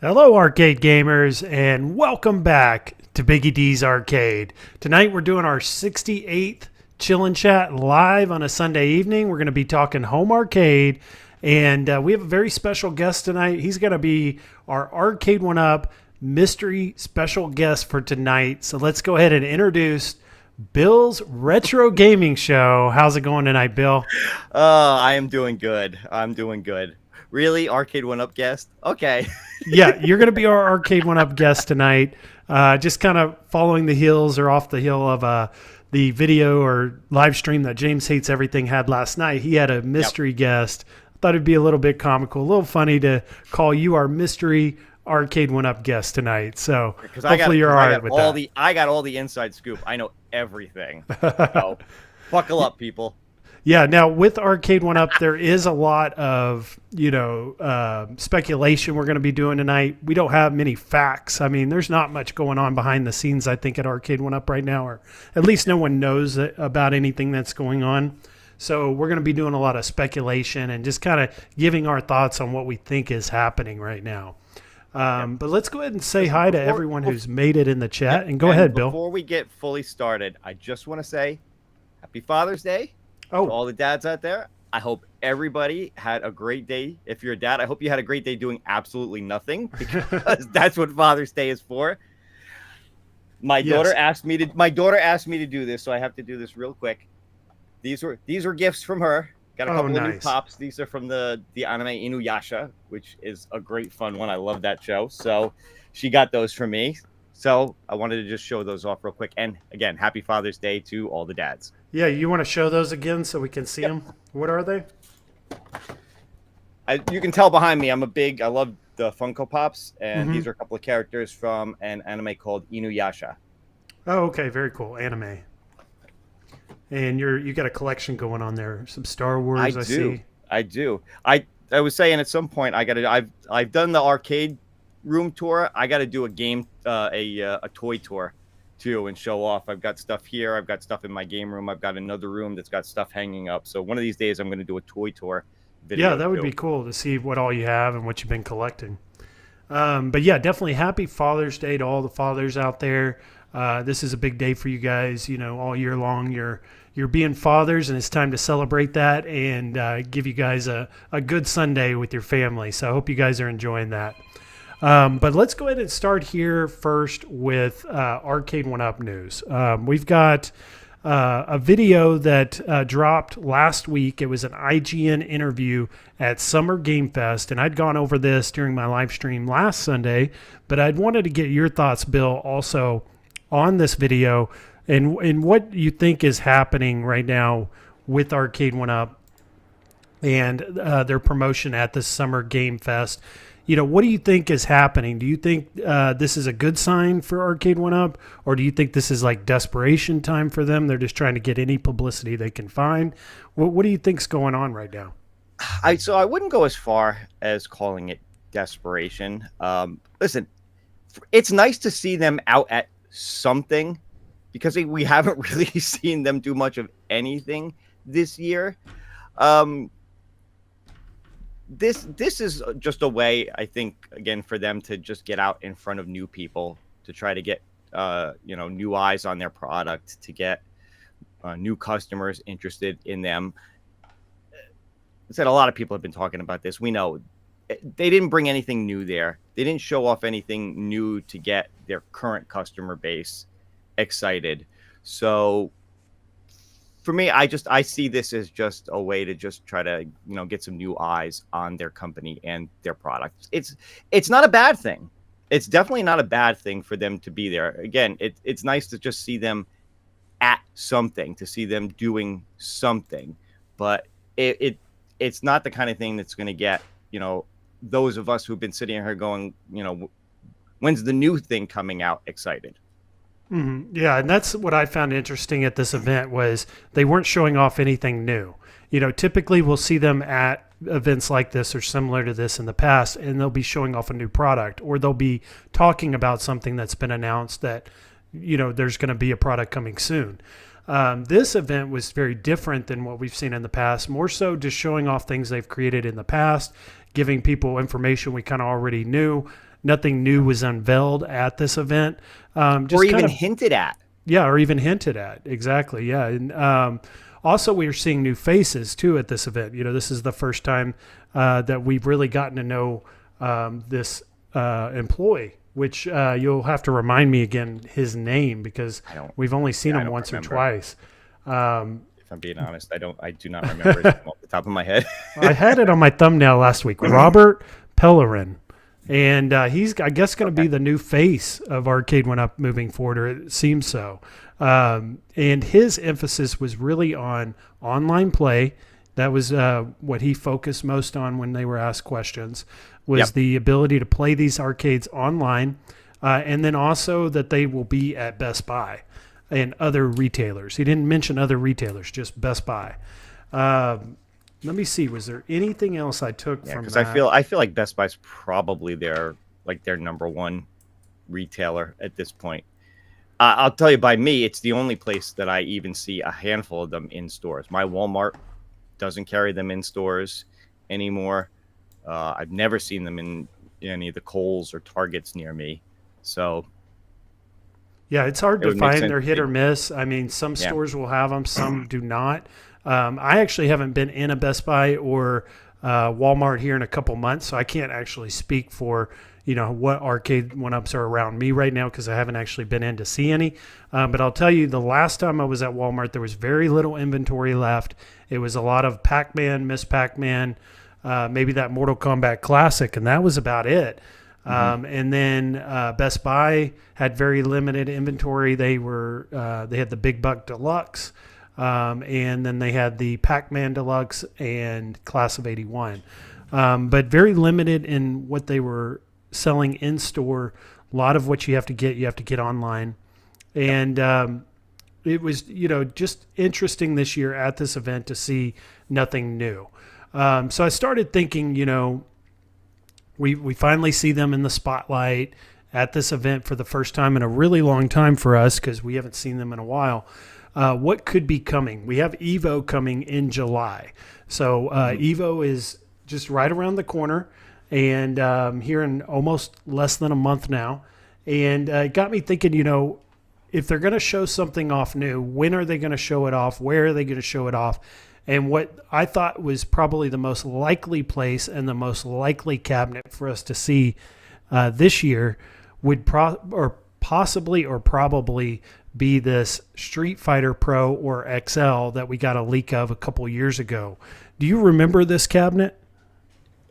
Hello, arcade gamers, and welcome back to Biggie D's Arcade. Tonight we're doing our 68th Chill and Chat live on a Sunday evening. We're going to be talking home arcade, and we have a very special guest tonight. He's going to be our Arcade One Up mystery special guest for tonight. So let's go ahead and introduce Bill's Retro Gaming Show. How's it going tonight, Bill? I am doing good. I'm doing good. Really? Arcade One Up guest? Okay. Yeah, you're going to be our Arcade One Up guest tonight. Just kind of following the heels or off the heel of the video or live stream that James Hates Everything had last night. He had a mystery guest. I thought it'd be a little bit comical, a little funny to call you our mystery Arcade One Up guest tonight. So hopefully you're all right with that. I got all the inside scoop. I know everything. So buckle up, people. Yeah, now with Arcade One Up, there is a lot of, speculation we're going to be doing tonight. We don't have many facts. I mean, there's not much going on behind the scenes, I think, at Arcade One Up right now, or at least no one knows about anything that's going on. So we're going to be doing a lot of speculation and just kind of giving our thoughts on what we think is happening right now. But let's go ahead and say hi to everyone who's made it in the chat. And go ahead, Bill. Before we get fully started, I just want to say Happy Father's Day. To all the dads out there. I hope everybody had a great day. If you're a dad, I hope you had a great day doing absolutely nothing, because that's what Father's Day is for. My daughter asked me to do this, so I have to do this real quick. These were gifts from her. Got a couple of new pops. These are from the anime Inuyasha, which is a great fun one. I love that show. So she got those for me. So I wanted to just show those off real quick. And again, Happy Father's Day to all the dads. Yeah, you want to show those again so we can see them? What are they? You can tell behind me, I love the Funko Pops. And these are a couple of characters from an anime called Inuyasha. Oh, okay. Very cool. Anime. And you got a collection going on there. Some Star Wars, I see. I do. I was saying at some point, I've done the arcade room tour. I got to do a toy tour too and show off. I've got stuff here. I've got stuff in my game room. I've got another room that's got stuff hanging up. So one of these days I'm going to do a toy tour video. Yeah, that would be cool to see what all you have and what you've been collecting. But yeah, definitely happy Father's Day to all the fathers out there. This is a big day for you guys. All year long you're being fathers, and it's time to celebrate that and give you guys a good Sunday with your family. So I hope you guys are enjoying that. But let's go ahead and start here first with Arcade One Up news. We've got a video that dropped last week. It was an IGN interview at Summer Game Fest, and I'd gone over this during my live stream last Sunday, but I'd wanted to get your thoughts, Bill, also on this video and what you think is happening right now with Arcade One Up and their promotion at the Summer Game Fest. What do you think is happening? Do you think this is a good sign for Arcade One Up, or do you think this is like desperation time for them? They're just trying to get any publicity they can find. What do you think's going on right now? So I wouldn't go as far as calling it desperation. Listen, it's nice to see them out at something, because we haven't really seen them do much of anything this year. This is just a way, I think, again, for them to just get out in front of new people, to try to get new eyes on their product, to get new customers interested in them. I said a lot of people have been talking about this. We know they didn't bring anything new there. They didn't show off anything new to get their current customer base excited. So for me, I see this as just a way to just try to, get some new eyes on their company and their product. It's not a bad thing. It's definitely not a bad thing for them to be there. Again, it's nice to just see them at something, to see them doing something, but it's not the kind of thing that's going to get, those of us who've been sitting here going, when's the new thing coming out, excited. Mm-hmm. Yeah, and that's what I found interesting at this event was they weren't showing off anything new. Typically we'll see them at events like this or similar to this in the past, and they'll be showing off a new product, or they'll be talking about something that's been announced that, there's going to be a product coming soon. This event was very different than what we've seen in the past, more so just showing off things they've created in the past, giving people information we kind of already knew. nothing new was unveiled at this event. Just or even kind of, hinted at. yeah, or even hinted at. Exactly. Yeah. And also, we are seeing new faces too at this event. This is the first time that we've really gotten to know this employee, which you'll have to remind me again his name, because we've only seen him once or twice. If I'm being honest, I do not remember his name off the top of my head. I had it on my thumbnail last week. Robert Pellerin. And he's, I guess, going to be the new face of Arcade One Up moving forward, or it seems so. And his emphasis was really on online play. That was what he focused most on when they were asked questions, was the ability to play these arcades online, and then also that they will be at Best Buy and other retailers. He didn't mention other retailers, just Best Buy. Let me see. Was there anything else I took from that? Because I feel like Best Buy's probably their number one retailer at this point. I'll tell you, by me, it's the only place that I even see a handful of them in stores. My Walmart doesn't carry them in stores anymore. I've never seen them in any of the Kohl's or Targets near me. So yeah, it's hard to find. They're hit or miss. I mean, some stores will have them, some do not. I actually haven't been in a Best Buy or Walmart here in a couple months, so I can't actually speak for what Arcade One-Ups are around me right now, because I haven't actually been in to see any. But I'll tell you, the last time I was at Walmart, there was very little inventory left. It was a lot of Pac-Man, Miss Pac-Man, maybe that Mortal Kombat Classic, and that was about it. And then Best Buy had very limited inventory. They had the Big Buck Deluxe. And then they had the Pac-Man Deluxe and Class of 81. But very limited in what they were selling in store. A lot of what you have to get online. And it was, just interesting this year at this event to see nothing new. So I started thinking, we finally see them in the spotlight at this event for the first time in a really long time for us, because we haven't seen them in a while. What could be coming? We have EVO coming in July. So EVO is just right around the corner, and here in almost less than a month now. And it got me thinking, if they're going to show something off new, when are they going to show it off? Where are they going to show it off? And what I thought was probably the most likely place and the most likely cabinet for us to see this year would possibly or probably be this Street Fighter Pro or XL that we got a leak of a couple years ago. Do you remember this cabinet?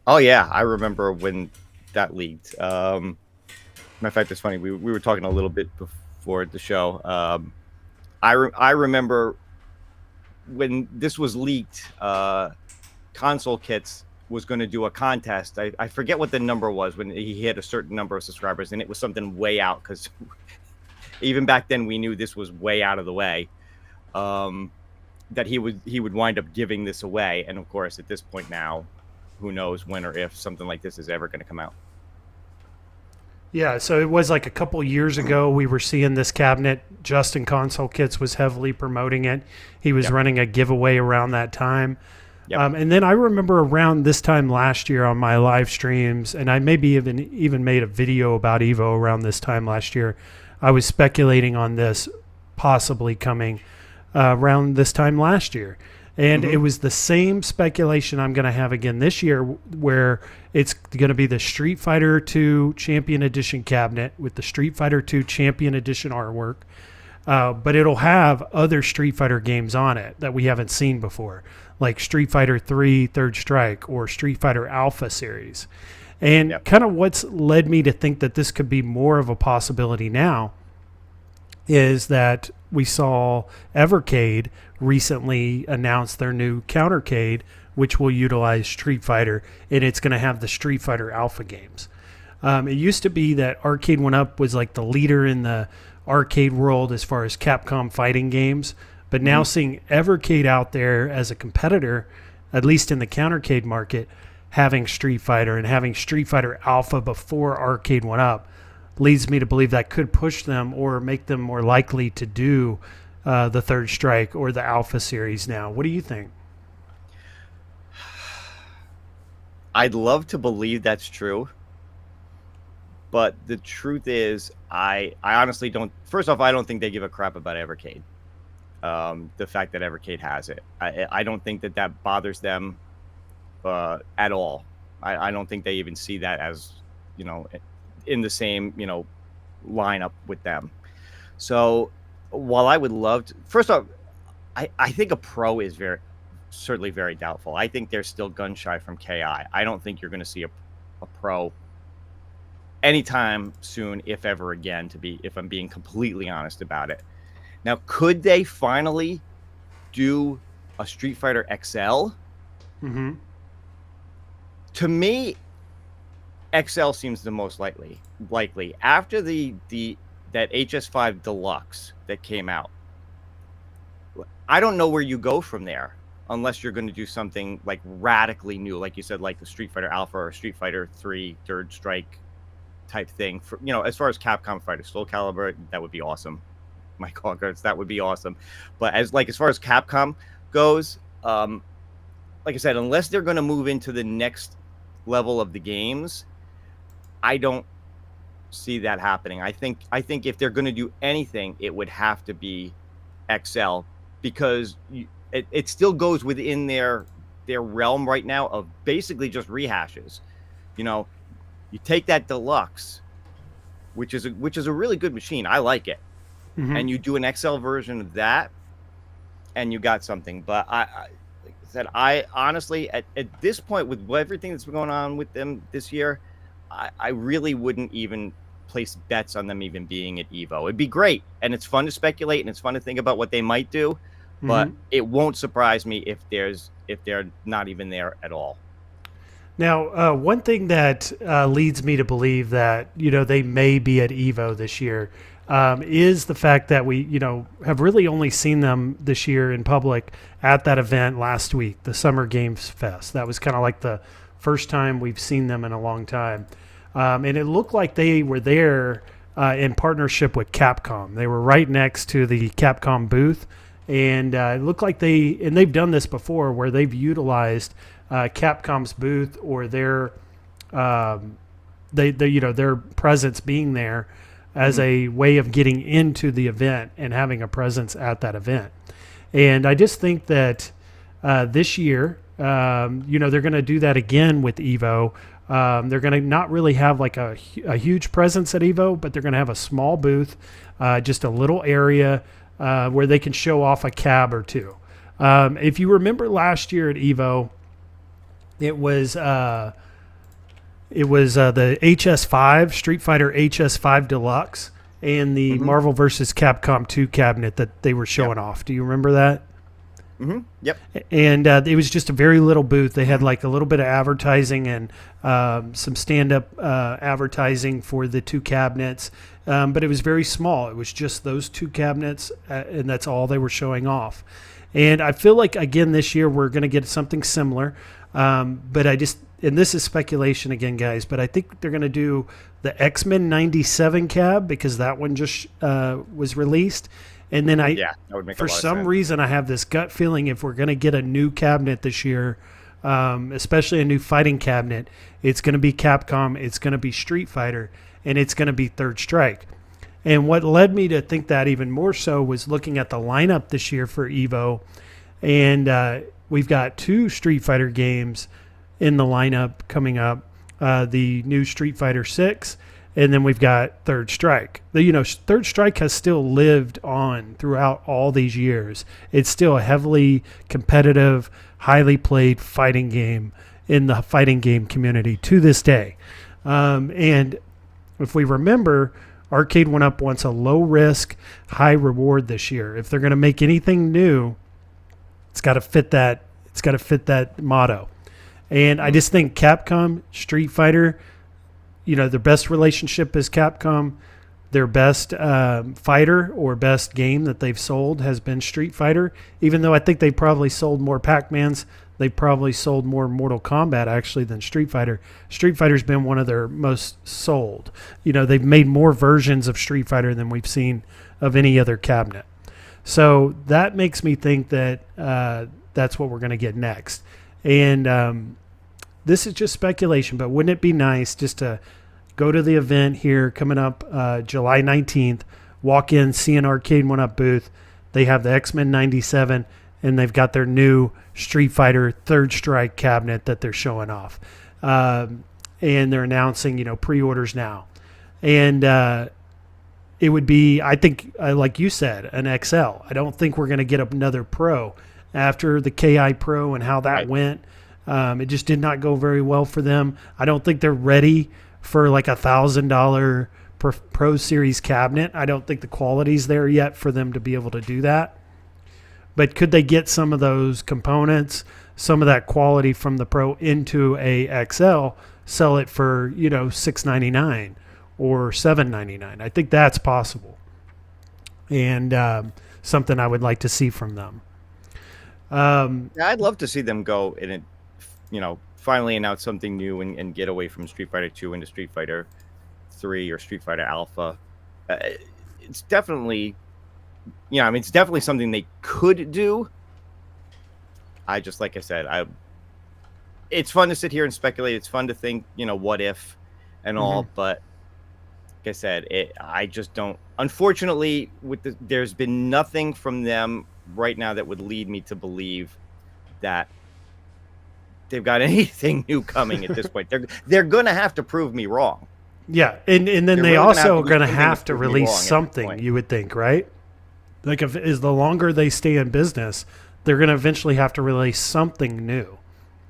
Oh yeah, I remember when that leaked. Matter of fact, it's funny. We were talking a little bit before the show. I remember when this was leaked. Console Kits was going to do a contest. I forget what the number was when he hit a certain number of subscribers, and it was something way out, because even back then we knew this was way out of the way. That he would wind up giving this away, and of course at this point now, who knows when or if something like this is ever going to come out. Yeah, so it was like a couple years ago we were seeing this cabinet. Justin Console Kits was heavily promoting it. He was running a giveaway around that time. And then I remember around this time last year on my live streams, and I maybe even made a video about EVO around this time last year, I was speculating on this possibly coming around this time last year. And it was the same speculation I'm going to have again this year, where it's going to be the Street Fighter II Champion Edition cabinet with the Street Fighter II Champion Edition artwork. But it'll have other Street Fighter games on it that we haven't seen before, like Street Fighter 3 Third Strike or Street Fighter Alpha series. And kind of what's led me to think that this could be more of a possibility now is that we saw Evercade recently announce their new Countercade, which will utilize Street Fighter, and it's going to have the Street Fighter Alpha games. It used to be that Arcade One Up was like the leader in the arcade world as far as Capcom fighting games, but now seeing Evercade out there as a competitor, at least in the Countercade market, having Street Fighter and having Street Fighter Alpha before Arcade One Up leads me to believe that could push them or make them more likely to do the Third Strike or the Alpha series now. What do you think? I'd love to believe that's true, But the truth is, I honestly don't. First off, I don't think they give a crap about Evercade. The fact that Evercade has it, I don't think that bothers them at all. I don't think they even see that as, you know, in the same, you know, lineup with them. So while I would love to, first off, I think a pro is certainly very doubtful. I think they're still gun shy from KI. I don't think you're going to see a pro anytime soon, if ever again, if I'm being completely honest about it. Now, could they finally do a Street Fighter XL? Mm-hmm. To me, XL seems the most likely. After that HS5 Deluxe that came out, I don't know where you go from there unless you're going to do something like radically new, like you said, like the Street Fighter Alpha or Street Fighter 3 Third Strike type thing. For, you know, as far as Capcom fighters, Soul Calibur, that would be awesome. My Conquerors, that would be awesome. But as far as Capcom goes, like I said, unless they're going to move into the next level of the games, I don't see that happening. I think if they're going to do anything, it would have to be XL, because it still goes within their realm right now of basically just rehashes. You know, you take that Deluxe, which is a really good machine. I like it. Mm-hmm. And you do an XL version of that, and you got something. But like I said, I honestly, at this point, with everything that's been going on with them this year, I really wouldn't even place bets on them even being at EVO. It'd be great, and it's fun to speculate, and it's fun to think about what they might do. But it won't surprise me if they're not even there at all. Now, one thing that leads me to believe that, you know, they may be at EVO this year is the fact that we, you know, have really only seen them this year in public at that event last week, the Summer Games Fest. That was kind of like the first time we've seen them in a long time. And it looked like they were there in partnership with Capcom. They were right next to the Capcom booth. And it looked like they've done this before, where they've utilized Capcom's booth or their their presence being there as a way of getting into the event and having a presence at that event. And I just think that this year, they're going to do that again with EVO. They're going to not really have like a huge presence at EVO, but they're going to have a small booth, just a little area where they can show off a cab or two. If you remember last year at EVO, it was the HS5 Street Fighter HS5 Deluxe and the Marvel vs. Capcom 2 cabinet that they were showing off. Do you remember that? Mm-hmm. Yep. And it was just a very little booth. They had like a little bit of advertising and some stand-up advertising for the two cabinets, but it was very small. It was just those two cabinets, and that's all they were showing off. And I feel like, again, this year we're going to get something similar, but and this is speculation again, guys, but I think they're going to do the X-Men 97 cab because that one just was released. And then that would make for a lot of some sense. reason, I have this gut feeling if we're going to get a new cabinet this year, especially a new fighting cabinet, it's going to be Capcom, it's going to be Street Fighter, and it's going to be Third Strike. And what led me to think that even more so was looking at the lineup this year for EVO. And we've got two Street Fighter games in the lineup coming up, the new Street Fighter 6. And then we've got Third Strike. Third Strike has still lived on throughout all these years. It's still a heavily competitive, highly played fighting game in the fighting game community to this day. And if we remember, Arcade went up once a low risk, high reward this year. If they're going to make anything new, it's got to fit that. It's got to fit that motto. And I just think Capcom, Street Fighter, their best relationship is Capcom. Their best fighter or best game that they've sold has been Street Fighter. Even though I think they probably sold more Pac-Mans, they probably sold more Mortal Kombat actually than Street Fighter. Street Fighter's been one of their most sold. They've made more versions of Street Fighter than we've seen of any other cabinet. So that makes me think that that's what we're going to get next. And this is just speculation, but wouldn't it be nice just to Go to the event here coming up July 19th. Walk in, see an Arcade 1-Up booth. They have the X-Men 97, and they've got their new Street Fighter Third Strike cabinet that they're showing off. And they're announcing, pre-orders now. And it would be, I think, like you said, an XL. I don't think we're going to get another Pro after the KI Pro and how that went. It just did not go very well for them. I don't think they're ready for like $1,000 Pro Series cabinet. I don't think the quality's there yet for them to be able to do that. But could they get some of those components, some of that quality from the Pro into a XL, sell it for, $699 or $799? I think that's possible. And something I would like to see from them. I'd love to see them go and, finally announce something new and get away from Street Fighter 2 into Street Fighter 3 or Street Fighter Alpha. It's definitely, it's definitely something they could do. Like I said, it's fun to sit here and speculate. It's fun to think, what if and all, but like I said, I just don't, unfortunately, there's been nothing from them right now that would lead me to believe that they've got anything new coming at this point. They're going to have to prove me wrong. Yeah, and then they really also are going to have have to release something, you would think, right? Like the longer they stay in business, they're going to eventually have to release something new,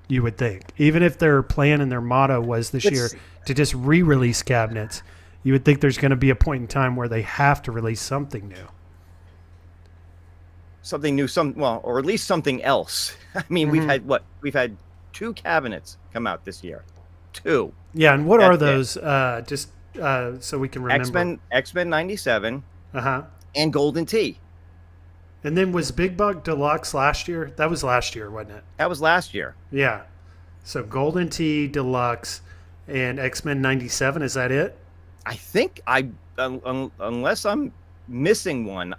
you would think. Even if their plan and their motto was this year to just re-release cabinets, you would think there's going to be a point in time where they have to release something new. Something new, or at least something else. I mean, we've had 2 cabinets come out this year. 2. Yeah, and what are those? Just so we can remember. X-Men 97. And Golden Tee. And then was Big Bug Deluxe last year? That was last year, wasn't it? That was last year. Yeah. So Golden Tee Deluxe and X-Men 97. Is that it? I think unless I'm missing one,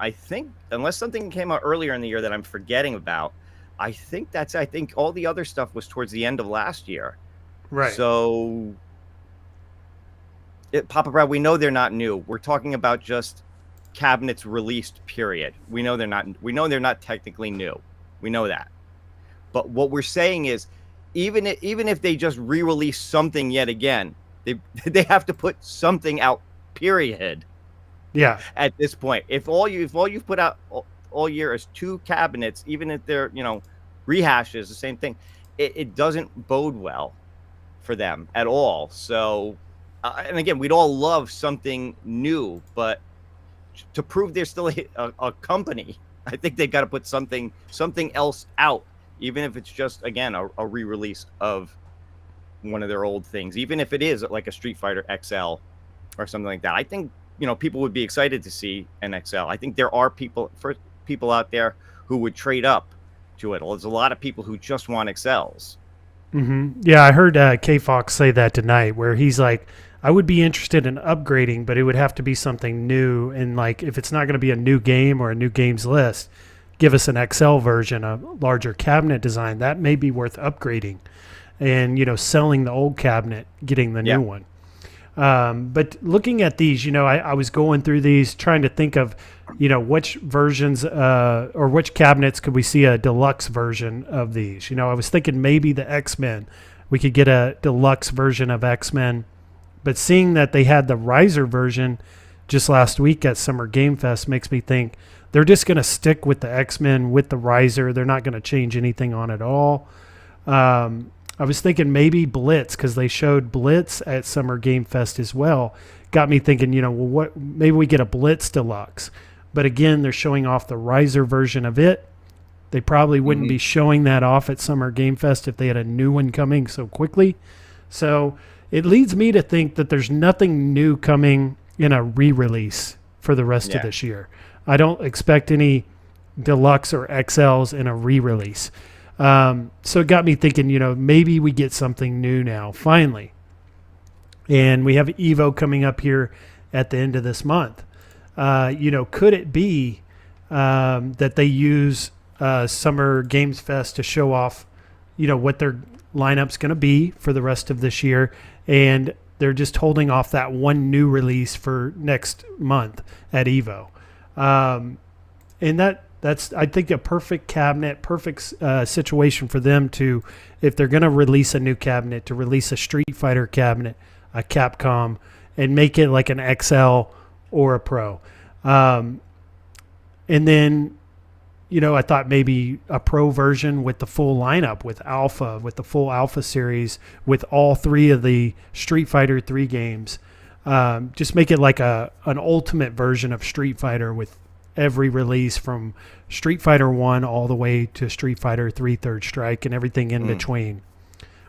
unless something came out earlier in the year that I'm forgetting about, I think all the other stuff was towards the end of last year. Right. So, Papa Brad, we know they're not new. We're talking about just cabinets released, period. We know they're not technically new. We know that. But what we're saying is, even if they just re-release something yet again, they have to put something out, period. Yeah. At this point, if all you've put out all year is 2 cabinets, even if they're rehashes, the same thing, it doesn't bode well for them at all. So, and again, we'd all love something new, but to prove they're still a company, I think they've got to put something else out, even if it's just, again, a re-release of one of their old things, even if it is like a Street Fighter XL or something like that. I think people would be excited to see an XL. I think there are people out there who would trade up to it. There's a lot of people who just want XLs. Yeah, I heard K Fox say that tonight, where he's like, I would be interested in upgrading, but it would have to be something new. And like, if it's not going to be a new game or a new games list, give us an XL version, a larger cabinet design. That may be worth upgrading and, selling the old cabinet, getting the new one. But looking at these, I was going through these trying to think of, which versions or which cabinets could we see a deluxe version of these. I was thinking maybe the X-Men. We could get a deluxe version of X-Men. But seeing that they had the riser version just last week at Summer Game Fest makes me think they're just going to stick with the X-Men with the riser. They're not going to change anything on it all. I was thinking maybe Blitz, because they showed Blitz at Summer Game Fest as well. Got me thinking, maybe we get a Blitz Deluxe. But again, they're showing off the riser version of it. They probably wouldn't be showing that off at Summer Game Fest if they had a new one coming so quickly. So it leads me to think that there's nothing new coming in a re-release for the rest of this year. I don't expect any Deluxe or XLs in a re-release. So it got me thinking, maybe we get something new now, finally. And we have Evo coming up here at the end of this month. Could it be that they use Summer Games Fest to show off, what their lineup's going to be for the rest of this year, and they're just holding off that one new release for next month at Evo. And that's, I think, a perfect cabinet, perfect situation for them to, if they're going to release a new cabinet, to release a Street Fighter cabinet, a Capcom, and make it like an XL or a Pro. And then, I thought maybe a Pro version with the full lineup, with the full Alpha series, with all 3 of the Street Fighter 3 games. Just make it like an ultimate version of Street Fighter with every release from Street Fighter 1 all the way to Street Fighter 3 Third Strike and everything in between.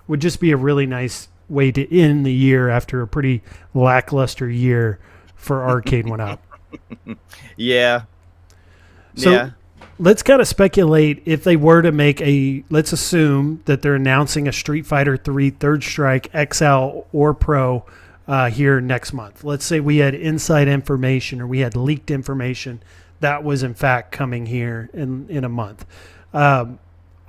Would just be a really nice way to end the year after a pretty lackluster year for Arcade 1-Up. Yeah. So let's kind of speculate if they were to make let's assume that they're announcing a Street Fighter 3 Third Strike XL or Pro here next month. Let's say we had inside information or we had leaked information that was in fact coming here in a month. I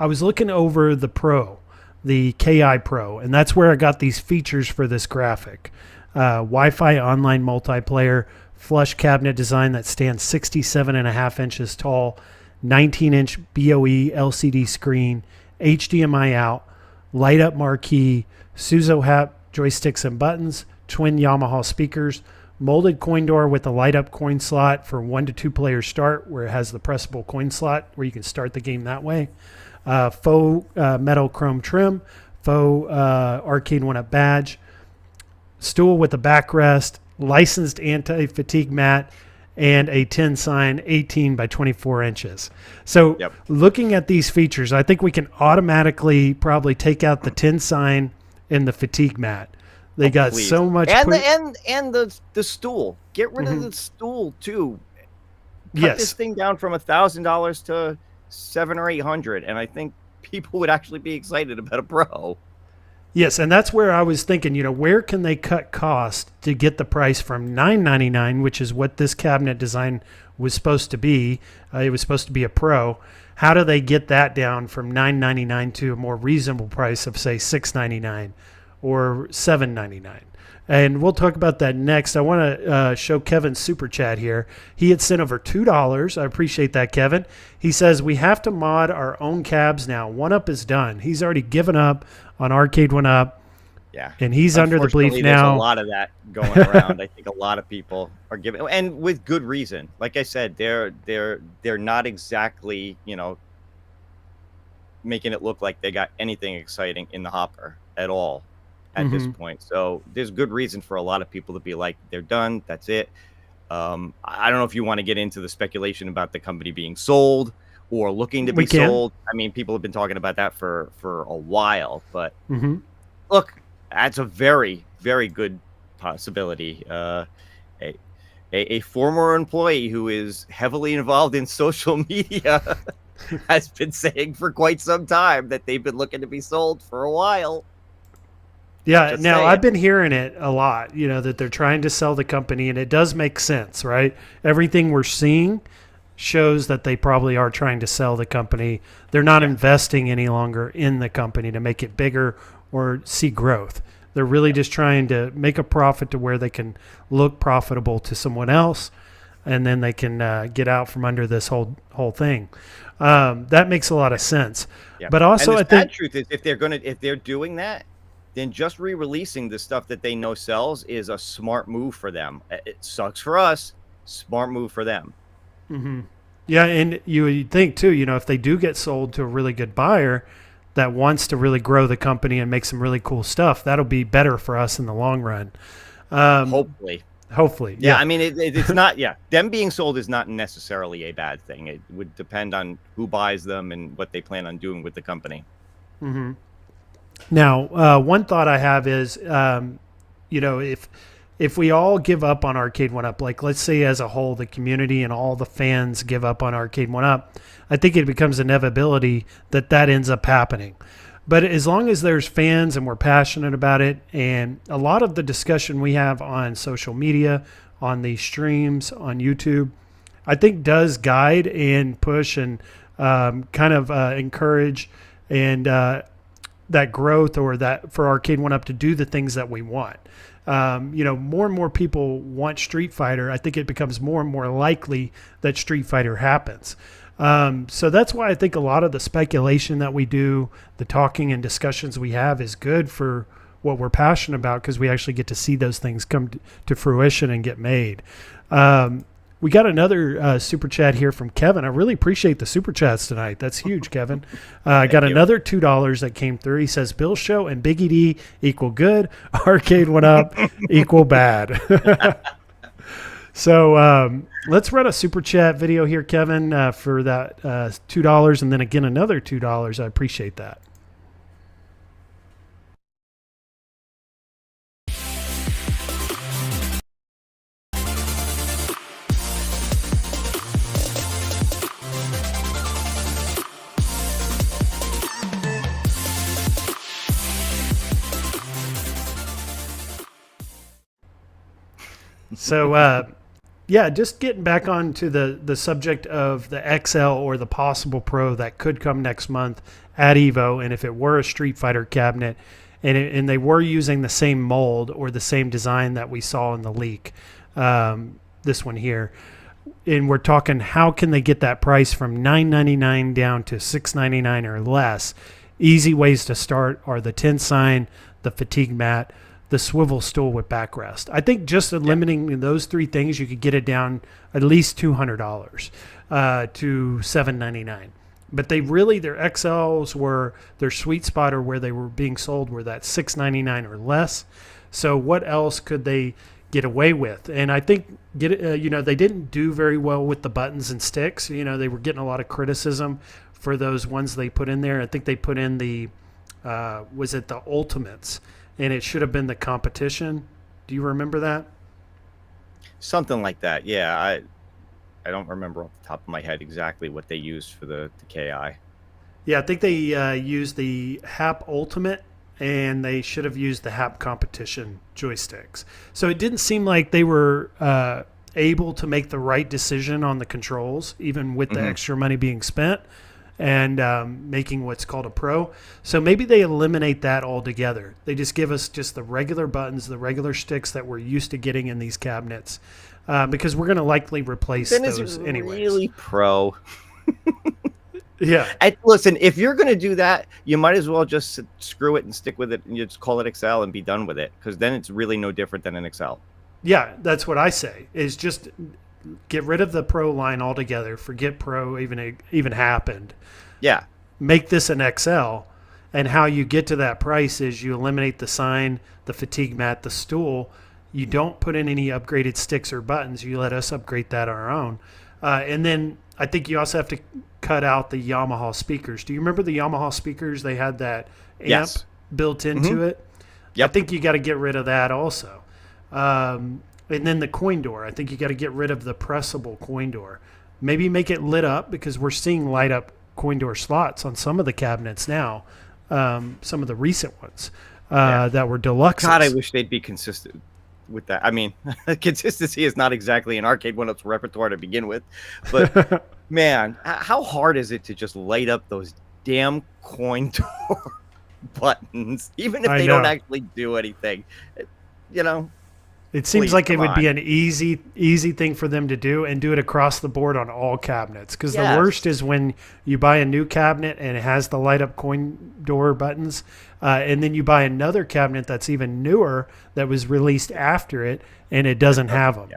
was looking over the Pro, the KI Pro, and that's where I got these features for this graphic. Wi-Fi online multiplayer, flush cabinet design that stands 67.5 inches tall, 19-inch BOE LCD screen, HDMI out, light-up marquee, Suzo Hap joysticks and buttons, twin Yamaha speakers, molded coin door with a light-up coin slot for 1 to 2 player start, where it has the pressable coin slot where you can start the game that way. Faux metal chrome trim, faux Arcade 1-Up badge, stool with a backrest, licensed anti-fatigue mat, and a tin sign 18 by 24 inches. So looking at these features, I think we can automatically probably take out the tin sign and the fatigue mat. They got please. So much, and the stool. Get rid of the stool too. Cut this thing down from $1,000 to $700 or $800, and I think people would actually be excited about a Pro. Yes, and that's where I was thinking. Where can they cut cost to get the price from $999, which is what this cabinet design was supposed to be? It was supposed to be a Pro. How do they get that down from $999 to a more reasonable price of say $699? Or $7.99, and we'll talk about that next. I want to show Kevin's super chat here. He had sent over $2. I appreciate that, Kevin. He says we have to mod our own cabs now. 1-Up is done. He's already given up on Arcade 1-Up. Yeah, and he's under the belief now. There's a lot of that going around. I think a lot of people are giving, and with good reason. Like I said, they're not exactly making it look like they got anything exciting in the hopper at all. At this point. So there's good reason for a lot of people to be like, they're done. That's it. I don't know if you want to get into the speculation about the company being sold or looking to be sold. I mean, people have been talking about that for a while, but look, that's a very, very good possibility. A former employee who is heavily involved in social media has been saying for quite some time that they've been looking to be sold for a while. Yeah, just now I've been hearing it a lot, that they're trying to sell the company, and it does make sense, right? Everything we're seeing shows that they probably are trying to sell the company. They're not investing any longer in the company to make it bigger or see growth. They're really just trying to make a profit to where they can look profitable to someone else, and then they can get out from under this whole thing. That makes a lot of sense. Yeah. But also, and the bad truth is, if they're doing that, then just re-releasing the stuff that they know sells is a smart move for them. It sucks for us. Smart move for them. Yeah, and you think, too, if they do get sold to a really good buyer that wants to really grow the company and make some really cool stuff, that'll be better for us in the long run. Hopefully. Yeah, I mean, it's not, them being sold is not necessarily a bad thing. It would depend on who buys them and what they plan on doing with the company. Now, one thought I have is, if we all give up on Arcade 1-Up, like let's say as a whole, the community and all the fans give up on Arcade 1-Up, I think it becomes inevitability that ends up happening. But as long as there's fans and we're passionate about it, and a lot of the discussion we have on social media, on these streams, on YouTube, I think does guide and push and kind of encourage and that growth, or that for Arcade 1-Up to do the things that we want. More and more people want Street Fighter. I think it becomes more and more likely that Street Fighter happens. So that's why I think a lot of the speculation that we do, the talking and discussions we have, is good for what we're passionate about, because we actually get to see those things come to fruition and get made. We got another super chat here from Kevin. I really appreciate the super chats tonight. That's huge, Kevin. I got another $2 that came through. He says, Bill's show and Biggie D equal good. Arcade 1-Up equal bad. So let's run a super chat video here, Kevin, for that $2, and then again another $2. I appreciate that. So, just getting back onto the subject of the XL or the possible Pro that could come next month at Evo, and if it were a Street Fighter cabinet, and they were using the same mold or the same design that we saw in the leak, this one here, and we're talking how can they get that price from $9.99 down to $6.99 or less. Easy ways to start are the Tensign, the fatigue mat, the swivel stool with backrest. I think just eliminating those three things, you could get it down at least $200 to $7.99. But they really, their XLs were their sweet spot, or where they were being sold were that $6.99 or less. So what else could they get away with? And I think they didn't do very well with the buttons and sticks. They were getting a lot of criticism for those ones they put in there. I think they put in the was it the Ultimates? And it should have been the Competition. Do you remember that? Something like that. Yeah, I don't remember off the top of my head exactly what they used for the KI. Yeah, I think they used the HAP Ultimate, and they should have used the HAP Competition joysticks. So it didn't seem like they were able to make the right decision on the controls, even with the extra money being spent, and making what's called a Pro. So maybe they eliminate that altogether. They just give us just the regular buttons, the regular sticks that we're used to getting in these cabinets, because we're going to likely replace those anyways. Really Pro. Yeah. Listen, if you're going to do that, you might as well just screw it and stick with it, and you just call it XL and be done with it, because then it's really no different than an XL. Yeah, that's what I say, is just get rid of the Pro line altogether. Forget Pro even happened. Yeah. Make this an XL, and how you get to that price is you eliminate the sign, the fatigue mat, the stool. You don't put in any upgraded sticks or buttons. You let us upgrade that on our own. And then I think you also have to cut out the Yamaha speakers. Do you remember the Yamaha speakers? They had that amp built into it. Yep. I think you got to get rid of that also. And then the coin door. I think you got to get rid of the pressable coin door. Maybe make it lit up, because we're seeing light up coin door slots on some of the cabinets now, some of the recent ones that were deluxe. God, I wish they'd be consistent with that. I mean, consistency is not exactly an Arcade 1-Up's repertoire to begin with, but man, how hard is it to just light up those damn coin door buttons, even if they don't actually do anything? It seems like it would be an easy thing for them to do, and do it across the board on all cabinets. Because the worst is when you buy a new cabinet and it has the light up coin door buttons, and then you buy another cabinet that's even newer that was released after it, and it doesn't have them.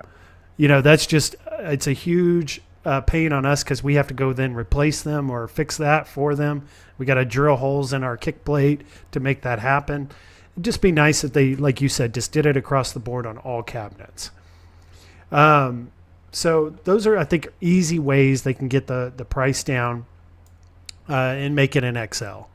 That's just, it's a huge pain on us, because we have to go then replace them or fix that for them. We got to drill holes in our kick plate to make that happen. It'd just be nice if they, like you said, just did it across the board on all cabinets. So those are, I think, easy ways they can get the price down and make it an XL.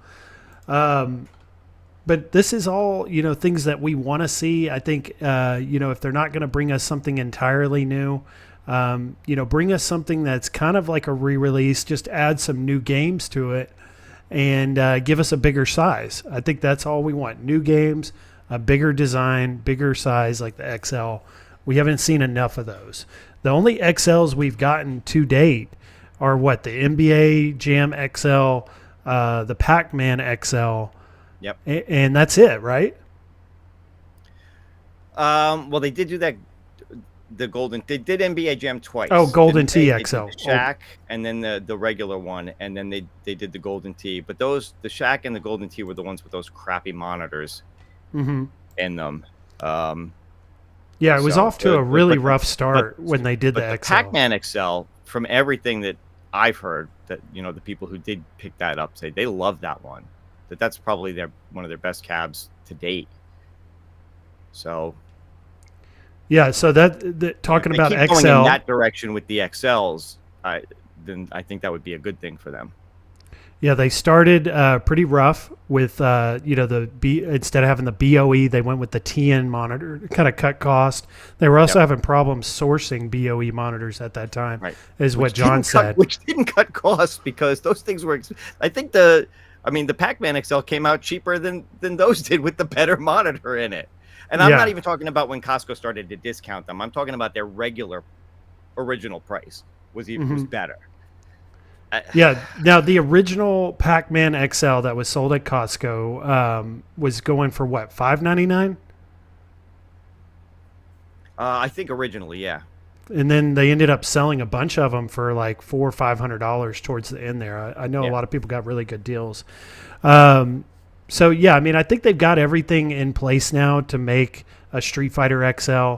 But this is all, things that we want to see. I think, if they're not going to bring us something entirely new, bring us something that's kind of like a re-release, just add some new games to it, and give us a bigger size. I think that's all we want. New games, a bigger design, bigger size like the XL. We haven't seen enough of those. The only XLs we've gotten to date are the NBA Jam XL, the Pac-Man XL, Yep. And that's it, right? Well, they did do that. The golden, they did NBA Jam twice. Oh, Golden didn't they? TXL. They did the Shaq and then the regular one, and then they did the Golden T. But the Shaq and the Golden T were the ones with those crappy monitors in them. Yeah, it was off to a really rough start when they did the XL. The Pac-Man XL, from everything that I've heard, that the people who did pick that up say they love that one. That's probably one of their best cabs to date. So. Yeah, so that talking about keep XL going in that direction with the XLs, then I think that would be a good thing for them. Yeah, they started pretty rough with the instead of having the BOE, they went with the TN monitor to kind of cut cost. They were also having problems sourcing BOE monitors at that time, right? Is what John said. Which didn't cut costs because those things were. I think the Pac-Man XL came out cheaper than those did with the better monitor in it. And I'm not even talking about when Costco started to discount them. I'm talking about their regular, original price was better. Yeah. Now, the original Pac-Man XL that was sold at Costco was going for what, $5.99? I think originally, yeah. And then they ended up selling a bunch of them for like $400 or $500 towards the end there. I know a lot of people got really good deals. So, yeah, I mean, I think they've got everything in place now to make a Street Fighter XL.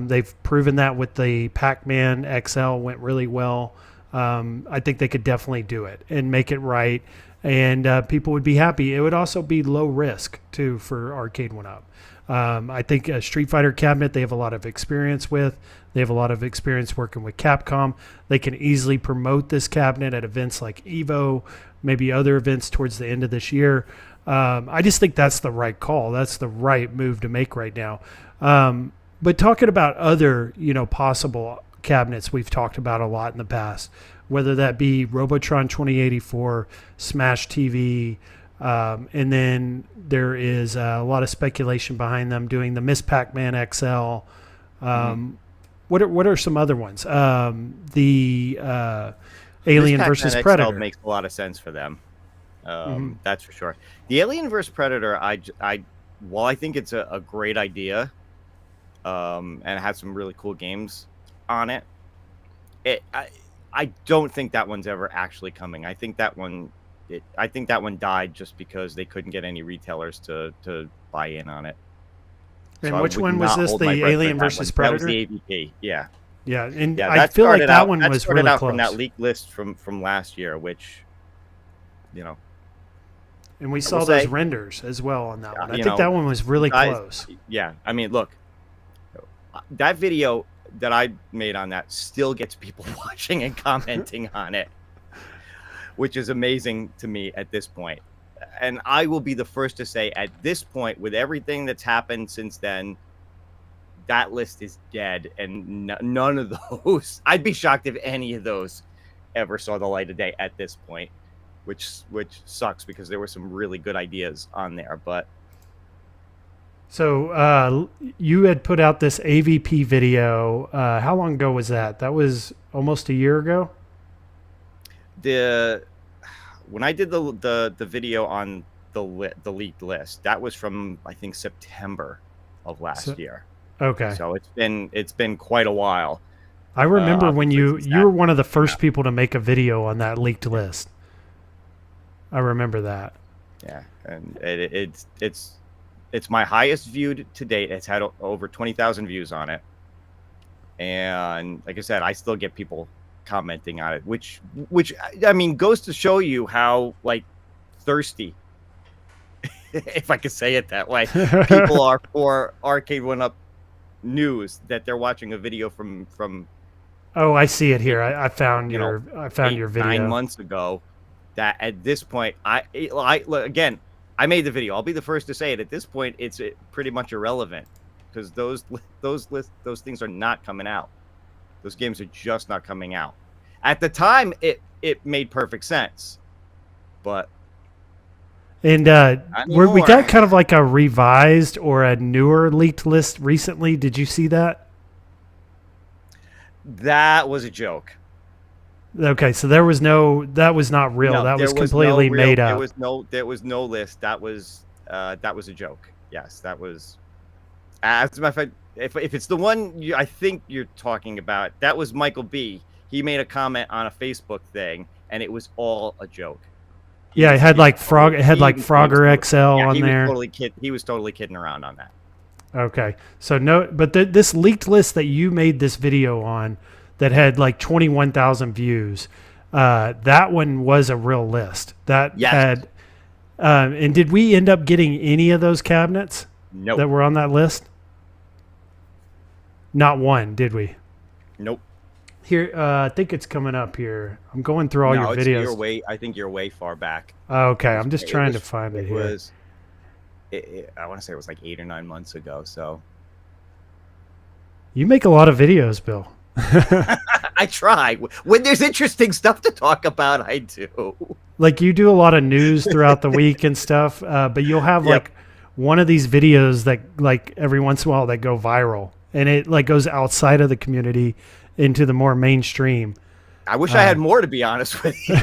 They've proven that with the Pac-Man XL went really well. I think they could definitely do it and make it right, and people would be happy. It would also be low risk, too, for Arcade 1-Up. I think a Street Fighter cabinet they have a lot of experience with. They have a lot of experience working with Capcom. They can easily promote this cabinet at events like EVO, maybe other events towards the end of this year. I just think that's the right call. That's the right move to make right now. But talking about other, possible cabinets we've talked about a lot in the past, whether that be Robotron 2084, Smash TV, and then there is a lot of speculation behind them doing the Miss Pac-Man XL. What are some other ones? The Alien versus Predator XL makes a lot of sense for them. That's for sure. The Alien vs. Predator, while I think it's a great idea, and it has some really cool games on it, I don't think that one's ever actually coming. I think that one died just because they couldn't get any retailers to buy in on it. And so which one was this? The Alien vs. Predator? That was the AVP, yeah. Yeah, and I feel like that one was really close. From that leaked list from last year, which, And we saw those renders as well on that one. I think that one was really close. Yeah, I mean, look, that video that I made on that still gets people watching and commenting on it, which is amazing to me at this point. And I will be the first to say, at this point, with everything that's happened since then, that list is dead, and none of those. I'd be shocked if any of those ever saw the light of day at this point, which sucks because there were some really good ideas on there. But so you had put out this AVP video. How long ago was that? That was almost a year ago. When I did the video on the leaked list, that was from, I think, September of last year. Okay. So it's been quite a while. I remember when you were one of the first people to make a video on that leaked list. I remember that. Yeah, and it's my highest viewed to date. It's had over 20,000 views on it, and like I said, I still get people commenting on it, which I mean goes to show you how thirsty, if I could say it that way, people are for Arcade 1-Up news, that they're watching a video from Oh, I see it here. I found your video 9 months ago. That at this point, I made the video. I'll be the first to say it. At this point, it's pretty much irrelevant because those things are not coming out. Those games are just not coming out. At the time, it made perfect sense, but we got kind of like a revised or a newer leaked list recently. Did you see that? That was a joke. Okay, so there was no, that was not real. No, That there was was no completely real. made There up. was no list. That was a joke. Yes, that was. As a matter of fact, if it's the one I think you're talking about, that was Michael B. He made a comment on a Facebook thing, and it was all a joke. Yeah, it had like Frog. Totally, It had like Frogger XL yeah, on there. he was totally kidding around on that. Okay, so no, but this leaked list that you made this video on, that had like 21,000 views, that one was a real list. That Yes. had, and did we end up getting any of those cabinets Nope. that were on that list? Not one, did we? Nope. Here, I think it's coming up here. I'm going through all your videos. I think you're way far back. Okay, I'm just trying to find it here. I want to say it was like 8 or 9 months ago. So You make a lot of videos, Bill. I try. When there's interesting stuff to talk about, I do. Like you do a lot of news throughout the week and stuff, but you'll have like one of these videos that like every once in a while that go viral, and it like goes outside of the community into the more mainstream. I wish I had more, to be honest with you.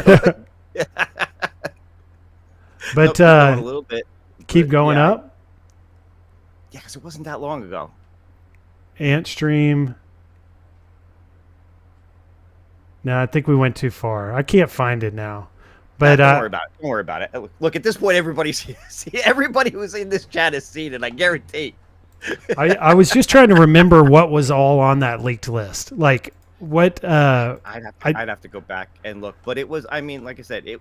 But a little bit. Keep going up. Yeah, because it wasn't that long ago. Ant stream. No, I think we went too far. I can't find it now. But don't worry about it. Don't worry about it. Look, at this point, everybody who's in this chat has seen it. I guarantee. I was just trying to remember what was all on that leaked list. Like what? I'd have to go back and look. But it was. I mean, like I said, it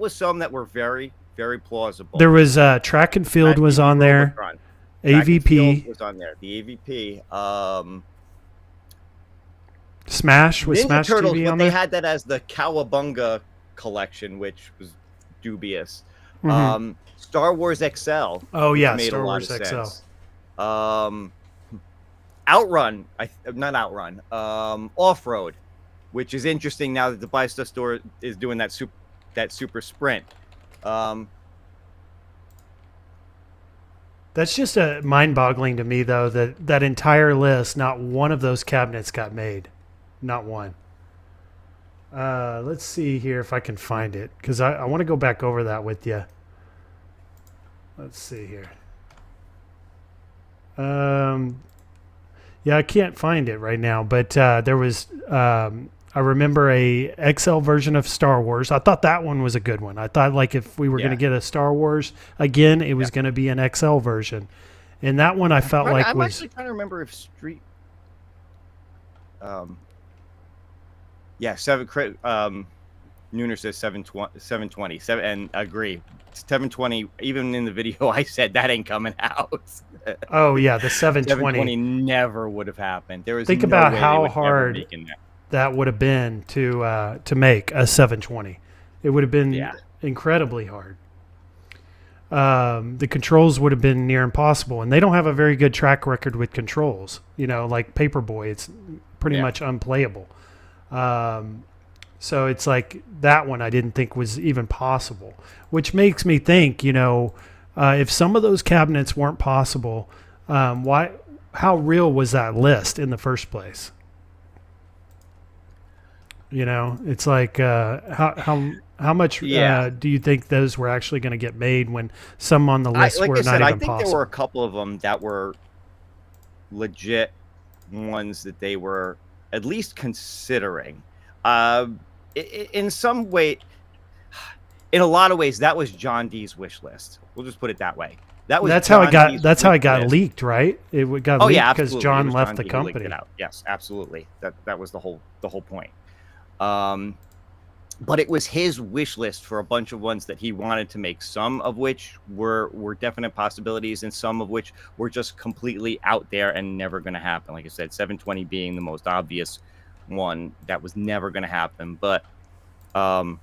was some that were very, very plausible. There was track and field was on there. AVP was on there. The AVP. Smash was Ninja Smash Turtles, TV but on they there. had that as the Cowabunga collection, which was dubious. Mm-hmm. Star Wars XL. Oh yeah, made Star a lot Wars of XL. sense. Outrun, not Outrun. Off Road, which is interesting now that the Buy Stuff store is doing that super sprint. That's just mind-boggling to me, though, that entire list, not one of those cabinets got made. Not one. Let's see here if I can find it, because I want to go back over that with you. Let's see here. Yeah, I can't find it right now, but there was... I remember a XL version of Star Wars. I thought that one was a good one. I thought like if we were going to get a Star Wars again, it was going to be an XL version. And that one I felt like I'm was... actually trying to remember if Street... Nooner says 720. And agree. 720, even in the video I said, that ain't coming out. Oh, yeah, the 720. 720 never would have happened. There was Think no about way how they would hard... ever make that would have been to make a 720. It would have been incredibly hard. The controls would have been near impossible, and they don't have a very good track record with controls. You know, like Paperboy, it's pretty much unplayable. So it's like that one I didn't think was even possible, which makes me think, you know, if some of those cabinets weren't possible, how real was that list in the first place? You know, it's like how much do you think those were actually going to get made when some on the list were not even possible? I think there were a couple of them that were legit ones that they were at least considering. In some way, in a lot of ways, that was John D's wish list. We'll just put it that way. That's how it got leaked, right? It got leaked because John left the company. Yes, absolutely. That was the whole point. But it was his wish list for a bunch of ones that he wanted to make, some of which were definite possibilities and some of which were just completely out there and never going to happen. Like I said, 720 being the most obvious one that was never going to happen. But I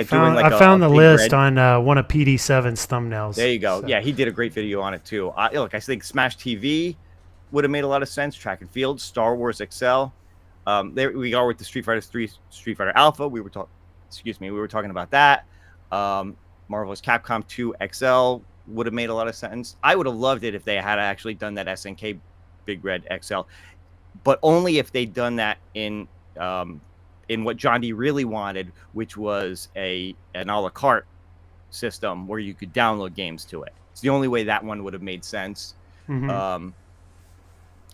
found the list on one of PD7's thumbnails. There you go. So. Yeah, he did a great video on it too. Look, I think Smash TV would have made a lot of sense. Track and Field, Star Wars XL. There we go with the Street Fighter 3, Street Fighter Alpha. We were talking about that. Marvel's Capcom 2 XL would have made a lot of sense. I would have loved it if they had actually done that SNK Big Red XL. but only if they'd done that in what John D really wanted, which was an a la carte system where you could download games to it. It's the only way that one would have made sense. Mm-hmm.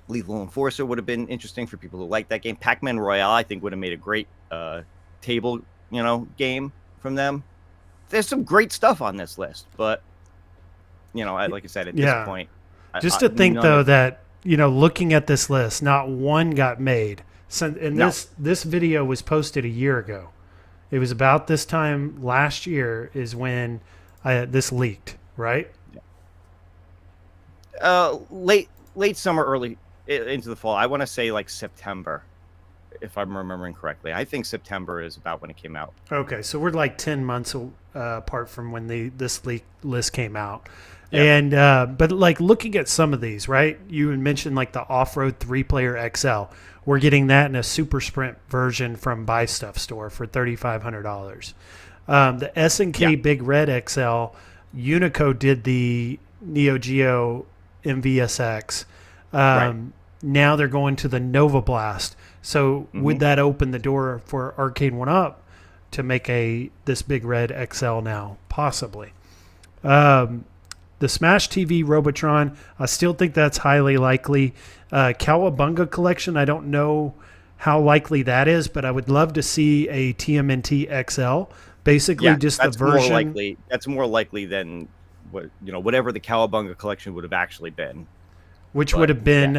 Lethal Enforcer would have been interesting for people who like that game. Pac-Man Royale, I think, would have made a great table, game from them. There's some great stuff on this list, but like I said, at this point, just to think though that looking at this list, not one got made. And this video was posted a year ago. It was about this time last year is when this leaked, right? Late summer, early into the fall. I want to say like September, if I'm remembering correctly. I think September is about when it came out. Okay, so we're like 10 months apart from when this leak list came out. Yeah. And but like looking at some of these, right? You mentioned like the off-road 3-player XL. We're getting that in a Super Sprint version from Buy Stuff Store for $3,500. The S&K Big Red XL, Unico did the Neo Geo MVSX. Right. Now they're going to the Nova Blast. So would that open the door for Arcade 1-Up to make this Big Red XL now? Possibly. The Smash TV Robotron, I still think that's highly likely. Cowabunga Collection, I don't know how likely that is, but I would love to see a TMNT XL. Basically, just the version. That's more likely than whatever the Cowabunga Collection would have actually been. Which would have been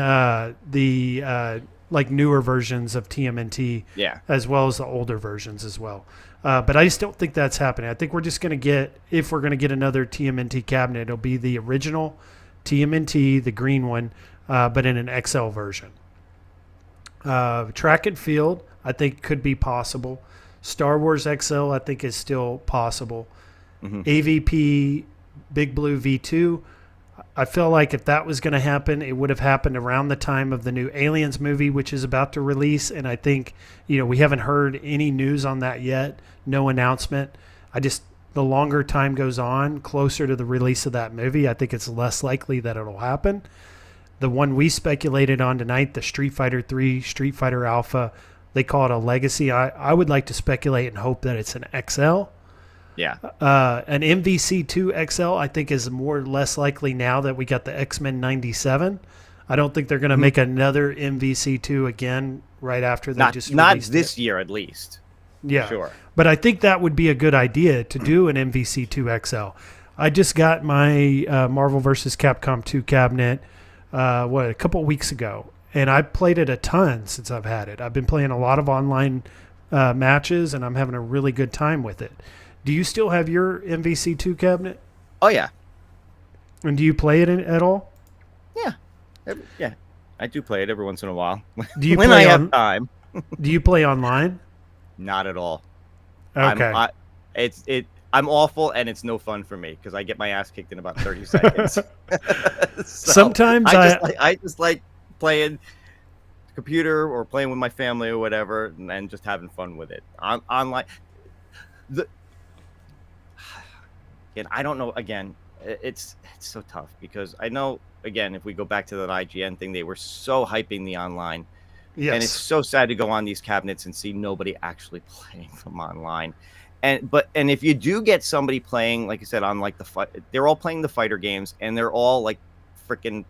the like newer versions of TMNT, as well as the older versions as well. But I just don't think that's happening. I think we're just going to get, if we're going to get another TMNT cabinet, it'll be the original TMNT, the green one, but in an XL version. Track and Field, I think could be possible. Star Wars XL, I think is still possible. AVP Big Blue V2, I feel like if that was going to happen, it would have happened around the time of the new Aliens movie, which is about to release. And I think, we haven't heard any news on that yet. No announcement. The longer time goes on, closer to the release of that movie, I think it's less likely that it'll happen. The one we speculated on tonight, the Street Fighter 3, Street Fighter Alpha, they call it a Legacy. I would like to speculate and hope that it's an XL. Yeah. An MVC2 XL, I think, is more or less likely now that we got the X-Men 97. I don't think they're going to make another MVC2 again right after they not this year, at least. Yeah. Sure. But I think that would be a good idea to do an MVC2 XL. I just got my Marvel vs. Capcom 2 cabinet, a couple weeks ago, and I played it a ton since I've had it. I've been playing a lot of online matches, and I'm having a really good time with it. Do you still have your MVC2 cabinet? Oh, yeah. And do you play it at all? Yeah. Yeah. I do play it every once in a while. Do you when I have time. Do you play online? Not at all. Okay. I'm awful, and it's no fun for me because I get my ass kicked in about 30 seconds. Sometimes I just like playing the computer or playing with my family or whatever, and just having fun with it. Online. And I don't know. Again, it's so tough because I know. Again, if we go back to that IGN thing, they were so hyping the online. Yes. And it's so sad to go on these cabinets and see nobody actually playing them online. And if you do get somebody playing, like I said, on like they're all playing the fighter games, and they're all like freaking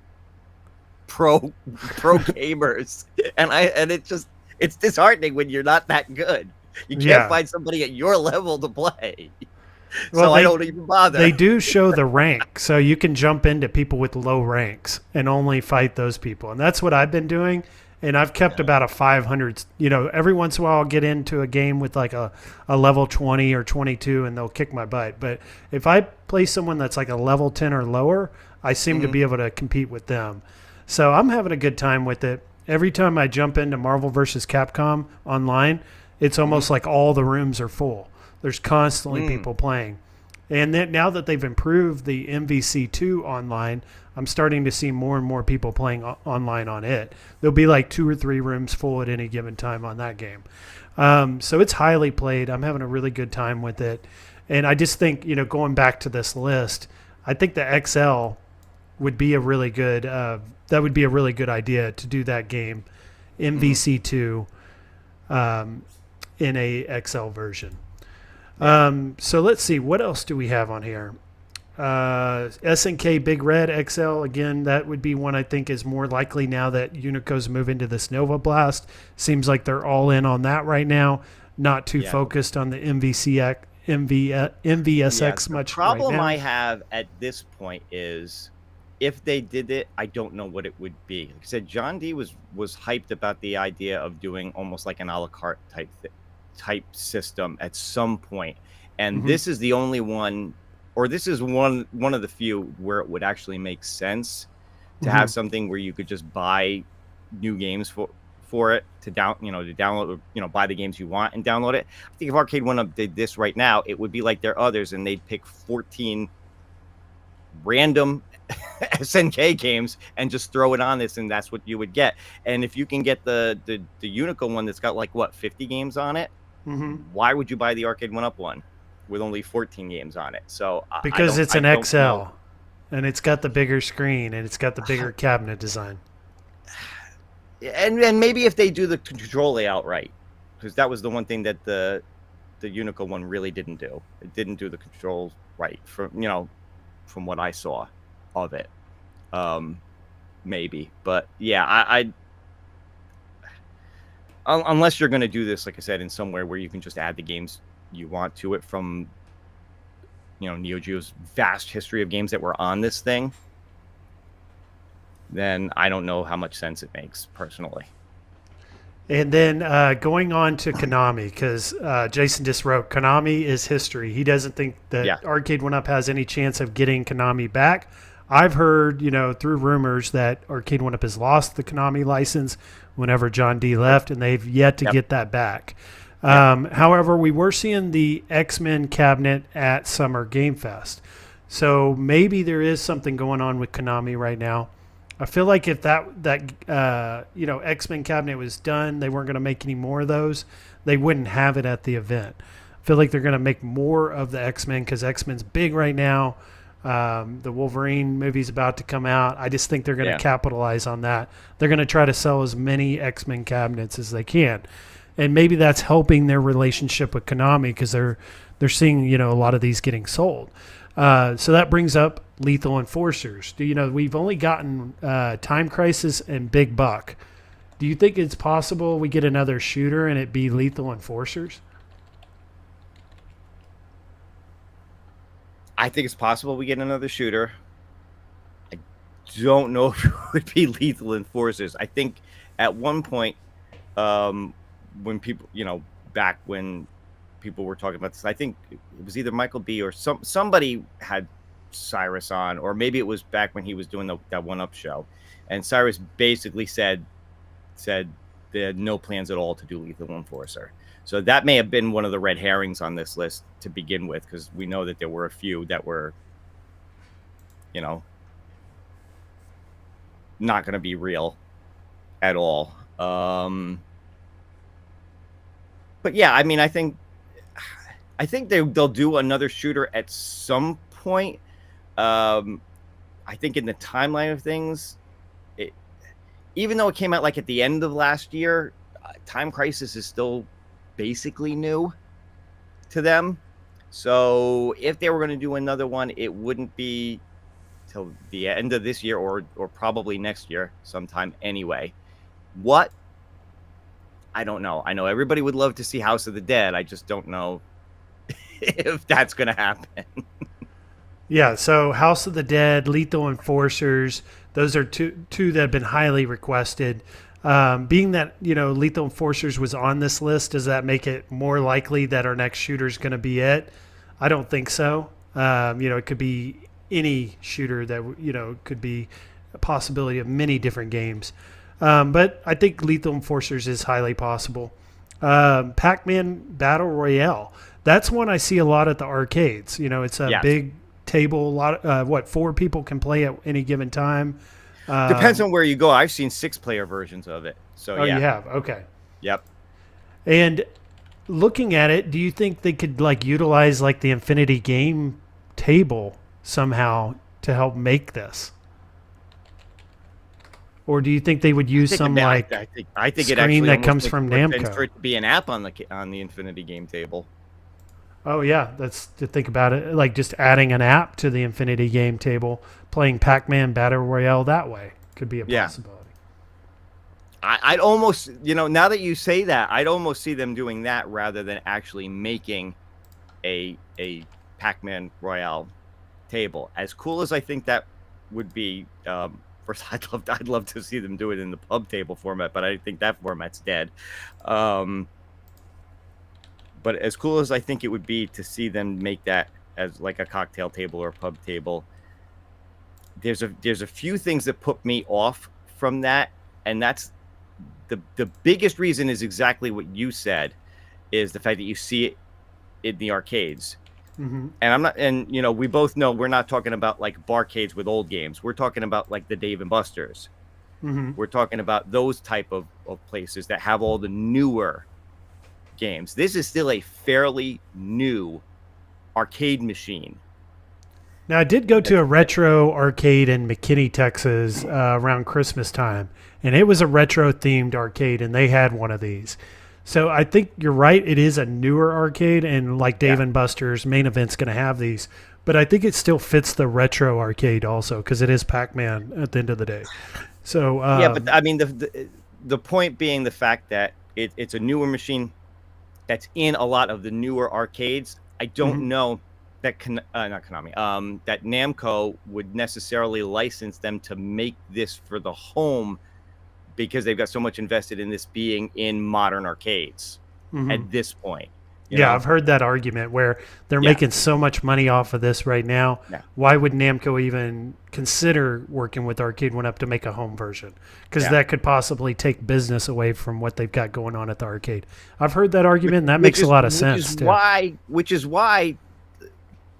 pro gamers. And it's disheartening when you're not that good. You can't find somebody at your level to play. So I don't even bother. They do show the rank, so you can jump into people with low ranks and only fight those people. And that's what I've been doing. And I've kept about a 500. Every once in a while I'll get into a game with like a level 20 or 22, and they'll kick my butt. But if I play someone that's like a level 10 or lower, I seem to be able to compete with them. So I'm having a good time with it. Every time I jump into Marvel vs. Capcom online, it's almost like all the rooms are full. There's constantly people playing. And then now that they've improved the MVC2 online, I'm starting to see more and more people playing online on it. There'll be like 2 or 3 rooms full at any given time on that game. So it's highly played. I'm having a really good time with it. And I just think, going back to this list, I think the XL would be a really good that would be a really good idea to do that game. MVC2 in a XL version. So let's see, what else do we have on here? SNK Big Red XL, again, that would be one I think is more likely now that Unico's move into this Nova Blast. Seems like they're all in on that right now, not too focused on the MVSX much. The problem right now. I have at this point is, if they did it, I don't know what it would be. Like I said, John D was hyped about the idea of doing almost like an a la carte type system at some point, and this is the only one, or this is one of the few where it would actually make sense to have something where you could just buy new games for it to download, buy the games you want and download it. I think if Arcade One Up did this right now, it would be like their others, and they'd pick 14 random SNK games and just throw it on this, and that's what you would get. And if you can get the Unico one that's got like 50 games on it, why would you buy the Arcade One Up one with only 14 games on it? So because it's an XL and it's got the bigger screen and it's got the bigger cabinet design. And maybe if they do the control layout right, because that was the one thing that the Unico one really didn't do. It didn't do the controls right from what I saw of it. Maybe, but yeah, I unless you're going to do this, like I said, in somewhere where you can just add the games you want to it from, Neo Geo's vast history of games that were on this thing, then I don't know how much sense it makes personally. And then going on to Konami, because Jason just wrote, Konami is history. He doesn't think that Arcade One Up has any chance of getting Konami back. I've heard, through rumors that Arcade One Up has lost the Konami license whenever John D left, and they've yet to get that back. However, we were seeing the X-Men cabinet at Summer Game Fest. So maybe there is something going on with Konami right now. I feel like if that X-Men cabinet was done, they weren't going to make any more of those, they wouldn't have it at the event. I feel like they're going to make more of the X-Men because X-Men's big right now. The Wolverine movie's about to come out. I just think they're going to capitalize on that. They're going to try to sell as many X-Men cabinets as they can. And maybe that's helping their relationship with Konami because they're seeing, a lot of these getting sold. So that brings up Lethal Enforcers. We've only gotten Time Crisis and Big Buck. Do you think it's possible we get another shooter and it be Lethal Enforcers? I think it's possible we get another shooter. I don't know if it would be Lethal Enforcers. I think at one point, when people, back when people were talking about this, I think it was either Michael B or somebody had Cyrus on, or maybe it was back when he was doing that One Up show, and Cyrus basically said they had no plans at all to do Lethal Enforcer. So that may have been one of the red herrings on this list to begin with, because we know that there were a few that were, not going to be real at all. But yeah, I mean, I think they'll do another shooter at some point. I think in the timeline of things, even though it came out like at the end of last year, Time Crisis is still basically new to them. So if they were going to do another one, it wouldn't be till the end of this year or probably next year sometime anyway. What? I don't know. I know everybody would love to see House of the Dead. I just don't know if that's going to happen. Yeah, so House of the Dead, Lethal Enforcers, those are two that have been highly requested. Being that, Lethal Enforcers was on this list, does that make it more likely that our next shooter is going to be it? I don't think so. It could be any shooter that, could be a possibility of many different games. But I think Lethal Enforcers is highly possible. Pac-Man Battle Royale. That's one I see a lot at the arcades. It's a big table. A lot. 4 people can play at any given time. Depends on where you go. I've seen 6-player versions of it. So you have? Okay. Yep. And looking at it, do you think they could utilize the Infinity Game table somehow to help make this? or do you think they would use some like I think it screen actually that comes makes from more sense Namco? for it to be an app on the Infinity game table. Oh yeah, that's to think about it. Like just adding an app to the Infinity game table, playing Pac-Man Battle Royale that way could be a possibility. I'd almost, now that you say that, I'd almost see them doing that rather than actually making a Pac-Man Royale table. As cool as I think that would be, first I'd love to see them do it in the pub table format, but I think that format's dead. But as cool as I think it would be to see them make that as like a cocktail table or a pub table, there's a few things that put me off from that, and that's the biggest reason is exactly what you said, is the fact that you see it in the arcades. Mm-hmm. And we both know we're not talking about like barcades with old games. We're talking about like the Dave and Buster's. Mm-hmm. We're talking about those type of places that have all the newer games. This is still a fairly new arcade machine. Now, I did go to a retro arcade in McKinney, Texas around Christmas time, and it was a retro-themed arcade, and they had one of these. So I think you're right. It is a newer arcade, and like Dave and Buster's, Main Event's going to have these. But I think it still fits the retro arcade also, because it is Pac-Man at the end of the day. So but I mean, the point being the fact that it's a newer machine that's in a lot of the newer arcades. I don't know that not Konami, that Namco would necessarily license them to make this for the home, because they've got so much invested in this being in modern arcades at this point. You know? I've heard that argument where they're making so much money off of this right now. Yeah. Why would Namco even consider working with Arcade 1-Up to make a home version? Because that could possibly take business away from what they've got going on at the arcade. I've heard that argument, and that makes a lot of sense too. Which is why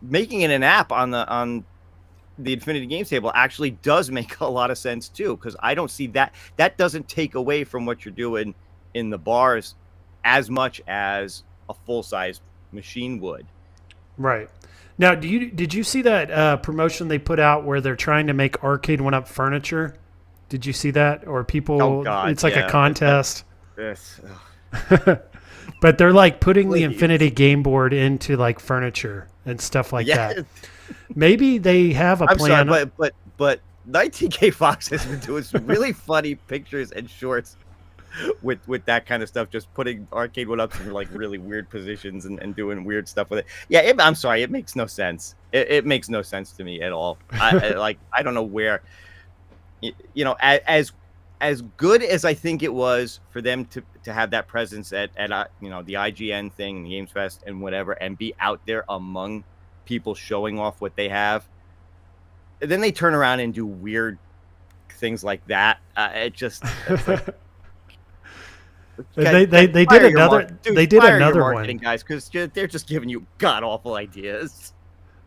making it an app on the Infinity Games table actually does make a lot of sense too, because I don't see that doesn't take away from what you're doing in the bars as much as a full-size machine would. Right. Now, did you see that promotion they put out where they're trying to make Arcade 1-Up furniture? Did you see that? Or people? Oh God, it's like a contest. Yes. But they're like putting the Infinity game board into like furniture and stuff like that. Maybe they have a plan. Sorry, but 19K Fox has been doing some really funny pictures and shorts with that kind of stuff, just putting Arcade 1-Ups in like really weird positions and doing weird stuff with it. Yeah, I'm sorry, it makes no sense. It makes no sense to me at all. I don't know where, as good as I think it was for them to have that presence at the IGN thing, the Games Fest and whatever, and be out there among people showing off what they have. And then they turn around and do weird things like that. It's like, they did another one, guys, because they're just giving you god awful ideas.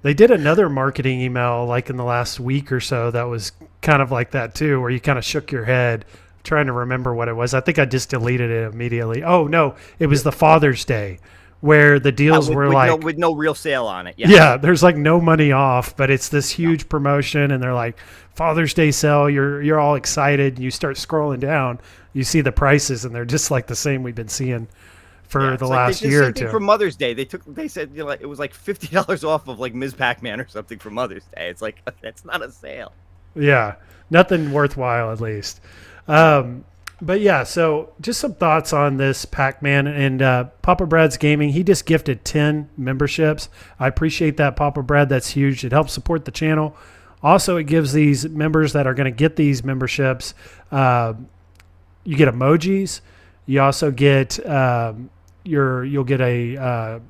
They did another marketing email like in the last week or so that was kind of like that too, where you kind of shook your head trying to remember what it was. I think I just deleted it immediately. Oh no, it was the Father's Day, where the deals were with no real sale on it. Yeah, there's like no money off, but it's this huge promotion, and they're like, Father's Day sale. You're all excited. You start scrolling down, you see the prices, and they're just like the same we've been seeing for the last year or two. For Mother's Day, they said it was like $50 off of like Ms. Pac-Man or something for Mother's Day. It's like, that's not a sale. Yeah, nothing worthwhile at least. But yeah, so just some thoughts on this Pac-Man and Papa Brad's Gaming. He just gifted 10 memberships. I appreciate that, Papa Brad. That's huge. It helps support the channel. Also, it gives these members that are going to get these memberships, you get emojis. You also get you'll get a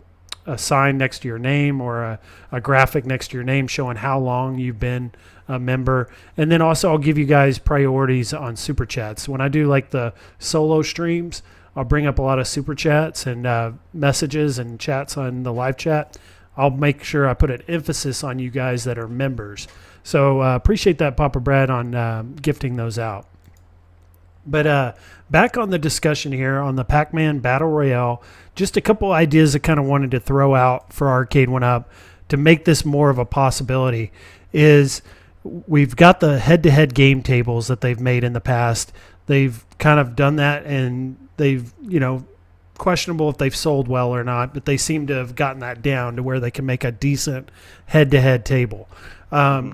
sign next to your name or a graphic next to your name showing how long you've been a member. And then also I'll give you guys priorities on super chats. When I do like the solo streams, I'll bring up a lot of super chats and messages and chats on the live chat. I'll make sure I put an emphasis on you guys that are members. So appreciate that, Papa Brad, on gifting those out. But back on the discussion here on the Pac-Man Battle Royale, just a couple ideas I kind of wanted to throw out for Arcade 1-Up to make this more of a possibility is we've got the head-to-head game tables that they've made in the past. They've kind of done that, and they've, questionable if they've sold well or not, but they seem to have gotten that down to where they can make a decent head-to-head table.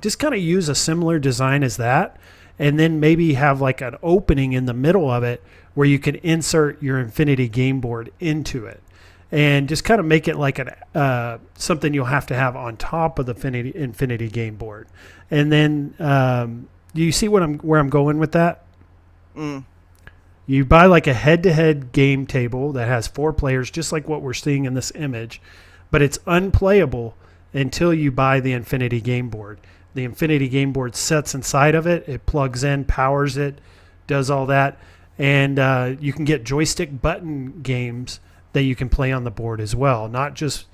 Just kind of use a similar design as that, and then maybe have like an opening in the middle of it where you can insert your Infinity game board into it, and just kind of make it like something you'll have to have on top of the Infinity game board. And then do you see where I'm going with that? You buy like a head-to-head game table that has 4 players, just like what we're seeing in this image, but it's unplayable until you buy the Infinity game board. The Infinity game board sets inside of it. It plugs in, powers it, does all that. And you can get joystick button games that you can play on the board as well, not just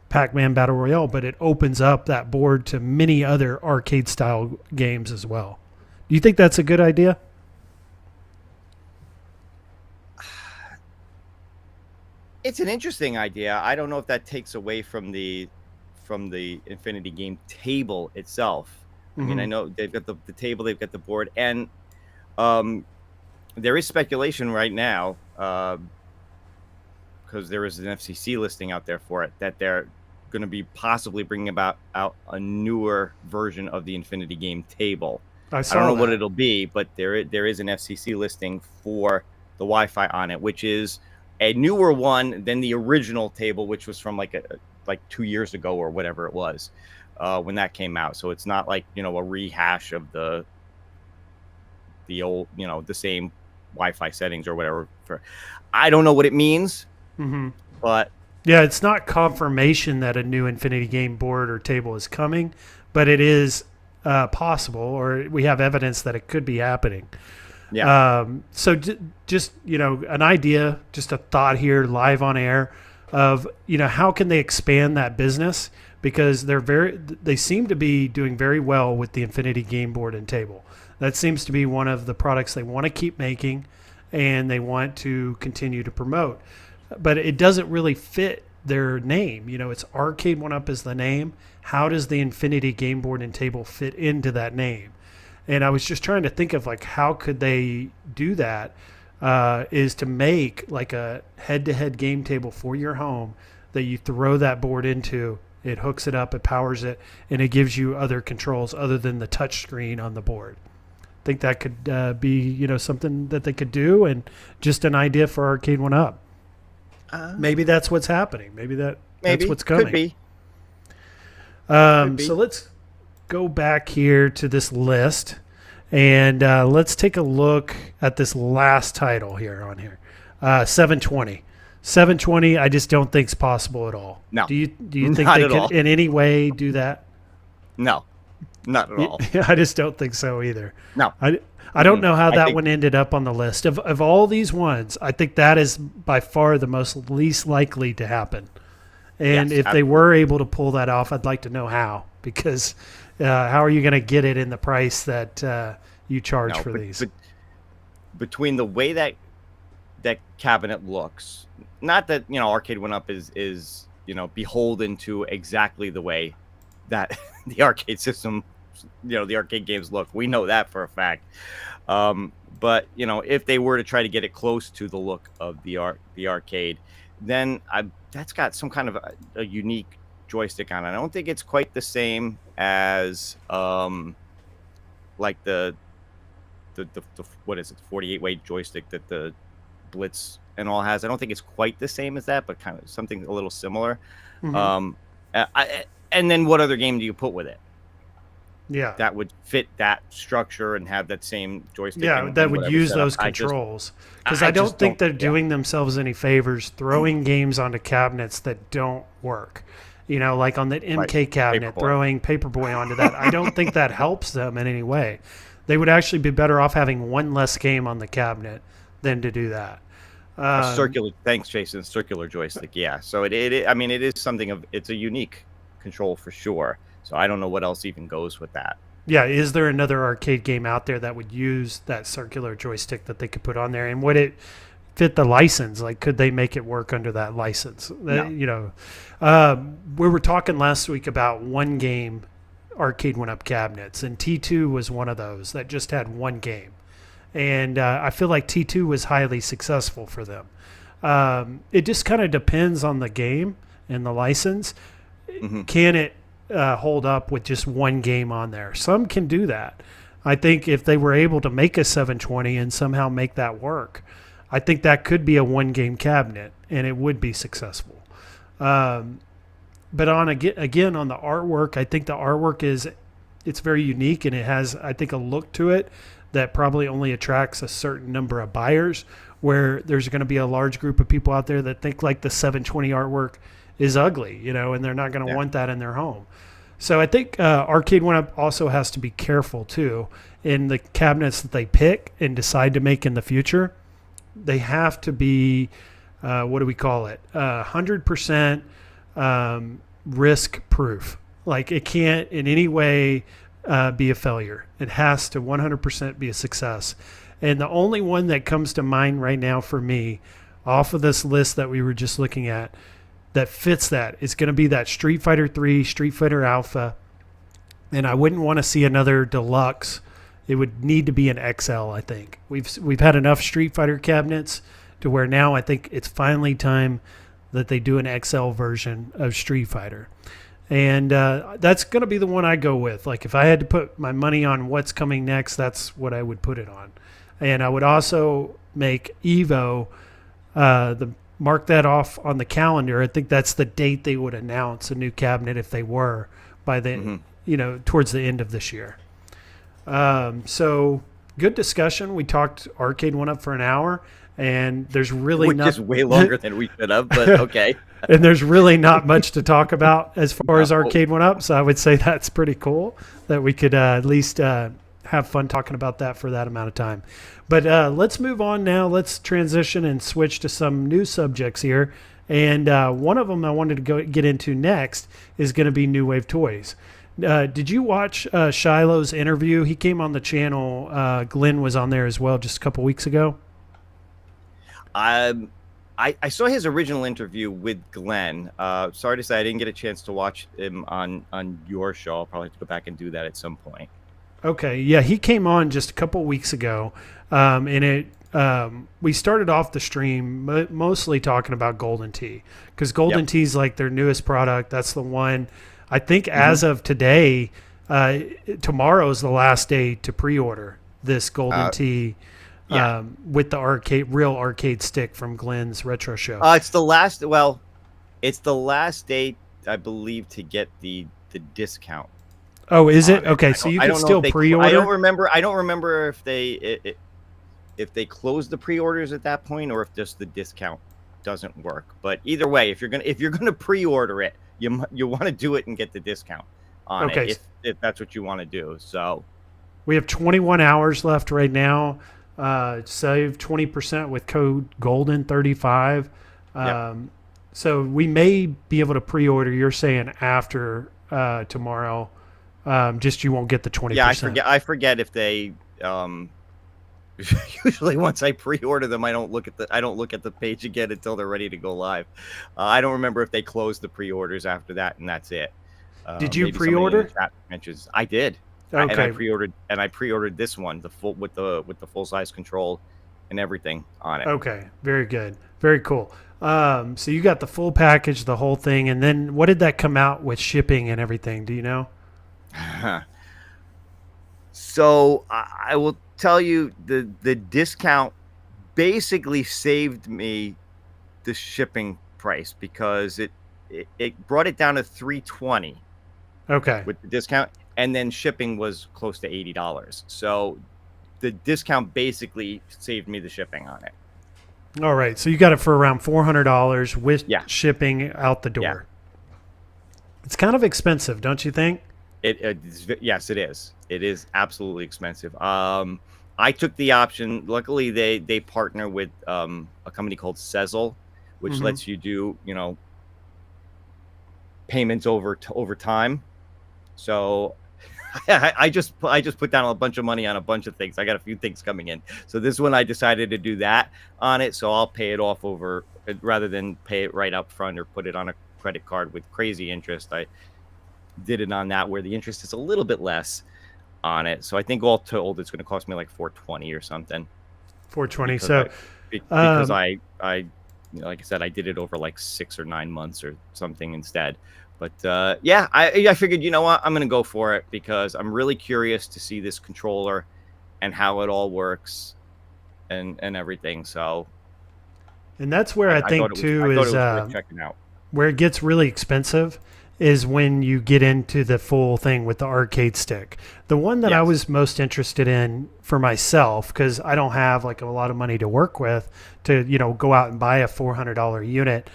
Pac-Man Battle Royale, but it opens up that board to many other arcade-style games as well. Do you think that's a good idea? It's an interesting idea. I don't know if that takes away from the Infinity game table itself. I mean, I know they've got the table, they've got the board, and there is speculation right now, because there is an FCC listing out there for it, that they're going to be possibly bringing out a newer version of the Infinity game table. I don't know what it'll be, but there is an FCC listing for the Wi-Fi on it, which is a newer one than the original table, which was from like 2 years ago or whatever it was when that came out. So it's not like, a rehash of the old, the same Wi-Fi settings or whatever. I don't know what it means, but yeah, it's not confirmation that a new Infinity game board or table is coming, but it is possible, or we have evidence that it could be happening. Yeah. So just, an idea, just a thought here live on air of, how can they expand that business? Because they seem to be doing very well with the Infinity game board and table. That seems to be one of the products they want to keep making and they want to continue to promote. But it doesn't really fit their name. It's Arcade 1-Up is the name. How does the Infinity game board and table fit into that name? And I was just trying to think of like how could they do that, is to make like a head-to-head game table for your home that you throw that board into. It hooks it up, it powers it, and it gives you other controls other than the touch screen on the board. I think that could be something that they could do, and just an idea for Arcade 1-Up. Maybe that's what's happening. Maybe that's what's coming. Could be. So let's go back here to this list, and let's take a look at this last title here on here. 720. 720, I just don't think is possible at all. No. Do you think they could in any way do that? No, not at all. I just don't think so either. No. I don't know how that one ended up on the list. Of all these ones, I think that is by far the most least likely to happen. And if they were able to pull that off, I'd like to know how, because how are you going to get it in the price that you charge for these? Between the way that cabinet looks, not that Arcade 1-Up is beholden to exactly the way that the arcade system, the arcade games look. We know that for a fact. But if they were to try to get it close to the look of the arcade, then that's got some kind of a unique joystick on it. I don't think it's quite the same as like the what is it, 48-way joystick that the Blitz and all has. I don't think it's quite the same as that, but kind of something a little similar. And then what other game do you put with it? Yeah, that would fit that structure and have that same joystick. Yeah, that would use those controls. Because I don't think they're doing themselves any favors throwing games onto cabinets that don't work. Like on the MK cabinet, throwing Paperboy onto that. I don't think that helps them in any way. They would actually be better off having one less game on the cabinet than to do that. Circular, thanks, Jason. Circular joystick, yeah. So it is something it's a unique control for sure. So I don't know what else even goes with that. Yeah, is there another arcade game out there that would use that circular joystick that they could put on there? And would it fit the license? Like, could they make it work under that license? No. We were talking last week about one game Arcade 1-Up cabinets, and T2 was one of those that just had one game. And I feel like T2 was highly successful for them. It just kind of depends on the game and the license. Mm-hmm. Can it hold up with just one game on there? Some can do that. I think if they were able to make a 720 and somehow make that work, I think that could be a one-game cabinet, and it would be successful. But again, on the artwork, I think the artwork it's very unique, and it has, I think, a look to it that probably only attracts a certain number of buyers, where there's going to be a large group of people out there that think like the 720 artwork is ugly, and they're not going to want that in their home. So I think Arcade 1-Up also has to be careful too in the cabinets that they pick and decide to make in the future. They have to be, what do we call it? 100% risk proof. Like, it can't in any way be a failure. It has to 100% be a success. And the only one that comes to mind right now for me off of this list that we were just looking at that fits that is going to be that Street Fighter 3, Street Fighter Alpha. And I wouldn't want to see another deluxe. It would need to be an XL, I think. We've had enough Street Fighter cabinets to where now I think it's finally time that they do an XL version of Street Fighter. And that's going to be the one I go with. Like, if I had to put my money on what's coming next, that's what I would put it on. And I would also make Evo, mark that off on the calendar. I think that's the date they would announce a new cabinet if they were by the, towards the end of this year. So good discussion. We talked Arcade 1-Up for an hour, and there's really not just way longer than we should have, but okay. And there's really not much to talk about as far as Arcade 1-Up. So I would say that's pretty cool that we could at least have fun talking about that for that amount of time. But let's move on now. Let's transition and switch to some new subjects here. And one of them I wanted to get into next is going to be New Wave Toys. Did you watch Shiloh's interview? He came on the channel. Glenn was on there as well just a couple weeks ago. I saw his original interview with Glenn. Sorry to say I didn't get a chance to watch him on your show. I'll probably have to go back and do that at some point. Okay. Yeah, he came on just a couple weeks ago, and we started off the stream mostly talking about Golden Tee, because Golden Tee is like their newest product. That's the one. I think as of today, tomorrow is the last day to pre-order this Golden Tee with the real arcade stick from Glenn's retro show. It's the last. Well, it's the last day, I believe, to get the discount. Oh, is it? Okay, so you can still pre-order. I don't remember if they close the pre-orders at that point, or if just the discount doesn't work. But either way, if you're gonna pre-order it, you want to do it and get the discount on it if that's what you want to do. So we have 21 hours left right now. Save 20% with code Golden35. So we may be able to pre-order. You're saying after tomorrow. Just you won't get the 20%. Yeah, I forget if they. Usually, once I pre-order them, I don't look at the page again until they're ready to go live. I don't remember if they close the pre-orders after that, and that's it. Did you pre-order? I did. Okay. And I pre-ordered this one, the full with the full size control and everything on it. Okay, very good, very cool. So you got the full package, the whole thing, and then what did that come out with shipping and everything? Do you know? So I will tell you the discount basically saved me the shipping price, because it brought it down to $320. Okay. With the discount, and then shipping was close to $80. So the discount basically saved me the shipping on it. All right. So you got it for around $400 with shipping out the door. Yeah. It's kind of expensive, don't you think? Yes, it is. It is absolutely expensive. I took the option. Luckily, they partner with a company called Sezzle, which lets you do payments over time. So I just put down a bunch of money on a bunch of things. I got a few things coming in. So this one I decided to do that on it. So I'll pay it off over rather than pay it right up front or put it on a credit card with crazy interest. did it on that, where the interest is a little bit less on it. So I think all told, it's going to cost me like $420 or something. 420. Because So because I like I said, I did it over like 6 or 9 months or something instead. But yeah, I figured, you know what, I'm going to go for it because I'm really curious to see this controller and how it all works and everything. So, and that's where I think too is worth checking out. Where it gets really expensive is when you get into the full thing with the arcade stick. The one that I was most interested in for myself, because I don't have like a lot of money to work with to, you know, go out and buy a $400 unit.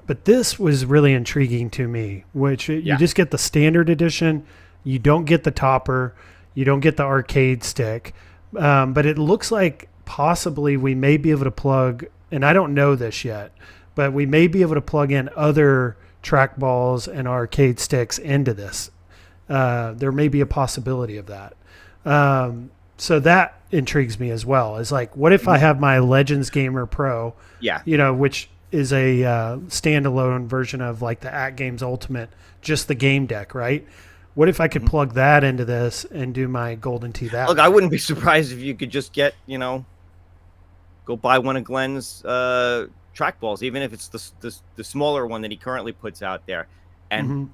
But this was really intriguing to me, which you just get the standard edition. You don't get the topper. You don't get the arcade stick. But it looks like possibly we may be able to plug, and I don't know this yet, but we may be able to plug in other trackballs and arcade sticks into this. There may be a possibility of that. So that intrigues me as well. It's like, what if I have my Legends Gamer Pro, you know, which is a standalone version of like the AtGames Ultimate, just the game deck, right? What if I could plug that into this and do my Golden Tee that Look, way? I wouldn't be surprised if you could just get, you know, go buy one of Glenn's trackballs, even if it's the smaller one that he currently puts out there, and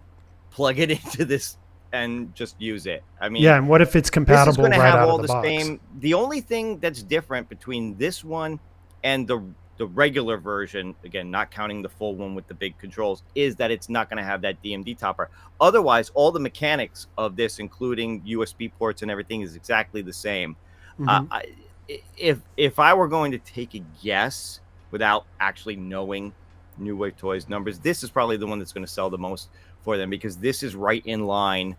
plug it into this and just use it. I mean, and what if it's compatible this is going to right have out all of the the box? same. The only thing that's different between this one and the regular version, again, not counting the full one with the big controls, is that it's not going to have that DMD topper. Otherwise, all the mechanics of this, including USB ports and everything, is exactly the same. If I were going to take a guess without actually knowing New Wave Toys numbers, this is probably the one that's going to sell the most for them, because this is right in line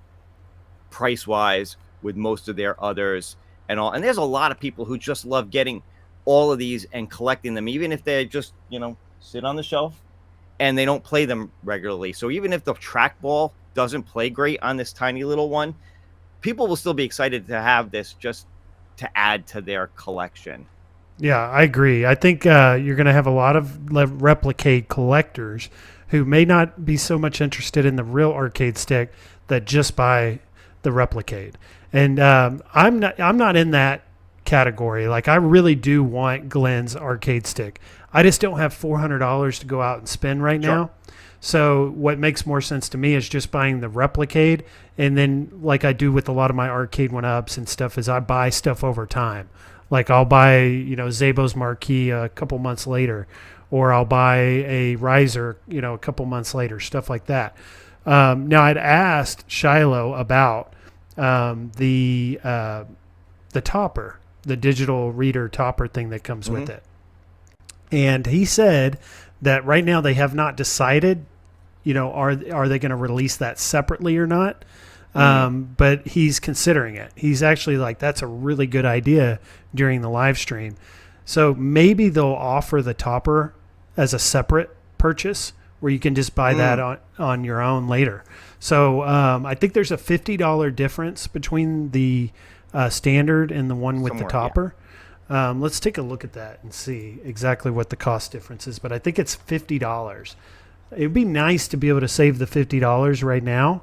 price wise with most of their others and all. And there's a lot of people who just love getting all of these and collecting them, even if they just, you know, sit on the shelf and they don't play them regularly. So even if the trackball doesn't play great on this tiny little one, people will still be excited to have this just to add to their collection. Yeah, I agree. I think you're going to have a lot of Replicade collectors who may not be so much interested in the real arcade stick that just buy the Replicade. And I'm not in that category. Like, I really do want Glenn's arcade stick. I just don't have $400 to go out and spend right now. So what makes more sense to me is just buying the Replicade, and then like I do with a lot of my arcade 1-ups and stuff, is I buy stuff over time. Like I'll buy, you know, Zabo's Marquee a couple months later, or I'll buy a riser, you know, a couple months later, stuff like that. Now I'd asked Shiloh about the topper, the digital reader topper thing that comes with it. And he said that right now they have not decided, you know, are they going to release that separately or not? But he's considering it. He's actually like, that's a really good idea during the live stream. So maybe they'll offer the topper as a separate purchase where you can just buy that on your own later. So I think there's a $50 difference between the standard and the one with the topper. Let's take a look at that and see exactly what the cost difference is. But I think it's $50. It'd be nice to be able to save the $50 right now.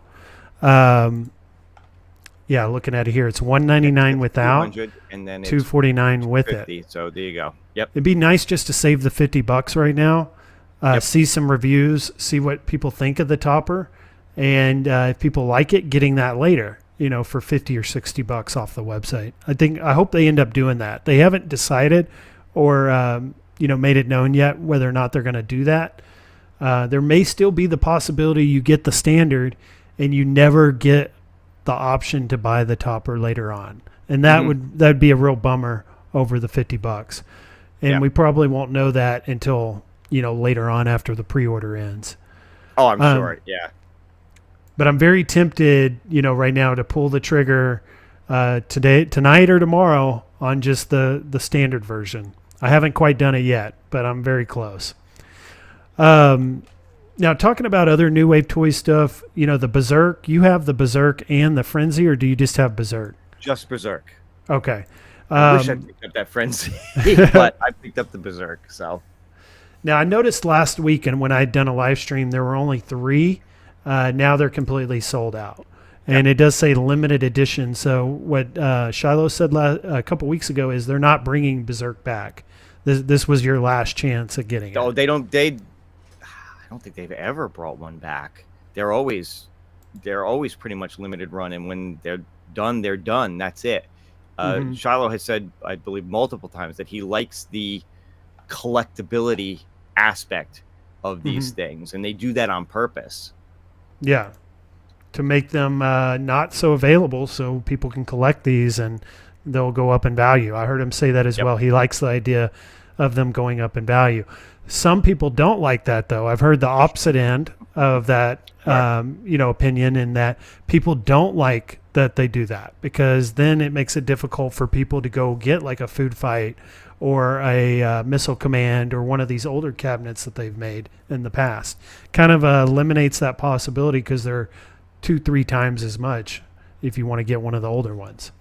Yeah, looking at it here, it's $199 without, and then $249 with it. So there you go. Yep. It'd be nice just to save the $50 right now. See some reviews, see what people think of the topper, and if people like it, getting that later, you know, for $50 or $60 off the website. I hope they end up doing that. They haven't decided or you know, made it known yet whether or not they're going to do that. There may still be the possibility you get the standard and you never get the option to buy the topper later on, and that'd be a real bummer over the $50. And we probably won't know that until, you know, later on after the pre-order ends. Oh, I'm sure. Yeah. But I'm very tempted, you know, right now to pull the trigger tonight or tomorrow on just the standard version. I haven't quite done it yet, but I'm very close. Now, talking about other New Wave Toy stuff, you know, the Berserk, you have the Berserk and the Frenzy, or do you just have Berserk? Just Berserk. Okay. I wish I picked up that Frenzy, but I picked up the Berserk. So now I noticed last week, and when I'd done a live stream, there were only 3 Now they're completely sold out. And it does say limited edition. So what Shiloh said a couple weeks ago is they're not bringing Berserk back. This was your last chance at getting it. Oh, I don't think they've ever brought one back. They're always pretty much limited run, and when they're done, they're done. That's it. Shiloh has said, I believe, multiple times that he likes the collectability aspect of these things, and they do that on purpose. Yeah, to make them not so available so people can collect these and they'll go up in value. I heard him say that as well. He likes the idea of them going up in value. Some people don't like that, though. I've heard the opposite end of that opinion, in that people don't like that they do that, because then it makes it difficult for people to go get like a Food Fight or a Missile Command or one of these older cabinets that they've made in the past. Kind of eliminates that possibility, because they're 2-3 times as much if you want to get one of the older ones.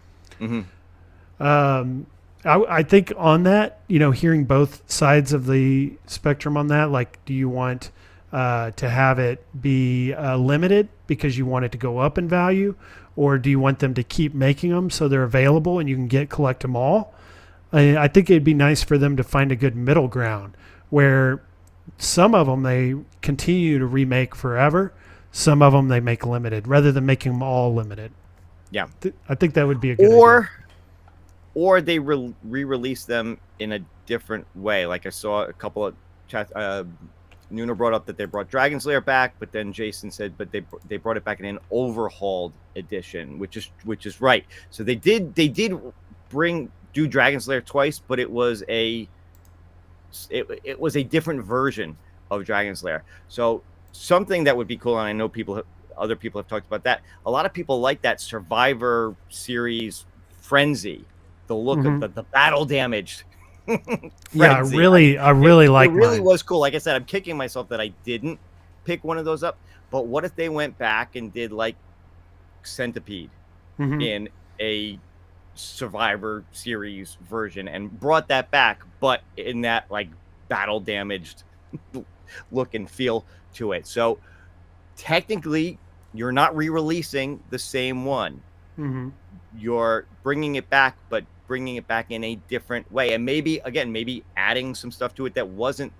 I think on that, hearing both sides of the spectrum on that, like, do you want to have it be limited because you want it to go up in value, or do you want them to keep making them so they're available and you can collect them all? I think it'd be nice for them to find a good middle ground where some of them they continue to remake forever, some of them they make limited, rather than making them all limited. Yeah, I think that would be a good idea. Or they re-release them in a different way. Like I saw a couple of chats. Nuno brought up that they brought Dragon's Lair back, but then Jason said, but they brought it back in an overhauled edition, which is right. So they did do Dragon's Lair twice, but it was a different version of Dragon's Lair. So something that would be cool, and I know other people have talked about that. A lot of people like that Survivor Series frenzy, the look of the battle damaged. Yeah, I really like. It really was cool. Like I said, I'm kicking myself that I didn't pick one of those up. But what if they went back and did like Centipede in a Survivor Series version and brought that back, but in that like battle damaged look and feel to it. So technically, you're not re-releasing the same one. You're bringing it back, but bringing it back in a different way, and maybe adding some stuff to it that wasn't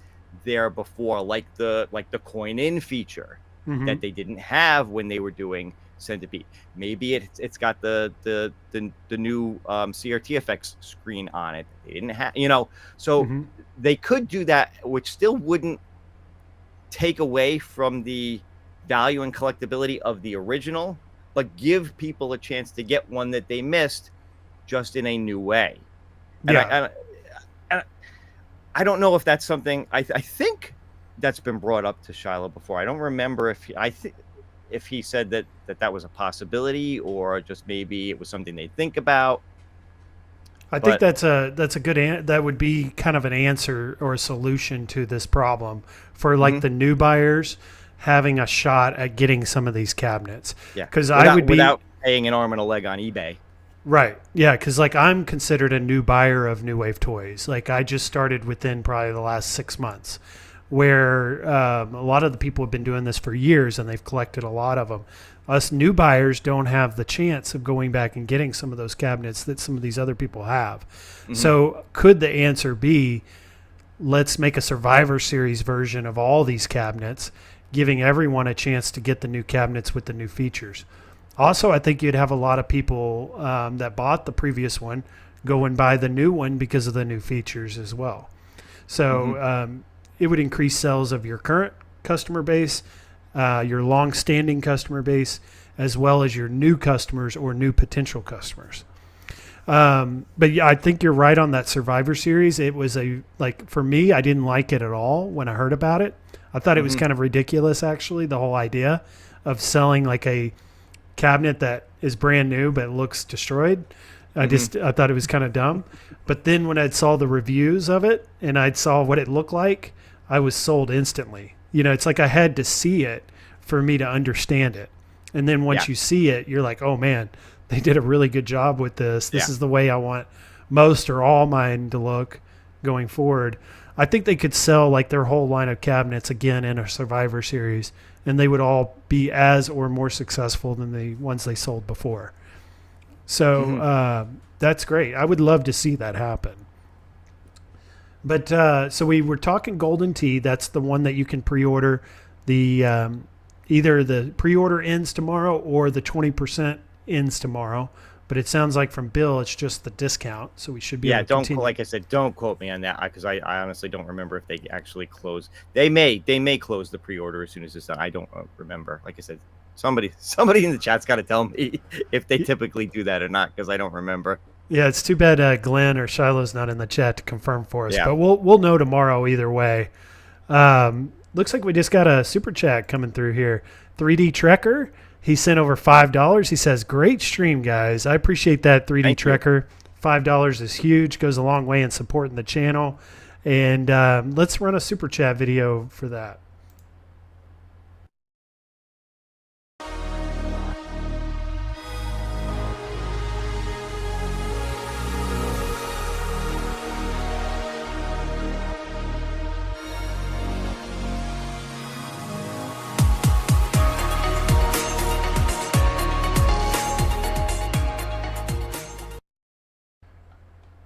there before, like the coin in feature that they didn't have when they were doing Centipede. Maybe it's got the new CRT effects screen on it. They didn't have, so they could do that, which still wouldn't take away from the value and collectability of the original, but give people a chance to get one that they missed just in a new way. And I don't know if that's something, I think that's been brought up to Shiloh before. I don't remember if he said that was a possibility, or just maybe it was something they think about. I think that's a good that would be kind of an answer or a solution to this problem for like the new buyers having a shot at getting some of these cabinets. Yeah, because without paying an arm and a leg on eBay. Right. Yeah, because like I'm considered a new buyer of New Wave Toys. Like I just started within probably the last 6 months, where a lot of the people have been doing this for years and they've collected a lot of them. Us new buyers don't have the chance of going back and getting some of those cabinets that some of these other people have. So could the answer be, let's make a Survivor Series version of all these cabinets, giving everyone a chance to get the new cabinets with the new features? Also, I think you'd have a lot of people that bought the previous one go and buy the new one because of the new features as well. So it would increase sales of your current customer base, your long-standing customer base, as well as your new customers or new potential customers. But yeah, I think you're right on that Survivor Series. It was for me, I didn't like it at all when I heard about it. I thought it was kind of ridiculous, actually, the whole idea of selling like a cabinet that is brand new but looks destroyed. I thought it was kind of dumb. But then when I saw the reviews of it and I saw what it looked like, I was sold instantly. It's like I had to see it for me to understand it. And then once you see it, you're like, oh man, they did a really good job with this. This is the way I want most or all mine to look going forward. I think they could sell like their whole line of cabinets again in a Survivor Series and they would all be as or more successful than the ones they sold before. So that's great. I would love to see that happen. But so we were talking Golden Tee. That's the one that you can pre-order. The either the pre-order ends tomorrow or the 20% ends tomorrow. But it sounds like from Bill, it's just the discount. So we should be able to continue. Like I said, don't quote me on that because I honestly don't remember if they actually close. They may close the pre-order as soon as it's done. I don't remember. Like I said, somebody in the chat's got to tell me if they typically do that or not because I don't remember. Yeah, it's too bad Glenn or Shiloh's not in the chat to confirm for us. Yeah. But we'll know tomorrow either way. Looks like we just got a super chat coming through here. 3D Trekker. He sent over $5. He says, great stream, guys. I appreciate that, 3D Trekker. $5 is huge. Goes a long way in supporting the channel. And let's run a super chat video for that.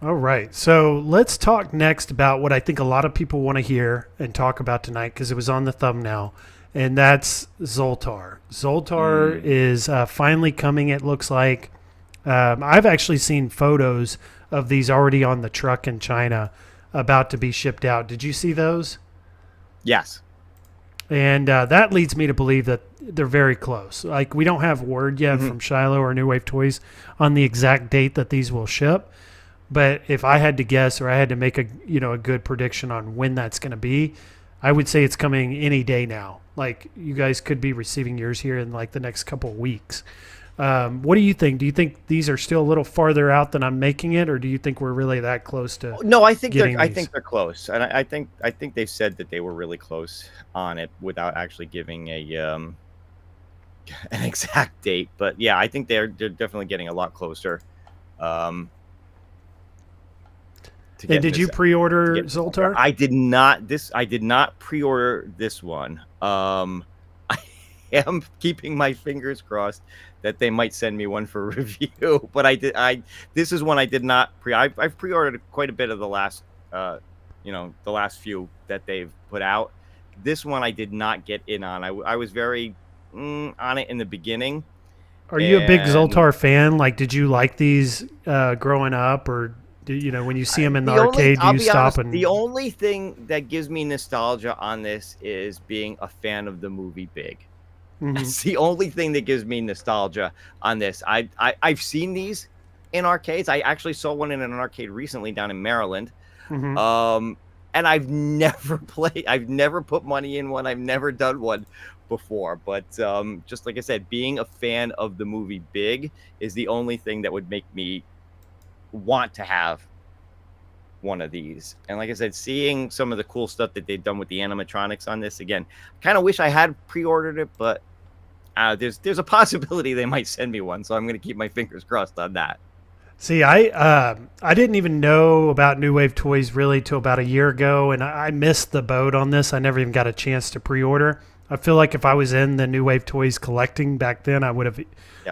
All right, so let's talk next about what I think a lot of people want to hear and talk about tonight because it was on the thumbnail, and that's Zoltar. Zoltar is finally coming, it looks like. I've actually seen photos of these already on the truck in China about to be shipped out. Did you see those? Yes. And that leads me to believe that they're very close. Like, we don't have word yet from Shiloh or New Wave Toys on the exact date that these will ship. But if I had to guess or I had to make a good prediction on when that's going to be, I would say it's coming any day now. Like, you guys could be receiving yours here in like the next couple of weeks. What do you think? Do you think these are still a little farther out than I'm making it, or do you think we're really that close to? No, I think they're close, and I think they said that they were really close on it without actually giving an exact date. But yeah, I think they're definitely getting a lot closer. And did you pre-order Zoltar? I did not. I did not pre-order this one. I am keeping my fingers crossed that they might send me one for review. But this is one I did not I've pre-ordered quite a bit of the last, the last few that they've put out. This one I did not get in on. I was very on it in the beginning. Are you a big Zoltar fan? Like, did you like these growing up, or? When you see them in the arcade, do you stop? The only thing that gives me nostalgia on this is being a fan of the movie Big. That's the only thing that gives me nostalgia on this. I've seen these in arcades. I actually saw one in an arcade recently down in Maryland. And I've never played. I've never put money in one. I've never done one before. But just like I said, being a fan of the movie Big is the only thing that would make me want to have one of these. And like I said, seeing some of the cool stuff that they've done with the animatronics on this, again, kind of wish I had pre-ordered it, but there's a possibility they might send me one, so I'm going to keep my fingers crossed on that. See, I didn't even know about New Wave Toys really till about a year ago, and I missed the boat on this. I never even got a chance to pre-order. I feel like if I was in the New Wave Toys collecting back then, I would have,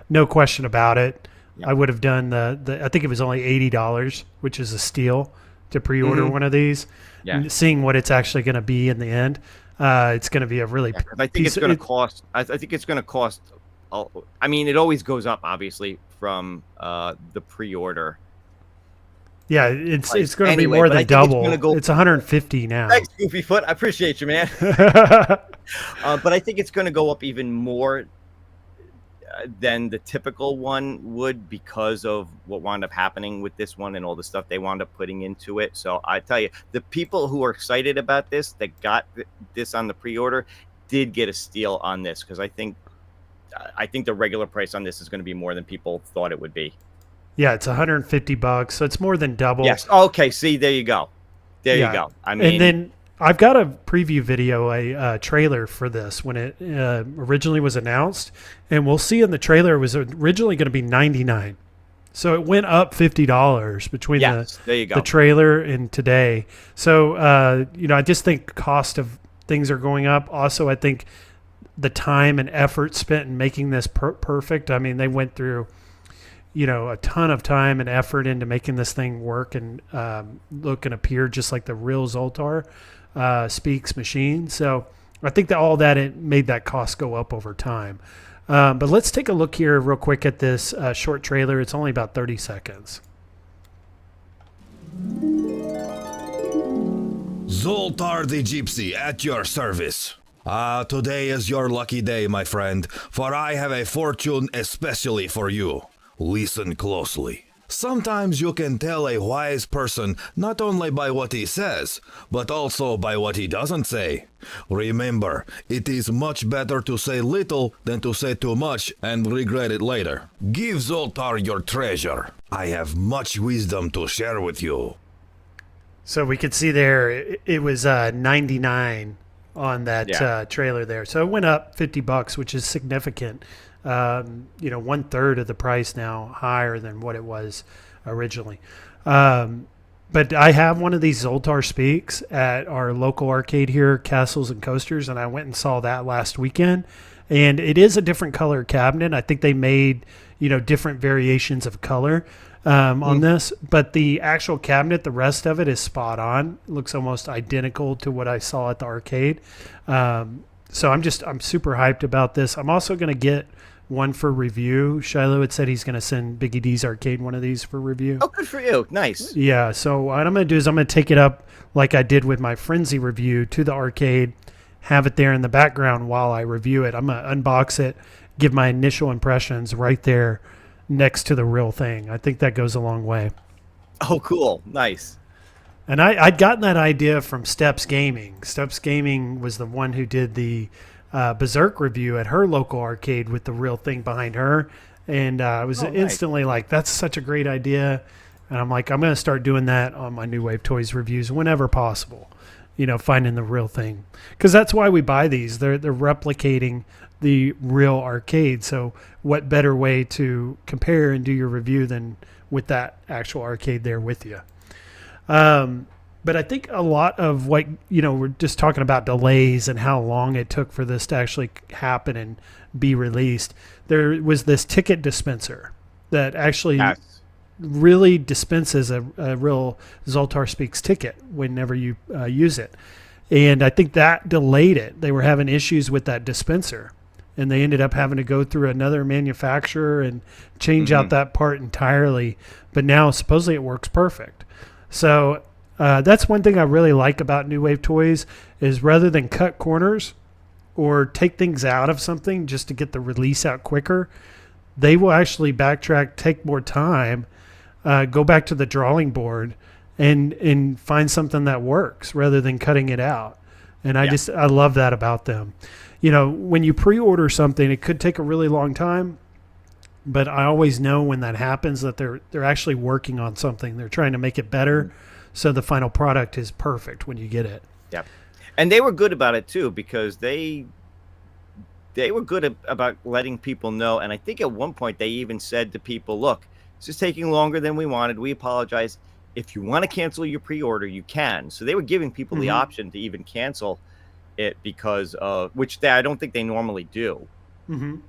no question about it. I would have done I think it was only $80, which is a steal to pre-order one of these. Yeah. Seeing what it's actually going to be in the end, it's going to be a really. Yeah, I think it's going to cost. I think it's going to cost. I mean, it always goes up, obviously, from the pre-order. Yeah, it's going to be more than double. It's 150 now. Thanks, Goofy Foot. I appreciate you, man. But I think it's going to go up even more than the typical one would because of what wound up happening with this one and all the stuff they wound up putting into it. So I tell you, the people who are excited about this, that got this on the pre-order, did get a steal on this, because I think the regular price on this is going to be more than people thought it would be. Yeah, it's $150, so it's more than double. Yes. Okay. See, there you go. There you go. I mean, and then I've got a preview video, a trailer for this when it originally was announced, and we'll see in the trailer it was originally going to be $99, so it went up $50 between the trailer and today. So I just think cost of things are going up. Also, I think the time and effort spent in making this perfect. I mean, they went through, a ton of time and effort into making this thing work and look and appear just like the real Zoltar Speaks machine. So I think that all that it made that cost go up over time. But let's take a look here real quick at this short trailer. It's only about 30 seconds. Zoltar the Gypsy at your service. Today is your lucky day, my friend, for I have a fortune especially for you. Listen closely. Sometimes you can tell a wise person not only by what he says, but also by what he doesn't say. Remember, it is much better to say little than to say too much and regret it later. Give Zoltar your treasure. I have much wisdom to share with you. So we could see there it was 99 on that trailer there. So it went up $50, which is significant. 1/3 of the price now, higher than what it was originally. But I have one of these Zoltar Speaks at our local arcade here, Castles and Coasters, and I went and saw that last weekend. And it is a different color cabinet. I think they made, different variations of color on this. But the actual cabinet, the rest of it is spot on. It looks almost identical to what I saw at the arcade. So I'm super hyped about this. I'm also going to get one for review. Shiloh had said he's going to send Biggie D's Arcade one of these for review. Oh, good for you. Nice. Yeah, so what I'm going to do is I'm going to take it up like I did with my Frenzy review to the arcade, have it there in the background while I review it. I'm going to unbox it, give my initial impressions right there next to the real thing. I think that goes a long way. Oh, cool. Nice. And I'd gotten that idea from Steps Gaming. Steps Gaming was the one who did the Berserk review at her local arcade with the real thing behind her. And I was instantly like, that's such a great idea. And I'm like, I'm going to start doing that on my new Wave Toys reviews whenever possible, finding the real thing. Because that's why we buy these. They're replicating the real arcade. So what better way to compare and do your review than with that actual arcade there with you? But I think a lot of what, we're just talking about delays and how long it took for this to actually happen and be released. There was this ticket dispenser that actually really dispenses a real Zoltar Speaks ticket whenever you use it. And I think that delayed it. They were having issues with that dispenser. And they ended up having to go through another manufacturer and change out that part entirely. But now supposedly it works perfect. So that's one thing I really like about New Wave Toys is rather than cut corners or take things out of something just to get the release out quicker, they will actually backtrack, take more time, go back to the drawing board and find something that works rather than cutting it out. And I love that about them. When you pre-order something, it could take a really long time, but I always know when that happens that they're actually working on something. They're trying to make it better. So the final product is perfect when you get it. Yeah. And they were good about it too, because they were good about letting people know. And I think at one point they even said to people, look, this is taking longer than we wanted. We apologize. If you want to cancel your pre-order, you can. So they were giving people the option to even cancel it because of which I don't think they normally do.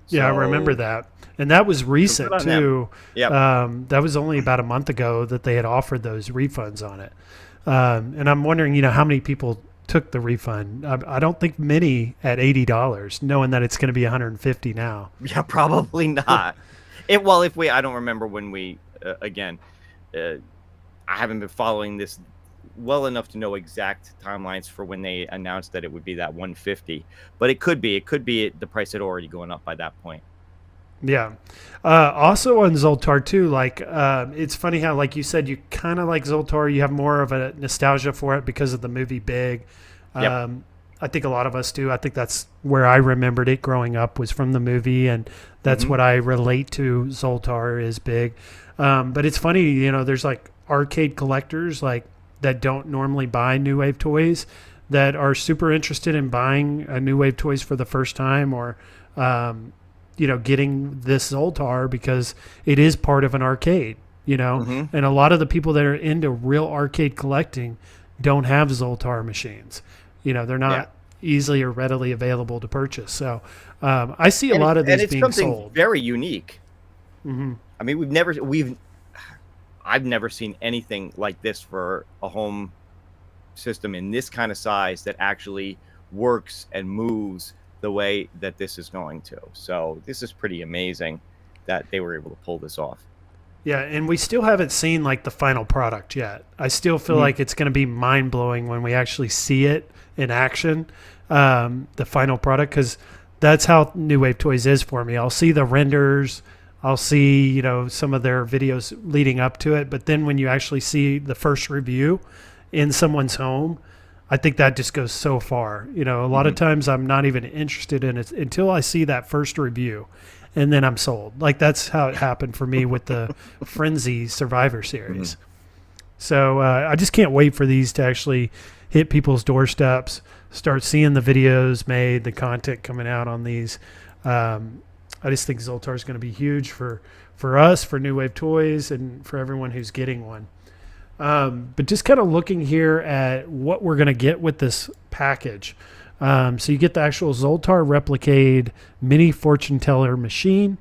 Yeah, I remember that. And that was recent too. That was only about a month ago that they had offered those refunds on it. And I'm wondering, how many people took the refund? I don't think many at $80, knowing that it's going to be $150 now. Yeah, probably not. I don't remember when we, I haven't been following this well enough to know exact timelines for when they announced that it would be that 150, but it could be the price had already gone up by that point. Yeah. Also on Zoltar too, it's funny how, like you said, you kind of like Zoltar, you have more of a nostalgia for it because of the movie Big. I think a lot of us do. I think that's where I remembered it growing up, was from the movie, and that's what I relate to Zoltar is Big. But it's funny, there's arcade collectors that don't normally buy New Wave Toys that are super interested in buying a New Wave Toys for the first time, or getting this Zoltar because it is part of an arcade, and a lot of the people that are into real arcade collecting don't have Zoltar machines. They're not easily or readily available to purchase. So I see a And lot of these it's being something sold. very unique. Hmm. I mean, I've never seen anything like this for a home system in this kind of size that actually works and moves the way that this is going to. So this is pretty amazing that they were able to pull this off. Yeah, and we still haven't seen like the final product yet. I still feel like it's going to be mind blowing when we actually see it in action, the final product, because that's how New Wave Toys is for me. I'll see the renders, I'll see, you know, some of their videos leading up to it, but then when you actually see the first review in someone's home, I think that just goes so far. You know, a lot of times I'm not even interested in it until I see that first review, and then I'm sold. Like that's how it happened for me with the Frenzy Survivor series. So I just can't wait for these to actually hit people's doorsteps, start seeing the videos made, the content coming out on these. I just think Zoltar is going to be huge for us, for New Wave Toys, and for everyone who's getting one. But just kind of looking here at what we're going to get with this package. So you get the actual Zoltar Replicade mini fortune teller machine.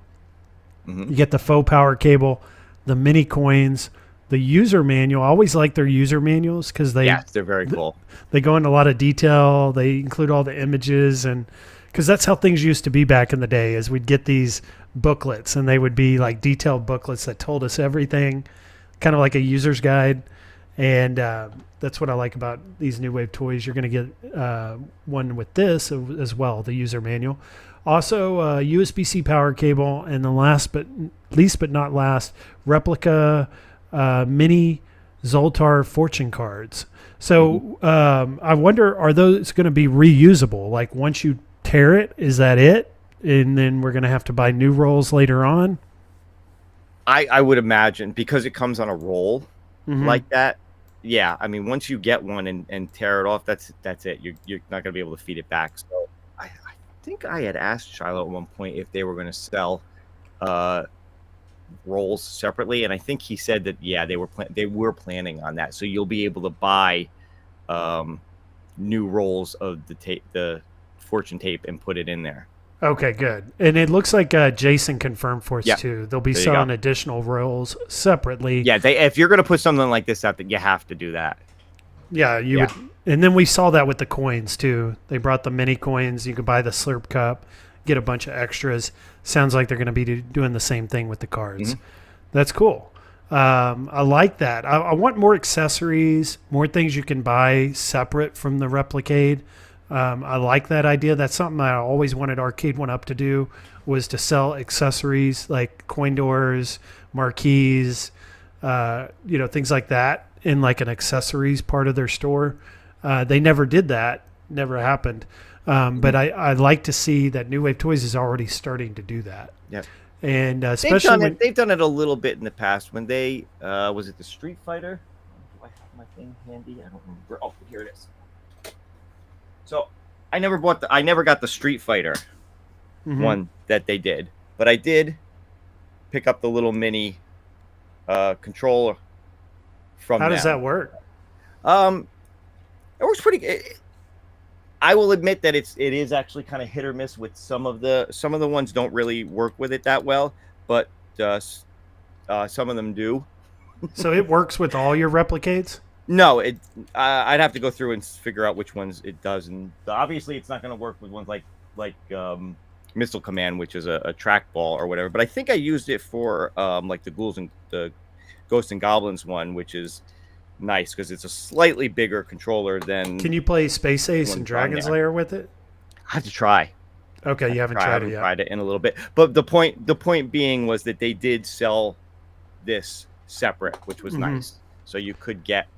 You get the faux power cable, the mini coins, the user manual. I always like their user manuals because they're very cool. They go into a lot of detail. They include all the images, and because that's how things used to be back in the day, is we'd get these booklets, and they would be like detailed booklets that told us everything, kind of like a user's guide. And that's what I like about these New Wave Toys. You're going to get one with this as well, the user manual. Also, USB-C power cable, and the least but not last, replica mini Zoltar fortune cards. So I wonder, are those going to be reusable? Like once you tear it, is that it? And then we're going to have to buy new rolls later on? I would imagine, because it comes on a roll like that. Yeah, I mean, once you get one and tear it off, that's it. You're not going to be able to feed it back. So I think I had asked Shiloh at one point if they were going to sell rolls separately, and I think he said that they were planning on that. So you'll be able to buy new rolls of the fortune tape and put it in there. Okay, good. And it looks like Jason confirmed for us too. They'll be selling additional rolls separately. Yeah, if you're going to put something like this out, that you have to do that. Yeah, you would. And then we saw that with the coins too. They brought the mini coins. You could buy the slurp cup, get a bunch of extras. Sounds like they're going to be doing the same thing with the cards. That's cool. I like that. I want more accessories, more things you can buy separate from the Replicade. I like that idea. That's something I always wanted Arcade 1-Up to do, was to sell accessories like coin doors, marquees, things like that in like an accessories part of their store. They never did that. Never happened. But I like to see that New Wave Toys is already starting to do that. Yeah. And especially they've done it a little bit in the past when they was it the Street Fighter? Do I have my thing handy? I don't remember. Oh, here it is. So I never got the Street Fighter one that they did, but I did pick up the little mini controller from How them. does that work? It works pretty good. I will admit that it is actually kind of hit or miss with some of the ones don't really work with it that well, but some of them do. So it works with all your Replicates? No, I'd have to go through and figure out which ones it does, and obviously it's not going to work with ones like Missile Command, which is a trackball or whatever. But I think I used it for like the Ghosts and Goblins one, which is nice because it's a slightly bigger controller than. Can you play Space Ace and Dragon's Lair with it? I have to try. Okay, you haven't tried it yet. Tried it in a little bit, but the point being was that they did sell this separate, which was nice, so you could get.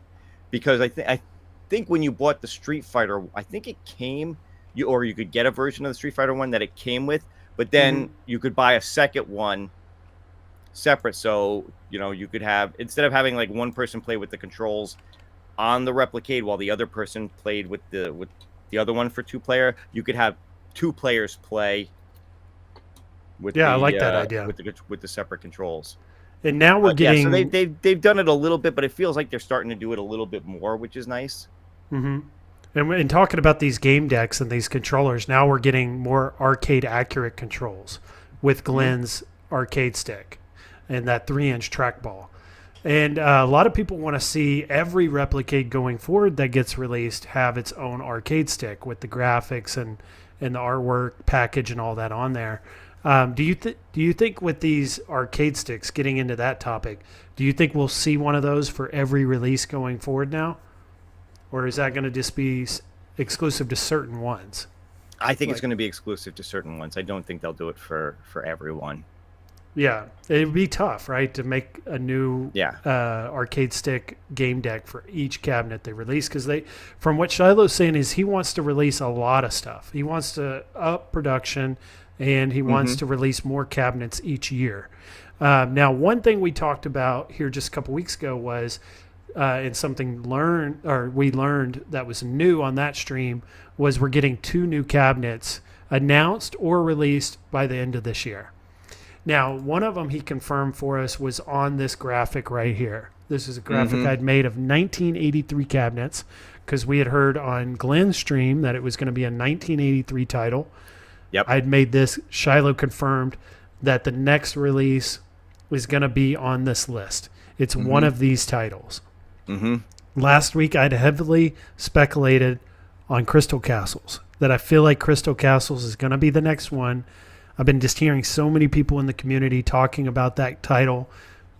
Because I think when you bought the Street Fighter, I think it came, you could get a version of the Street Fighter one that it came with, but then you could buy a second one separate. So, you could have, instead of having like one person play with the controls on the Replicade while the other person played with the other one for 2-player, you could have 2 players play with I like that idea. With the separate controls. And now we're getting. Yeah, so they've done it a little bit, but it feels like they're starting to do it a little bit more, which is nice. And talking about these game decks and these controllers, now we're getting more arcade accurate controls with Glenn's arcade stick and that 3-inch trackball. And a lot of people want to see every Replicate going forward that gets released have its own arcade stick with the graphics and the artwork package and all that on there. Do you think with these arcade sticks, getting into that topic, do you think we'll see one of those for every release going forward now? Or is that going to just be exclusive to certain ones? I think it's going to be exclusive to certain ones. I don't think they'll do it for everyone. Yeah, it'd be tough, right, to make a new arcade stick game deck for each cabinet they release, because from what Shiloh's saying is he wants to release a lot of stuff. He wants to up production, and he wants to release more cabinets each year. Now, one thing we talked about here just a couple weeks ago was, and something we learned that was new on that stream, was we're getting 2 new cabinets announced or released by the end of this year. Now, one of them he confirmed for us was on this graphic right here. This is a graphic I'd made of 1983 cabinets, because we had heard on Glenn's stream that it was going to be a 1983 title. Yep. I'd made this. Shiloh confirmed that the next release is going to be on this list. It's one of these titles. Last week, I'd heavily speculated on Crystal Castles, that I feel like Crystal Castles is going to be the next one. I've been just hearing so many people in the community talking about that title,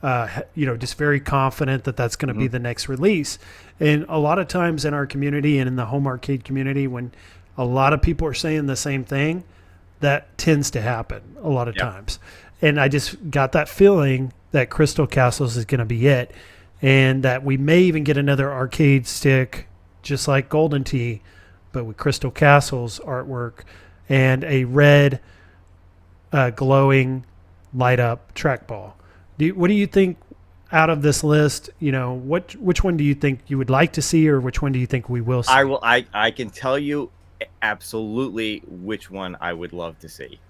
just very confident that that's going to be the next release. And a lot of times in our community and in the home arcade community, when a lot of people are saying the same thing, that tends to happen a lot of times. And I just got that feeling that Crystal Castles is going to be it, and that we may even get another arcade stick just like Golden Tee, but with Crystal Castles artwork and a red glowing light up trackball. What do you think out of this list? Which one do you think you would like to see, or which one do you think we will see? I can tell you absolutely which one I would love to see.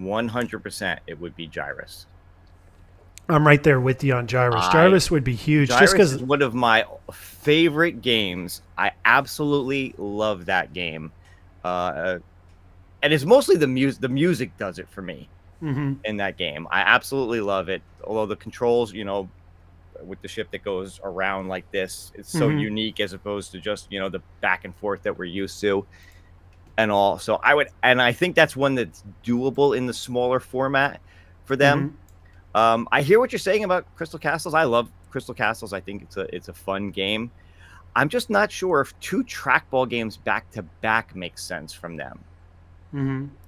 100% it would be Gyrus. I'm right there with you on Gyrus. Gyrus would be huge. Gyrus just because is one of my favorite games. I absolutely love that game. And it's mostly the music. The music does it for me in that game. I absolutely love it. Although the controls, with the ship that goes around like this, it's so unique as opposed to just, the back and forth that we're used to and all. So I think that's one that's doable in the smaller format for them. I hear what you're saying about Crystal Castles. I love Crystal Castles. I think it's a fun game. I'm just not sure if 2 trackball games back to back makes sense from them.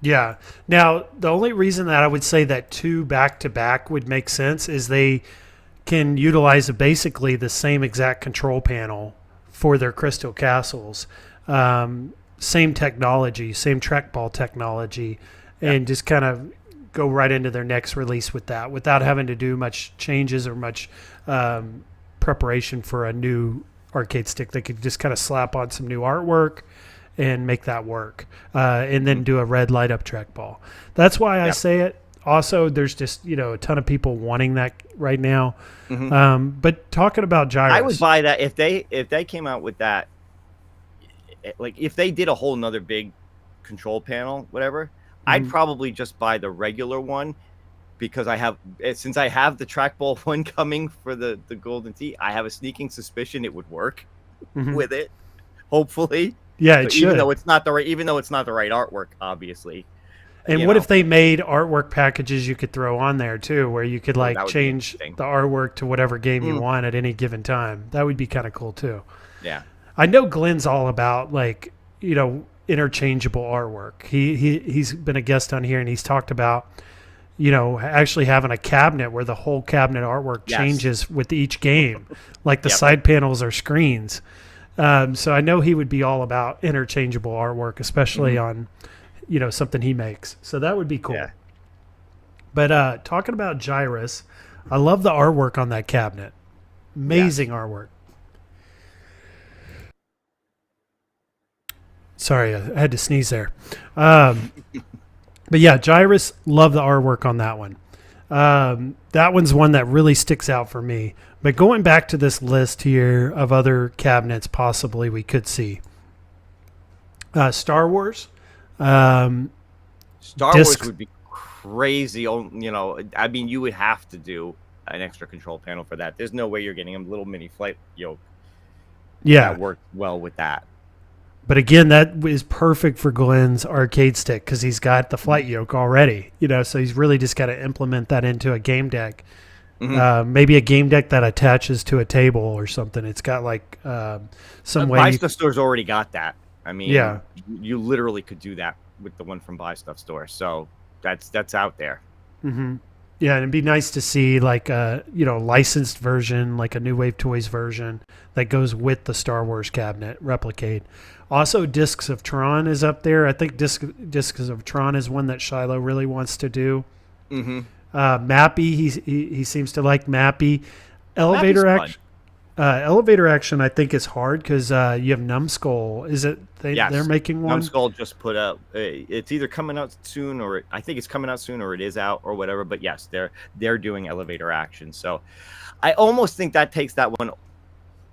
Yeah. Now, the only reason that I would say that 2 back-to-back would make sense is they can utilize basically the same exact control panel for their Crystal Castles. Same technology, same trackball technology, and just kind of go right into their next release with that without having to do much changes or much preparation for a new arcade stick. They could just kind of slap on some new artwork and make that work, and then do a red light up trackball. That's why I say it. Also, there's just a ton of people wanting that right now. But talking about Gyrus, I would buy that if they came out with that. Like if they did a whole nother big control panel, whatever, I'd probably just buy the regular one, because since I have the trackball one coming for the Golden Tee, I have a sneaking suspicion it would work with it. Hopefully. Yeah, it should. Even though it's not the right artwork, obviously. And what if they made artwork packages you could throw on there too, where you could change the artwork to whatever game you want at any given time? That would be kind of cool too. Yeah. I know Glenn's all about interchangeable artwork. He's been a guest on here, and he's talked about actually having a cabinet where the whole cabinet artwork changes with each game, like the side panels are screens. So I know he would be all about interchangeable artwork, especially on, something he makes. So that would be cool. Yeah. But talking about Gyrus, I love the artwork on that cabinet. Amazing artwork. Sorry, I had to sneeze there. But yeah, Gyrus, love the artwork on that one. That one's one that really sticks out for me. But going back to this list here of other cabinets possibly we could see. Star Wars. Um, Star disc- Wars would be crazy. You know, I mean, you would have to do an extra control panel for that. There's no way you're getting a little mini flight yoke yeah. that works well with that. But again, that is perfect for Glenn's arcade stick because he's got the flight yoke already. You know, so he's really just got to implement that into a game deck. Maybe a game deck that attaches to a table or something. It's got like some way. Buy Stuff Store's already got that. I mean, Yeah. you literally could do that with the one from Buy Stuff Store. So that's out there. Mm-hmm. Yeah, and it'd be nice to see like a licensed version, like a New Wave Toys version that goes with the Star Wars cabinet replicate. Also, Discs of Tron is up there. I think Discs of Tron is one that Shiloh really wants to do. Mm-hmm. Mappy, he seems to like Mappy. Elevator action. Elevator action, I think, is hard because you have Numbskull. Is it they're making one? Numbskull just put out. It's either coming out soon, or I think it's coming out soon, or it is out, or whatever. But yes, they're doing elevator action. So I almost think that takes that one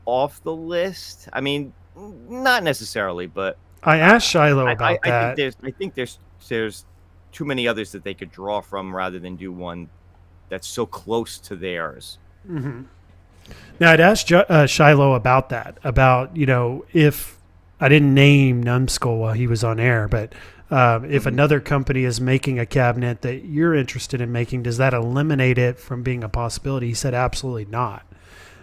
off the list. I mean, not necessarily, but I asked Shiloh about that. I think there's too many others that they could draw from rather than do one that's so close to theirs. Mm-hmm. Now, I'd asked Shiloh about that, about, if I didn't name Numbskull while he was on air, but if another company is making a cabinet that you're interested in making, does that eliminate it from being a possibility? He said absolutely not.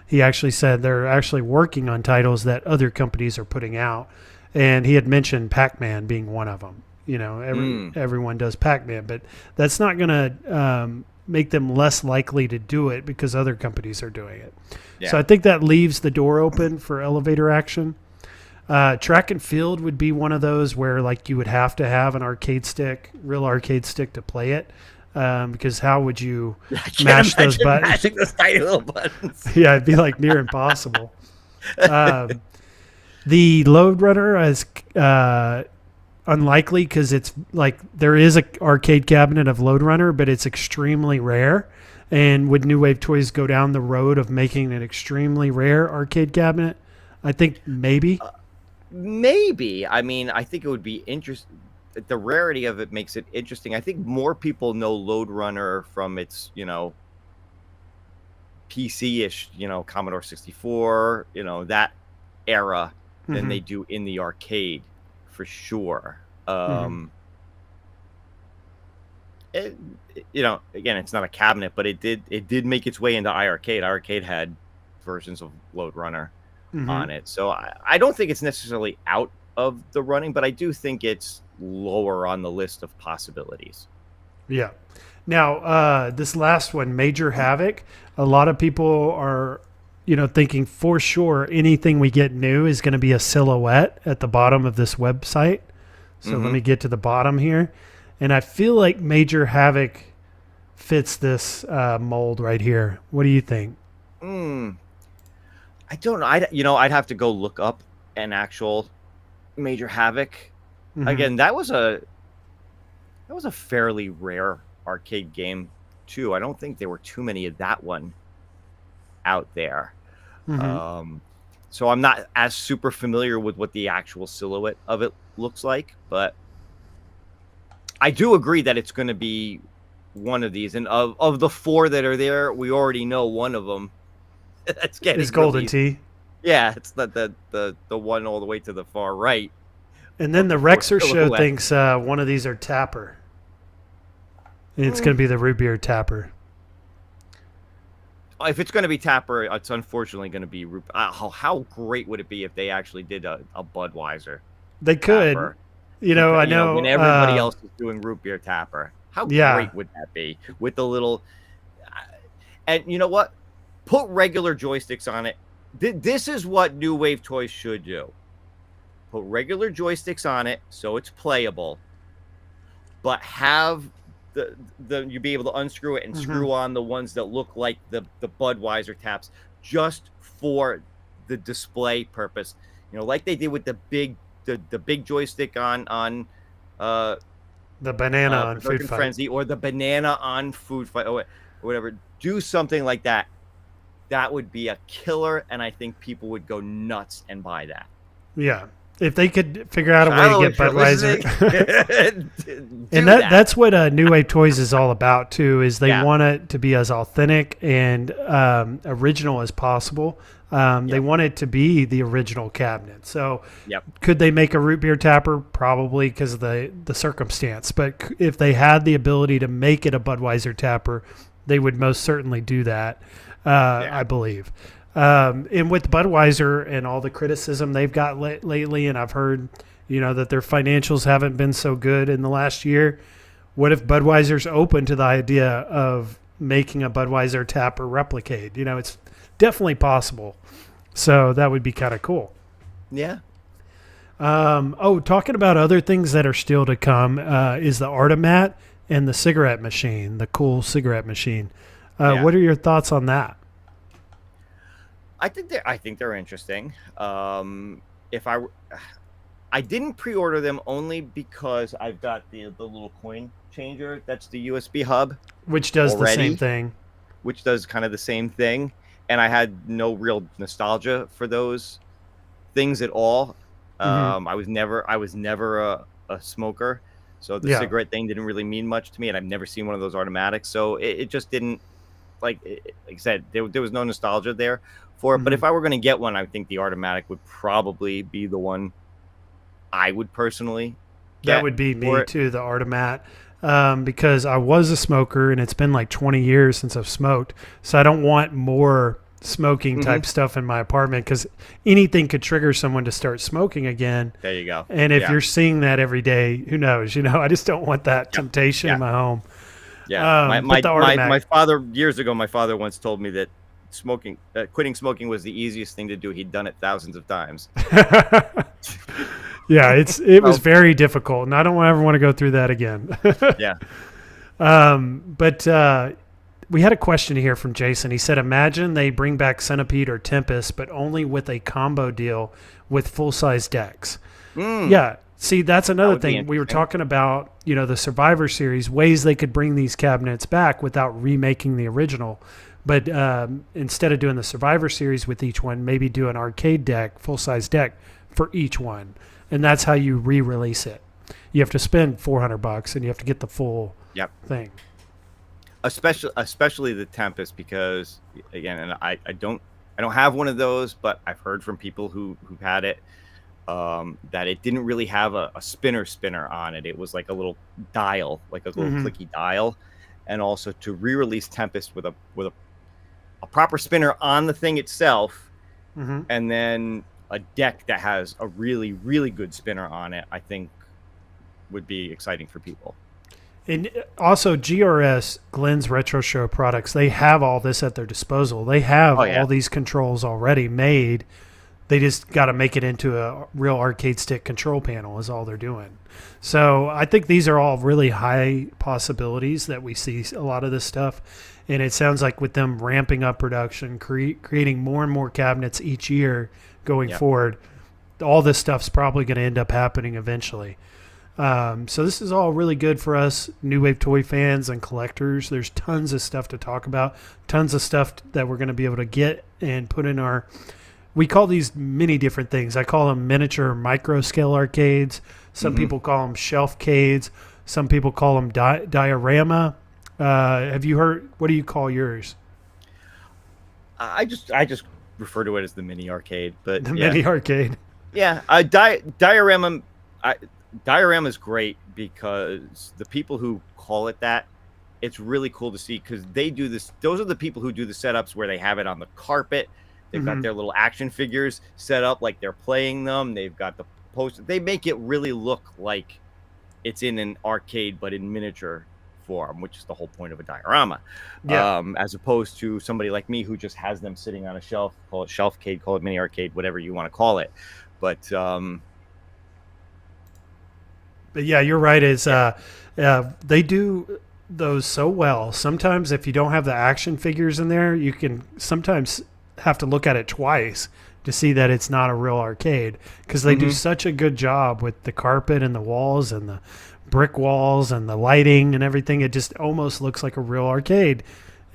He actually said they're actually working on titles that other companies are putting out, and he had mentioned Pac-Man being one of them. Everyone does Pac-Man, but that's not going to make them less likely to do it because other companies are doing it. Yeah. So I think that leaves the door open for elevator action. Track and field would be one of those where like you would have to have an real arcade stick to play it. Because how would you mash those buttons? Mashing those tiny little buttons. Yeah, it'd be like near impossible. The Load Runner is unlikely because it's like there is an arcade cabinet of Load Runner, but it's extremely rare. And would New Wave Toys go down the road of making an extremely rare arcade cabinet? I think maybe. Maybe. I mean, I think it would be interesting. The rarity of it makes it interesting. I think more people know Load Runner from its, PC-ish, Commodore 64, that era than they do in the arcade, for sure. Again, it's not a cabinet, but it did make its way into iArcade. iArcade had versions of Load Runner on it. So I don't think it's necessarily out of the running, but I do think it's lower on the list of possibilities. Yeah. Now, this last one, Major Havoc, a lot of people are, thinking for sure anything we get new is going to be a silhouette at the bottom of this website. So let me get to the bottom here. And I feel like Major Havoc fits this mold right here. What do you think? I don't know. I'd have to go look up an actual Major Havoc. Again, that was a fairly rare arcade game too. I don't think there were too many of that one out there. So I'm not as super familiar with what the actual silhouette of it looks like, but I do agree that it's going to be one of these. And of the four that are there, we already know one of them that's getting is Golden Tee. Yeah, it's the one all the way to the far right. And then the Rexer show thinks one of these are Tapper. And it's going to be the root beer Tapper. If it's going to be Tapper, it's unfortunately going to be root. How great would it be if they actually did a Budweiser? They could. Tapper? I know. When everybody else is doing root beer Tapper. How great would that be? With the little... And you know what? Put regular joysticks on it. This is what New Wave Toys should do. Put regular joysticks on it so it's playable, but have you be able to unscrew it and screw on the ones that look like the Budweiser taps just for the display purpose. Like they did with the big joystick on the banana on Food Fight Frenzy, or the banana on Food Fight, or whatever. Do something like that. That would be a killer, and I think people would go nuts and buy that. Yeah. If they could figure out a way Shiloh, to if get you're Budweiser. listening, And do that's what New Wave Toys is all about too. Is they Yeah. want it to be as authentic and original as possible. They want it to be the original cabinet. So, Yep. could they make a root beer tapper? Probably because of the circumstance. But if they had the ability to make it a Budweiser tapper, they would most certainly do that. I believe. And with Budweiser and all the criticism they've got lately, and I've heard, that their financials haven't been so good in the last year. What if Budweiser's open to the idea of making a Budweiser tapper replicate? It's definitely possible. So that would be kind of cool. Yeah. Talking about other things that are still to come is the Artomat and the cigarette machine, the cool cigarette machine. What are your thoughts on that? I think they're interesting. If I didn't pre-order them only because I've got the little coin changer. That's the USB hub, which does already, the same thing. Which does kind of the same thing, and I had no real nostalgia for those things at all. I was never a smoker, so the cigarette thing didn't really mean much to me, and I've never seen one of those automatics, so it just didn't. Like I said, there was no nostalgia there for it. But if I were going to get one, I think the Artomatic would probably be the one I would personally get. That would be me too, the Artomat, because I was a smoker and it's been like 20 years since I've smoked. So I don't want more smoking type stuff in my apartment because anything could trigger someone to start smoking again. There you go. And if you're seeing that every day, who knows? I just don't want that temptation in my home. Yeah, my father, years ago, my father once told me that quitting smoking was the easiest thing to do. He'd done it thousands of times. Yeah, it was very difficult, and I don't ever want to go through that again. Yeah. But we had a question here from Jason. He said, imagine they bring back Centipede or Tempest, but only with a combo deal with full-size decks. Yeah. See, that's another thing. We were talking about, the Survivor Series, ways they could bring these cabinets back without remaking the original. But instead of doing the Survivor Series with each one, maybe do an arcade deck, full-size deck for each one. And that's how you re-release it. You have to spend $400 and you have to get the full thing. Especially the Tempest, because, again, and I don't have one of those, but I've heard from people who've had it. That it didn't really have a spinner on it. It was like a little dial, like a little clicky dial, and also to re-release Tempest with a proper spinner on the thing itself, and then a deck that has a really, really good spinner on it, I think would be exciting for people. And also GRS, Glenn's Retro Show products, they have all this at their disposal. They have all these controls already made. They just got to make it into a real arcade stick control panel is all they're doing. So I think these are all really high possibilities that we see a lot of this stuff. And it sounds like with them ramping up production, creating more and more cabinets each year going forward, all this stuff's probably going to end up happening eventually. So this is all really good for us New Wave toy fans and collectors. There's tons of stuff to talk about, tons of stuff that we're going to be able to get and put in our... We call these many different things. I call them miniature micro scale arcades. Some people call them shelfcades. Some people call them diorama. Have you heard? What do you call yours? I just refer to it as the mini arcade. But mini arcade. Yeah, diorama. Diorama is great because the people who call it that, it's really cool to see because they do this. Those are the people who do the setups where they have it on the carpet. They've got their little action figures set up like they're playing them. They've got the poster. They make it really look like it's in an arcade, but in miniature form, which is the whole point of a diorama. Yeah. As opposed to somebody like me who just has them sitting on a shelf, call it shelfcade, call it mini arcade, whatever you want to call it. But yeah, you're right. They do those so well. Sometimes if you don't have the action figures in there, you can sometimes have to look at it twice to see that it's not a real arcade because they do such a good job with the carpet and the walls and the brick walls and the lighting and everything. It just almost looks like a real arcade.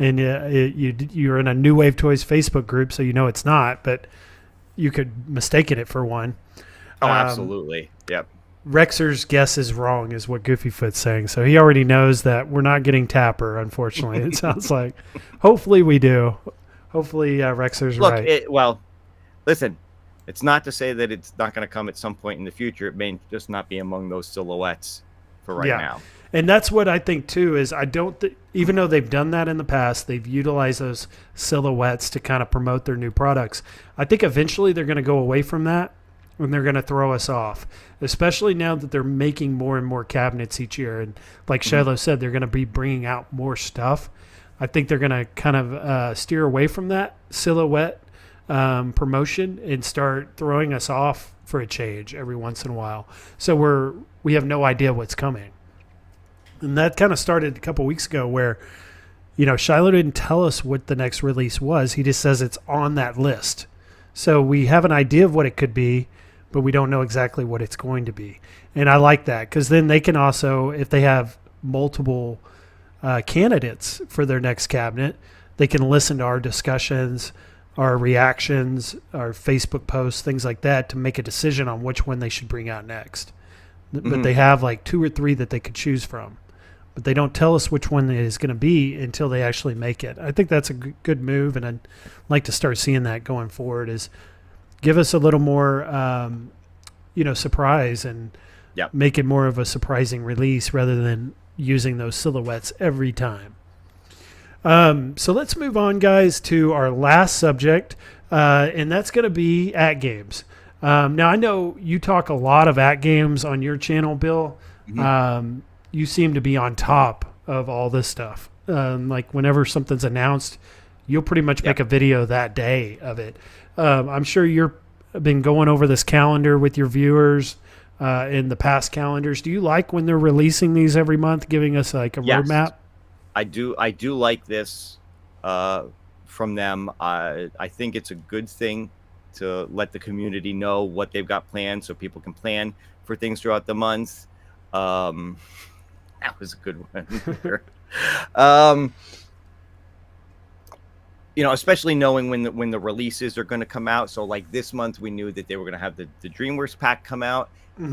And you're in a New Wave Toys Facebook group, so you know it's not, but you could mistake it for one. Oh, absolutely. Yep. Rexer's guess is wrong, is what Goofyfoot's saying. So he already knows that we're not getting Tapper, unfortunately. It sounds like. Hopefully we do. Hopefully Rexer's Look, right. well, listen, it's not to say that it's not going to come at some point in the future. It may just not be among those silhouettes for right now. And that's what I think too is even though they've done that in the past, they've utilized those silhouettes to kind of promote their new products. I think eventually they're going to go away from that and they're going to throw us off, especially now that they're making more and more cabinets each year. And like Shiloh said, they're going to be bringing out more stuff. I think they're going to kind of steer away from that silhouette promotion and start throwing us off for a change every once in a while. So we have no idea what's coming. And that kind of started a couple weeks ago where, Shiloh didn't tell us what the next release was. He just says it's on that list. So we have an idea of what it could be, but we don't know exactly what it's going to be. And I like that because then they can also, if they have multiple candidates for their next cabinet, they can listen to our discussions, our reactions, our Facebook posts, things like that to make a decision on which one they should bring out next. But they have like 2 or 3 that they could choose from. But they don't tell us which one it is going to be until they actually make it. I think that's a good move, and I'd like to start seeing that going forward is give us a little more, surprise and make it more of a surprising release rather than using those silhouettes every time. So let's move on, guys, to our last subject, and that's going to be AtGames. Now, I know you talk a lot of AtGames on your channel, Bill. You seem to be on top of all this stuff. Like whenever something's announced, you'll pretty much make a video that day of it. I'm sure you've been going over this calendar with your viewers in the past calendars. Do you like when they're releasing these every month, giving us like a roadmap? I do like this from them. I think it's a good thing to let the community know what they've got planned so people can plan for things throughout the month. That was a good one. Especially knowing when the releases are going to come out. So like this month, we knew that they were going to have the DreamWorks pack come out, the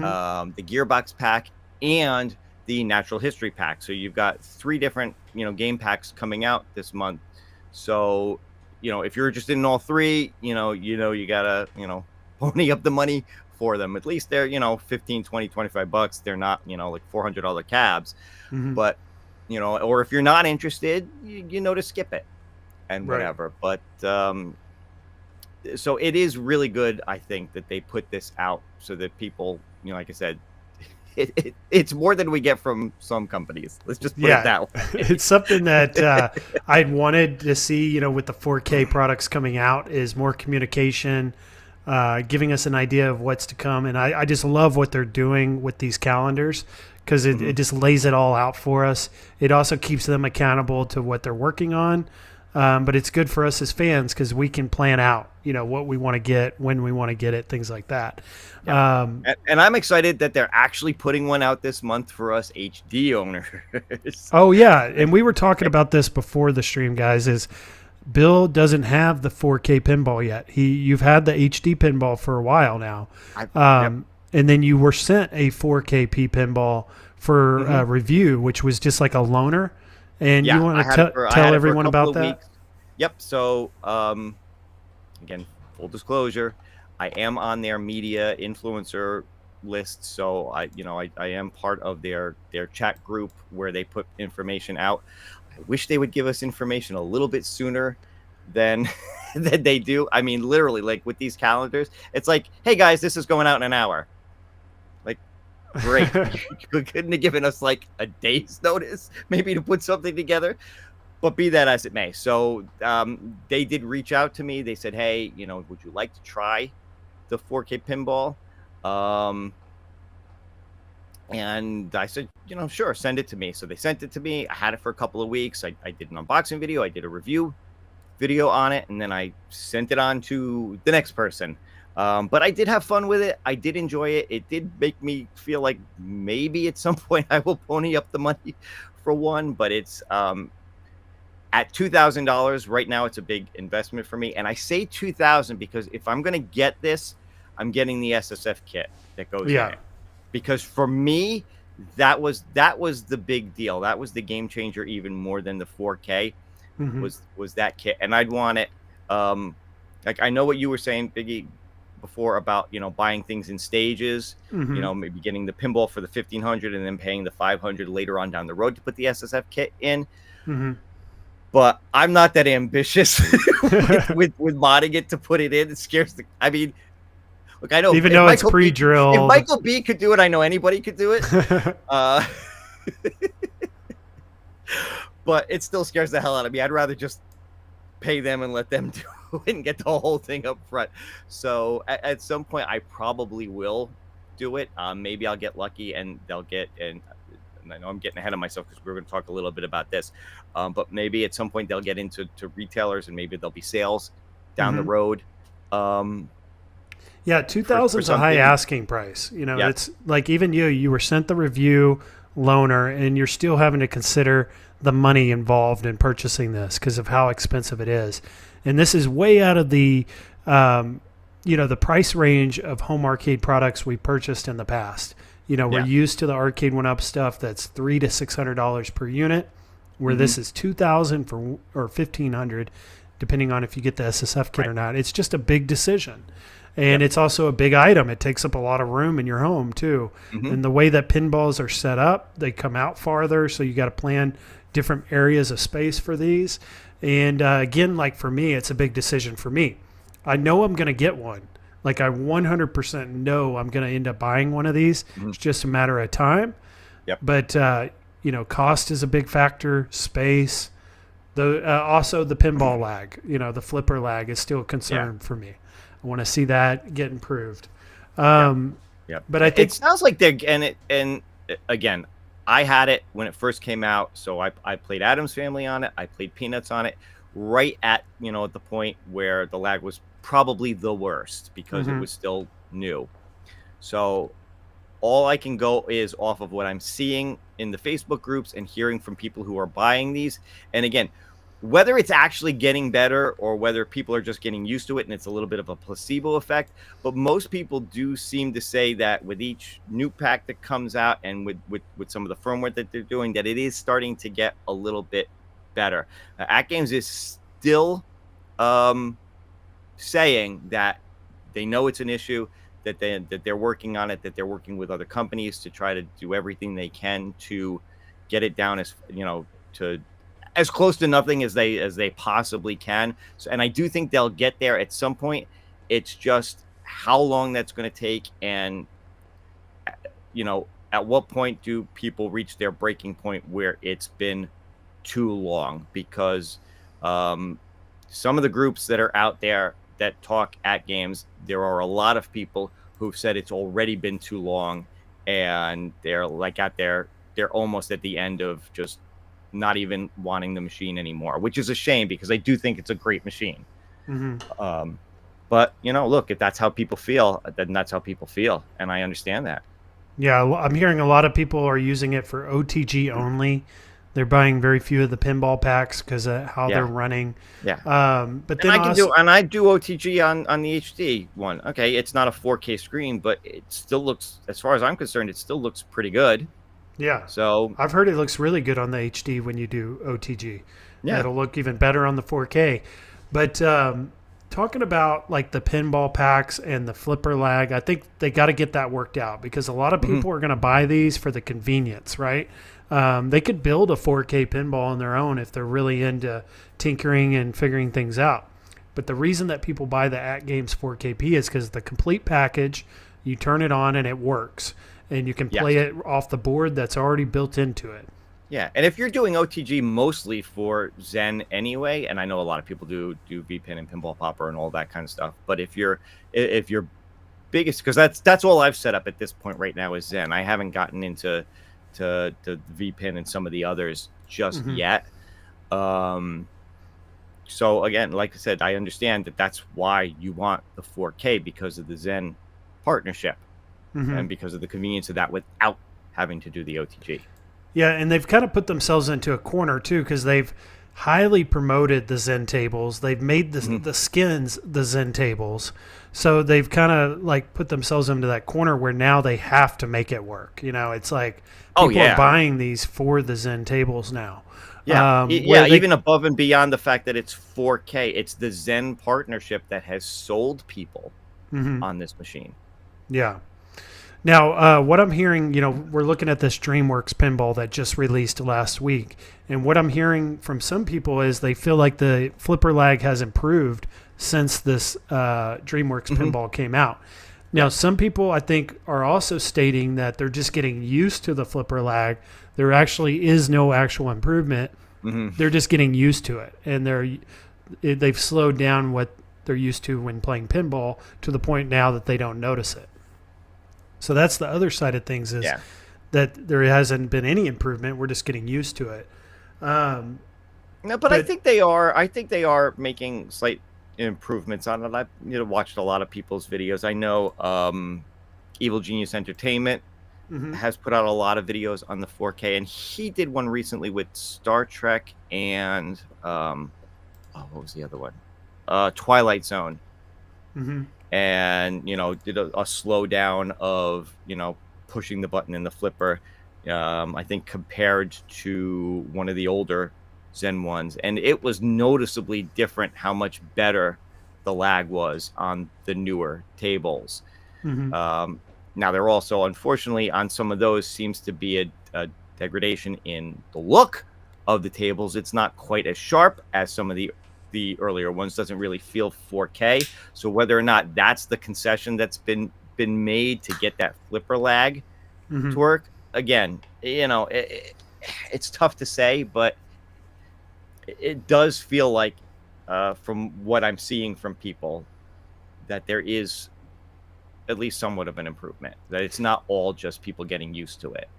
Gearbox pack, and the Natural History pack. So you've got 3 different, game packs coming out this month. So, if you're interested in all 3, you gotta, pony up the money for them. At least they're, 15, 20, 25 bucks. They're not, like $400 cabs, but, or if you're not interested, to skip it and whatever. But, so it is really good, I think, that they put this out so that people, like I said, it's more than we get from some companies. Let's just put it that way. It's something that I'd wanted to see, with the 4K products coming out is more communication, giving us an idea of what's to come. And I just love what they're doing with these calendars because it just lays it all out for us. It also keeps them accountable to what they're working on. But it's good for us as fans because we can plan out, what we want to get, when we want to get it, things like that. Yeah. And I'm excited that they're actually putting one out this month for us HD owners. Oh, yeah. And we were talking about this before the stream, guys, is Bill doesn't have the 4K pinball yet. You've had the HD pinball for a while now. And then you were sent a 4K P pinball for review, which was just like a loaner. And you want to tell everyone about that? Weeks. Yep. So, again, full disclosure, I am on their media influencer list. So I am part of their chat group where they put information out. I wish they would give us information a little bit sooner than than they do. I mean, literally, like with these calendars, it's like, hey guys, this is going out in an hour. Like, great. You couldn't have given us like a day's notice, maybe, to put something together. But be that as it may. So they did reach out to me. They said, hey, would you like to try the 4K pinball? And I said, sure, send it to me. So they sent it to me. I had it for a couple of weeks. I did an unboxing video. I did a review video on it. And then I sent it on to the next person. But I did have fun with it. I did enjoy it. It did make me feel like maybe at some point I will pony up the money for one. But it's at $2,000 right now. It's a big investment for me. And I say $2,000 because if I'm going to get this, I'm getting the SSF kit that goes in Yeah. it. Because for me, that was the big deal. That was the game changer, even more than the 4K. Was that kit, and I'd want it. Like I know what you were saying, Biggie, before about buying things in stages. Maybe getting the pinball for the 1500 and then paying the 500 later on down the road to put the SSF kit in. But I'm not that ambitious with modding it to put it in. It scares the. I mean, look, I know even though it's pre-drilled. If Michael B could do it, I know anybody could do it. But it still scares the hell out of me. I'd rather just pay them and let them do it and get the whole thing up front. So at some point, I probably will do it. Maybe I'll get lucky and they'll get, and I know I'm getting ahead of myself because we're going to talk a little bit about this. But maybe at some point they'll get into retailers and maybe there'll be sales down the road. Yeah, 2,000 is a high asking price. It's like even you were sent the review loaner and you're still having to consider the money involved in purchasing this because of how expensive it is. And this is way out of the, the price range of home arcade products we purchased in the past. We're used to the Arcade 1-Up stuff that's $300 to $600 per unit, where this is $2,000 or $1,500, depending on if you get the SSF kit or not. It's just a big decision. And it's also a big item. It takes up a lot of room in your home, too. And the way that pinballs are set up, they come out farther, so you got to plan different areas of space for these. And again, like for me, it's a big decision for me. I know I'm going to get one. Like I 100% know I'm going to end up buying one of these. It's just a matter of time. But, cost is a big factor, space. Also the pinball lag, the flipper lag is still a concern for me. I want to see that get improved. But I think it sounds like they're and again, I had it when it first came out, so I played Addams Family on it. I played Peanuts on it, right at at the point where the lag was probably the worst because it was still new. So all I can go is off of what I'm seeing in the Facebook groups and hearing from people who are buying these. And again, whether it's actually getting better or whether people are just getting used to it and it's a little bit of a placebo effect, but most people do seem to say that with each new pack that comes out and with some of the firmware that they're doing, that it is starting to get a little bit better. AtGames is still saying that they know it's an issue, that they're working on it, that they're working with other companies to try to do everything they can to get it down to as close to nothing as they possibly can. So, and I do think they'll get there at some point. It's just how long that's going to take, and at what point do people reach their breaking point where it's been too long? Because some of the groups that are out there that talk AtGames, there are a lot of people who've said it's already been too long, and they're like they're almost at the end of just not even wanting the machine anymore, which is a shame because I do think it's a great machine. But look, if that's how people feel, then that's how people feel, and I understand that. Yeah, I'm hearing a lot of people are using it for OTG only. They're buying very few of the pinball packs because of how they're running. But then I do OTG on the HD one. Okay, it's not a 4K screen, but it still looks, as far as I'm concerned, it still looks pretty good. Yeah. So I've heard it looks really good on the HD when you do OTG. Yeah. It'll look even better on the 4K. But talking about like the pinball packs and the flipper lag, I think they got to get that worked out because a lot of people are going to buy these for the convenience, right? They could build a 4K pinball on their own if they're really into tinkering and figuring things out. But the reason that people buy the AtGames 4KP is because the complete package, you turn it on and it works. And you can play it off the board that's already built into it. Yeah, and if you're doing OTG mostly for Zen anyway, and I know a lot of people do VPin and Pinball Popper and all that kind of stuff, but if your biggest, because that's all I've set up at this point right now is Zen. I haven't gotten into to VPin and some of the others just yet. So again, like I said, I understand that that's why you want the 4K because of the Zen partnership. And because of the convenience of that without having to do the OTG. Yeah, and they've kind of put themselves into a corner too because they've highly promoted the Zen tables. They've made the skins the Zen tables. So they've kind of like put themselves into that corner where now they have to make it work. You know, it's like people are buying these for the Zen tables now. Yeah, even above and beyond the fact that it's 4K, it's the Zen partnership that has sold people on this machine. Yeah. Now, what I'm hearing, you know, we're looking at this DreamWorks pinball that just released last week. And what I'm hearing from some people is they feel like the flipper lag has improved since this DreamWorks pinball came out. Now, some people, I think, are also stating that they're just getting used to the flipper lag. There actually is no actual improvement. They're just getting used to it. And they've slowed down what they're used to when playing pinball to the point now that they don't notice it. So that's the other side of things is that there hasn't been any improvement. We're just getting used to it. No, but I think they are. I think they are making slight improvements on it. I've watched a lot of people's videos. I know Evil Genius Entertainment has put out a lot of videos on the 4K, and he did one recently with Star Trek and what was the other one? Twilight Zone. And did a slowdown of pushing the button in the flipper. I think compared to one of the older Zen ones, and it was noticeably different how much better the lag was on the newer tables. Now there also, unfortunately, on some of those seems to be a degradation in the look of the tables. It's not quite as sharp as some of the earlier ones. Doesn't really feel 4K. So whether or not that's the concession that's been made to get that flipper lag to work, again, it's tough to say, but it does feel like, from what I'm seeing from people, that there is at least somewhat of an improvement. That it's not all just people getting used to it.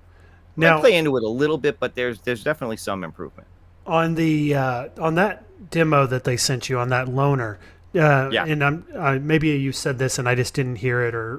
Now, I play into it a little bit, but there's definitely some improvement. On the on that demo that they sent you on that loaner, and maybe you said this and I just didn't hear it, or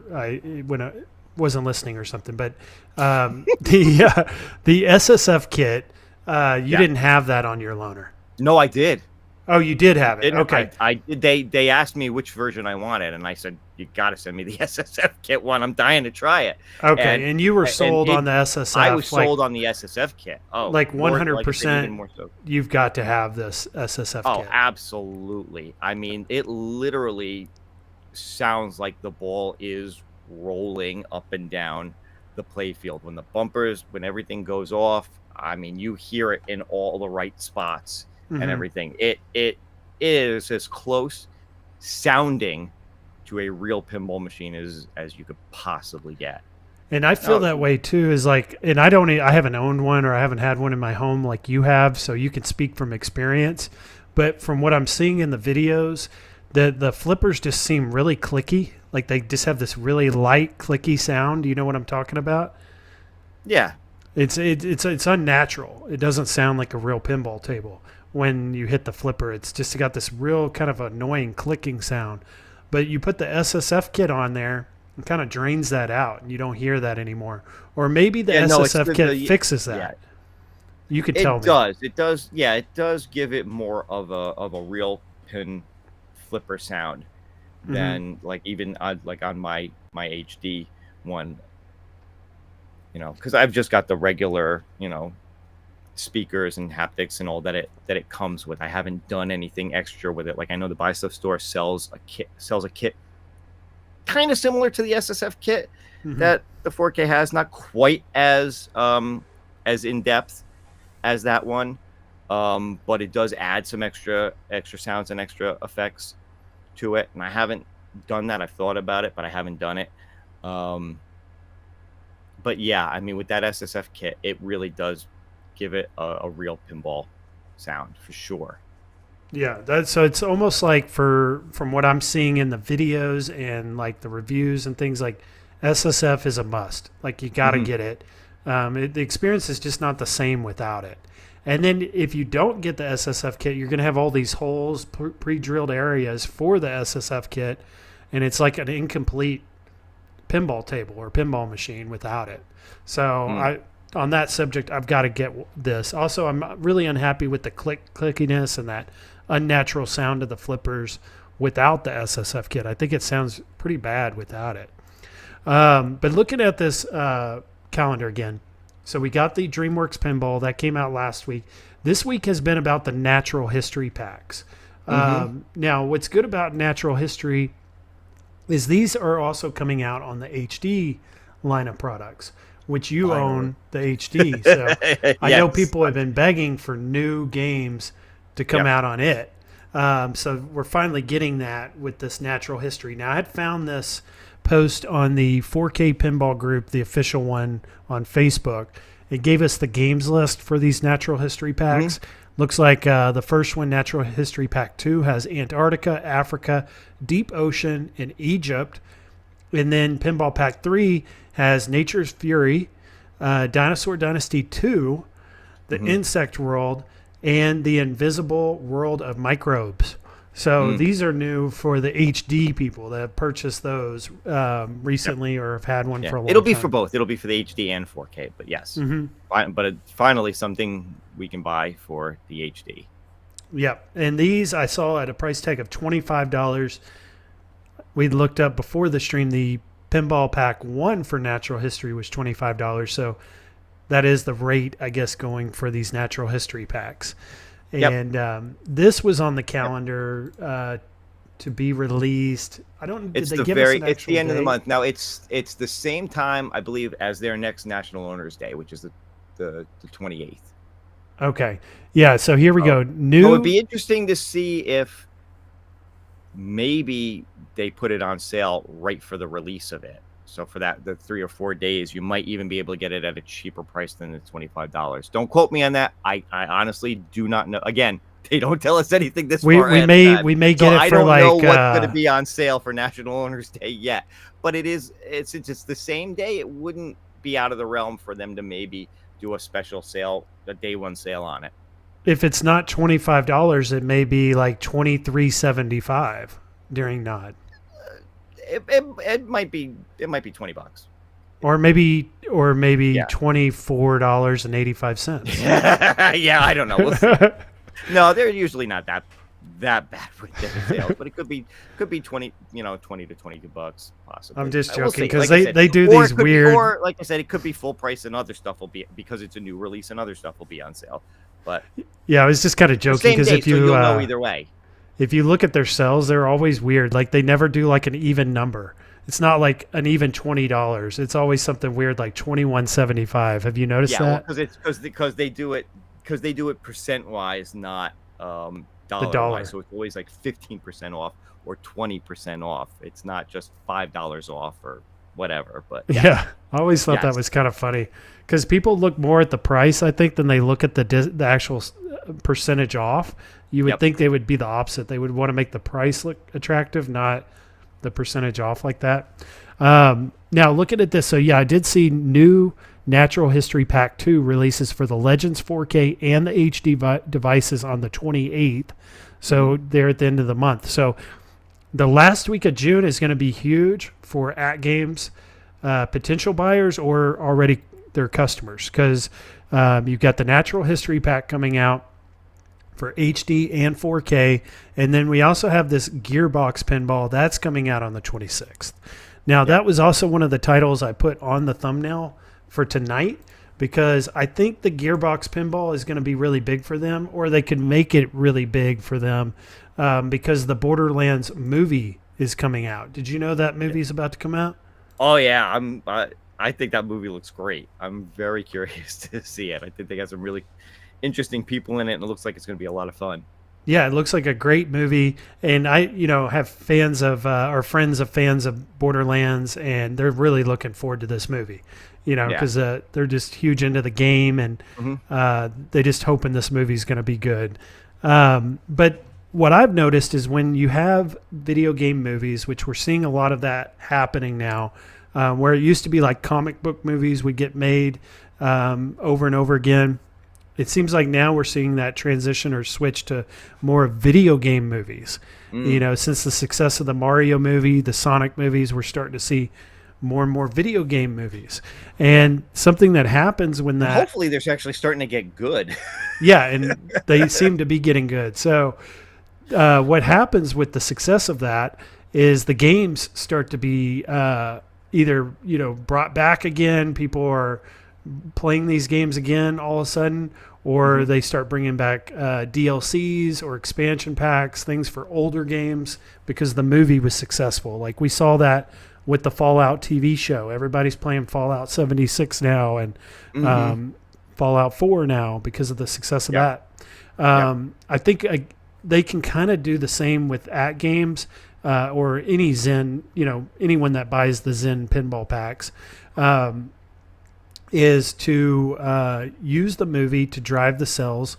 when I wasn't listening or something. But the SSF kit, you didn't have that on your loaner. No, I did. Oh, you did have it. Okay. I they asked me which version I wanted, and I said, you got to send me the SSF kit one. I'm dying to try it. Okay, and you were sold on the SSF. I was sold on the SSF kit. Oh, like 100%. You've got to have this SSF kit. Oh, absolutely. I mean, it literally sounds like the ball is rolling up and down the play field. When the bumpers, when everything goes off, I mean, you hear it in all the right spots and everything. It is as close sounding to a real pinball machine as you could possibly get. And I feel that way too, is like, and I haven't owned one, or I haven't had one in my home like you have, so you can speak from experience. But from what I'm seeing in the videos, the flippers just seem really clicky. Like they just have this really light clicky sound. You know what I'm talking about? Yeah. It's unnatural. It doesn't sound like a real pinball table. When you hit the flipper, it's just got this real kind of annoying clicking sound. But you put the SSF kit on there, it kind of drains that out, and you don't hear that anymore. Or maybe the SSF kit fixes that. Yeah. You could tell me. It does. Yeah, it does give it more of a real pin flipper sound than like even like on my HD one. Because I've just got the regular, speakers and haptics and all that it comes with. I haven't done anything extra with it. Like I know the Buy Stuff store sells a kit kind of similar to the SSF kit that the 4K has, not quite as in depth as that one, but it does add some extra sounds and extra effects to it. And I haven't done that. I've thought about it, but I haven't done it. But yeah, I mean, with that SSF kit, it really does give it a real pinball sound for sure. Yeah, so it's almost like from what I'm seeing in the videos and like the reviews and things, like SSF is a must. Like you got to get it. The experience is just not the same without it. And then if you don't get the SSF kit, you're going to have all these holes, pre-drilled areas for the SSF kit, and it's like an incomplete pinball table or pinball machine without it. So on that subject, I've got to get this. Also, I'm really unhappy with the clickiness and that unnatural sound of the flippers without the SSF kit. I think it sounds pretty bad without it. But looking at this calendar again, so we got the DreamWorks Pinball that came out last week. This week has been about the natural history packs. Now, what's good about natural history is these are also coming out on the HD line of products, which you own the HD. So I know people have been begging for new games to come out on it. So we're finally getting that with this natural history. Now, I had found this post on the 4K Pinball group, the official one on Facebook. It gave us the games list for these natural history packs. Looks like the first one, Natural History Pack 2, has Antarctica, Africa, Deep Ocean, and Egypt. And then Pinball Pack 3 has Nature's Fury, Dinosaur Dynasty 2, the Insect World, and the Invisible World of Microbes. So these are new for the HD people that have purchased those recently or have had one for a long time. It'll be for both. It'll be for the HD and 4K, but yes. But finally something we can buy for the HD. Yep. And these I saw at a price tag of $25. We looked up before the stream, the Pinball Pack 1 for Natural History was $25. So that is the rate, I guess, going for these Natural History packs. And this was on the calendar to be released. I don't. It's did they give us an it's the end of the date? month. Now it's the same time, I believe, as their next National Owners Day, which is the 28th. Okay. Yeah. So here we go. New. It would be interesting to see if maybe they put it on sale right for the release of it. So for the 3 or 4 days, you might even be able to get it at a cheaper price than the $25. Don't quote me on that. I honestly do not know. Again, they don't tell us anything this far. We may get it I for don't like. know what's going to be on sale for National Owners Day yet. But it's the same day. It wouldn't be out of the realm for them to maybe do a special sale, a day one sale on it. If it's not $25, it may be like $23.75 during NOD. It might be $20, or maybe $24.85. Yeah, I don't know. We'll see. No, they're usually not that bad with their sales, but it could be 20 to $22 possibly. I'm just We'll joking see. because Like they do these weird. Or like I said, it could be full price and other stuff will be, because it's a new release and other stuff will be on sale. But yeah, I was just kind of joking because if you you'll know either way. If you look at their sales, they're always weird. Like they never do like an even number. It's not like an even $20. It's always something weird like $21.75. Have you noticed that? Yeah, because they do it percent wise, not dollar wise. So it's always like 15% off or 20% off. It's not just $5 off or whatever. But yeah, I always thought that was kind of funny because people look more at the price, I think, than they look at the actual percentage off. You would think they would be the opposite. They would want to make the price look attractive, not the percentage off like that. Now, looking at this, so yeah, I did see new Natural History Pack 2 releases for the Legends 4K and the HD devices on the 28th. So they're at the end of the month. So the last week of June is going to be huge for AtGames potential buyers or already their customers because you've got the Natural History Pack coming out for HD and 4K. And then we also have this Gearbox Pinball that's coming out on the 26th. Now, that was also one of the titles I put on the thumbnail for tonight because I think the Gearbox Pinball is going to be really big for them, or they could make it really big for them because the Borderlands movie is coming out. Did you know that movie is about to come out? Oh, yeah. I think that movie looks great. I'm very curious to see it. I think they got some really interesting people in it, and it looks like it's going to be a lot of fun. Yeah, it looks like a great movie, and I, have fans of or friends of fans of Borderlands, and they're really looking forward to this movie, because they're just huge into the game, and they just hoping this movie is going to be good. But what I've noticed is when you have video game movies, which we're seeing a lot of that happening now, where it used to be like comic book movies would get made over and over again. It seems like now we're seeing that transition or switch to more video game movies. Since the success of the Mario movie, the Sonic movies, we're starting to see more and more video game movies. And something that happens when that Hopefully, they're actually starting to get good. yeah, and they seem to be getting good. So what happens with the success of that is the games start to be either brought back again. People are playing these games again all of a sudden, or they start bringing back DLCs or expansion packs, things for older games because the movie was successful. Like we saw that with the Fallout TV show. Everybody's playing Fallout 76 now and Fallout 4 now because of the success of that. I think they can kind of do the same with AtGames or any Zen, anyone that buys the Zen pinball packs. Is to use the movie to drive the sales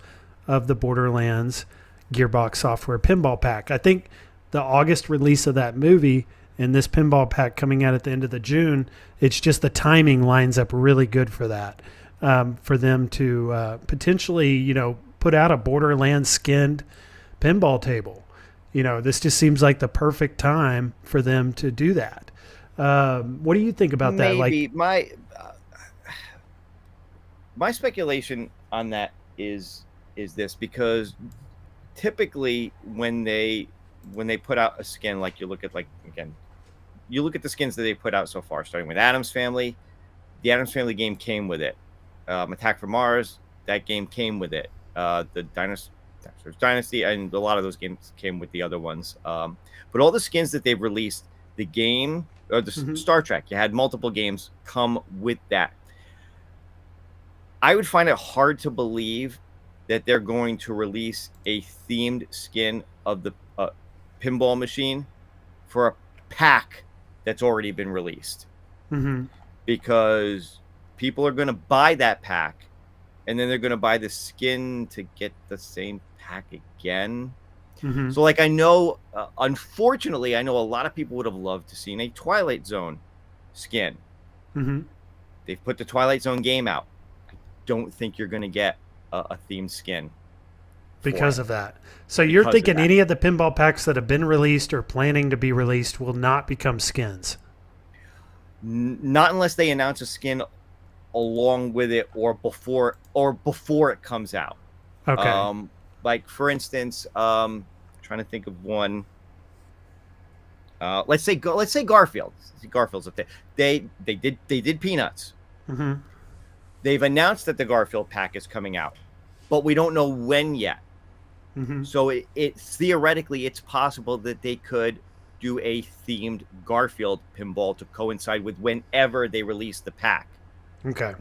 of the Borderlands Gearbox software pinball pack. I think the August release of that movie and this pinball pack coming out at the end of the June, it's just the timing lines up really good for that. For them to potentially, put out a Borderlands skinned pinball table. This just seems like the perfect time for them to do that. What do you think about that? Maybe my speculation on that is this, because typically when they put out a skin, like you look at the skins that they put out so far, starting with Addams Family. The Addams Family game came with it. Attack from Mars, that game came with it. The Dynasty, and a lot of those games came with the other ones. But all the skins that they've released, the game or the Star Trek, you had multiple games come with that. I would find it hard to believe that they're going to release a themed skin of the pinball machine for a pack that's already been released. Because people are going to buy that pack, and then they're going to buy the skin to get the same pack again. So, I know, unfortunately, I know a lot of people would have loved to see a Twilight Zone skin. They've put the Twilight Zone game out. Don't think you're going to get a themed skin because of that. So you're thinking any of the pinball packs that have been released or planning to be released will not become skins? Not unless they announce a skin along with it or before it comes out. Okay. Like for instance, trying to think of one. Let's say Garfield. Garfield's up there. They did Peanuts. They've announced that the Garfield pack is coming out, but we don't know when yet. So it theoretically, it's possible that they could do a themed Garfield pinball to coincide with whenever they release the pack. Okay.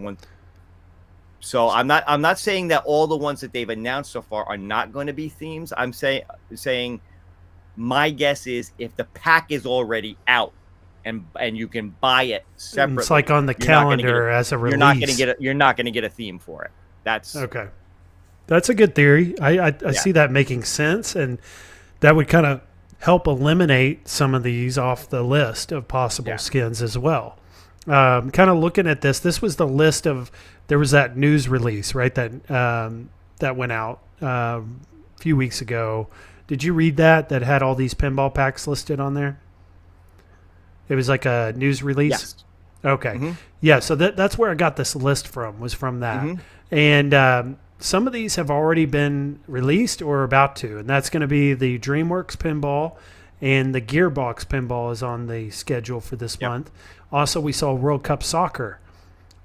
So I'm not saying that all the ones that they've announced so far are not going to be themes. I'm saying my guess is if the pack is already out, and you can buy it separately. It's like on the calendar as a release. You're not going to get a theme for it. That's okay. That's a good theory. I see that making sense, and that would kind of help eliminate some of these off the list of possible skins as well. Kind of looking at this was the list of. There was that news release, right? That went out a few weeks ago. Did you read that? That had all these pinball packs listed on there. It was like a news release? Yes. Okay. Yeah, so that's where I got this list was from that. And some of these have already been released or about to, and that's going to be the DreamWorks Pinball and the Gearbox Pinball is on the schedule for this month. Also, we saw World Cup Soccer.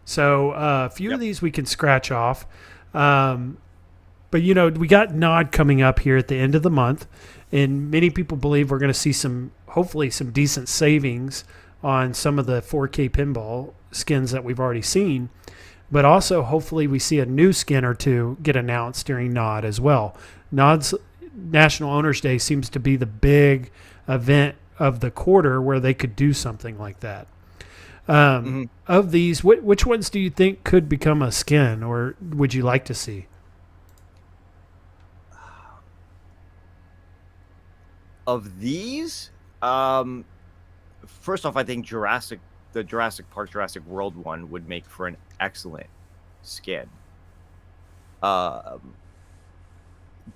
So a few of these we can scratch off. But, we got Nod coming up here at the end of the month, and many people believe we're going to see hopefully some decent savings on some of the 4K pinball skins that we've already seen. But also, hopefully, we see a new skin or two get announced during Nod as well. Nod's National Owners Day seems to be the big event of the quarter where they could do something like that. Of these, which ones do you think could become a skin, or would you like to see? Of these, first off, I think the Jurassic Park, Jurassic World one would make for an excellent skin.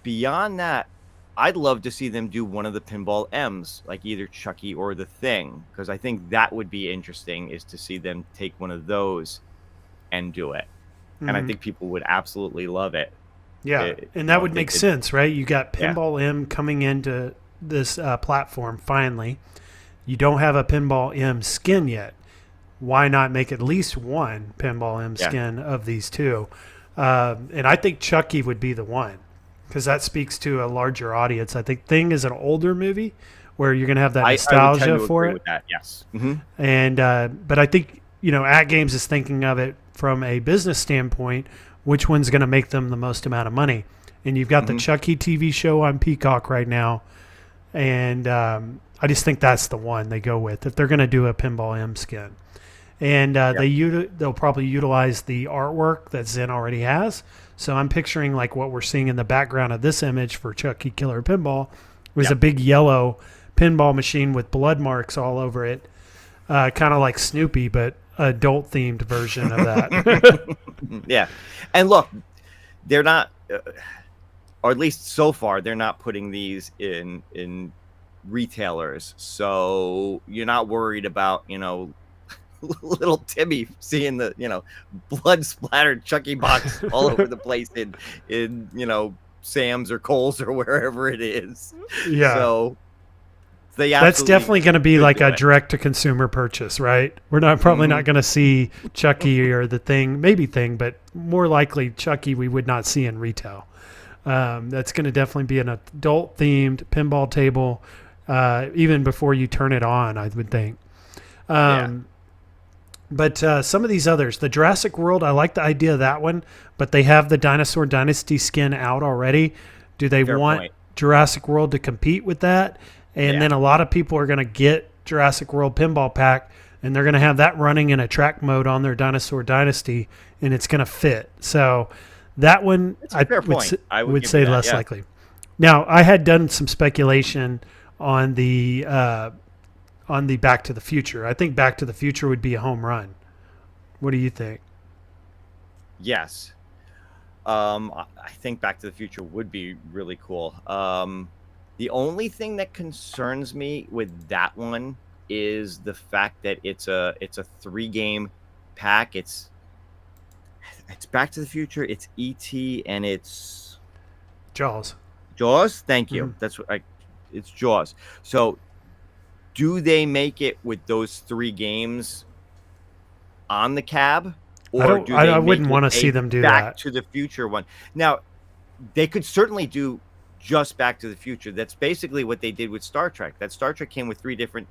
Beyond that, I'd love to see them do one of the pinball M's, like either Chucky or The Thing, because I think that would be interesting, is to see them take one of those and do it. And I think people would absolutely love it. Yeah, and that would make sense, right? You got Pinball M coming into this platform finally. You don't have a Pinball M skin yet. Why not make at least one Pinball M skin of these two? And I think Chucky would be the one, because that speaks to a larger audience. I think Thing is an older movie where you're going to have that nostalgia for it. With that, yes. And but I think, AtGames is thinking of it from a business standpoint, which one's going to make them the most amount of money. And you've got the Chucky TV show on Peacock right now, and I just think that's the one they go with if they're going to do a Pinball M skin. And they'll probably utilize the artwork that Zen already has. So I'm picturing like what we're seeing in the background of this image for Chucky Killer Pinball was a big yellow pinball machine with blood marks all over it, kind of like Snoopy, but adult themed version of that. Yeah. And look, they're not, or at least so far, they're not putting these in retailers. So you're not worried about, little Timmy seeing the blood splattered Chucky box all over the place in Sam's or Kohl's or wherever it is. Yeah. So that's definitely going to be like a direct to consumer purchase, right? We're probably not going to see Chucky or the Thing, maybe Thing, but more likely Chucky we would not see in retail. That's going to definitely be an adult themed pinball table, even before you turn it on, I would think. But some of these others, the Jurassic World, I like the idea of that one, but they have the Dinosaur Dynasty skin out already. Do they want Jurassic World to compete with that? And then a lot of people are going to get Jurassic World Pinball Pack, and they're going to have that running in a track mode on their Dinosaur Dynasty, and it's going to fit. So that one, I would say less likely. Now, I had done some speculation on the Back to the Future. I think Back to the Future would be a home run. What do you think? Yes. I think Back to the Future would be really cool. The only thing that concerns me with that one is the fact that it's a 3-game pack. It's Back to the Future, it's E.T., and it's Jaws. Jaws? Thank you. That's what it's Jaws. So do they make it with those 3 games on the cab? Or I wouldn't want to see them do Back to the Future one. Now, they could certainly do just Back to the Future. That's basically what they did with Star Trek. That Star Trek came with 3 different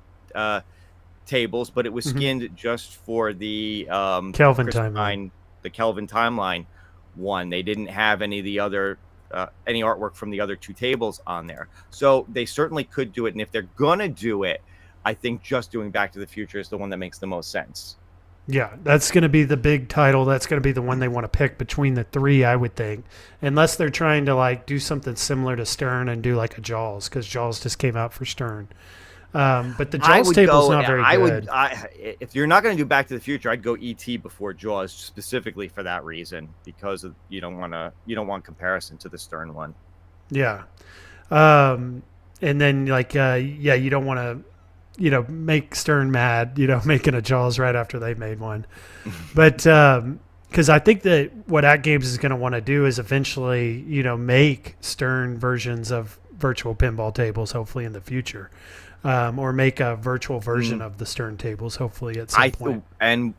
tables, but it was skinned just for the Kelvin timeline. The Kelvin timeline one. They didn't have any of the other any artwork from the other 2 tables on there. So they certainly could do it. And if they're gonna do it, I think just doing Back to the Future is the one that makes the most sense. Yeah, that's going to be the big title. That's going to be the one they want to pick between the 3, I would think. Unless they're trying to like do something similar to Stern and do like a Jaws, because Jaws just came out for Stern. But the Jaws table's not very good. If you're not going to do Back to the Future, I'd go E.T. before Jaws, specifically for that reason, because you don't want comparison to the Stern one. Yeah, and then like you don't want to make Stern mad, making a Jaws right after they made one. But because I think that what AtGames is going to want to do is eventually, make Stern versions of virtual pinball tables, hopefully in the future, or make a virtual version of the Stern tables, hopefully at some point. And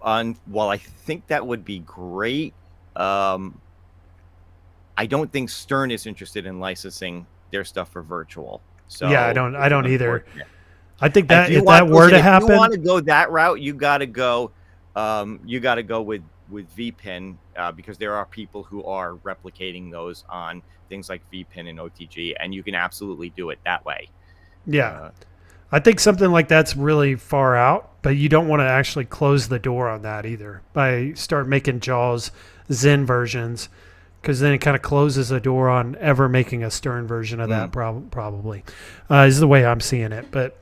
while I think that would be great, I don't think Stern is interested in licensing their stuff for virtual. So yeah, I don't either. I think that if that were to happen, if you want to go that route, you got to go with VPin, because there are people who are replicating those on things like VPin and OTG, and you can absolutely do it that way. Yeah, I think something like that's really far out, but you don't want to actually close the door on that either by start making Jaws Zen versions, because then it kind of closes the door on ever making a Stern version of that. Probably is the way I'm seeing it, but.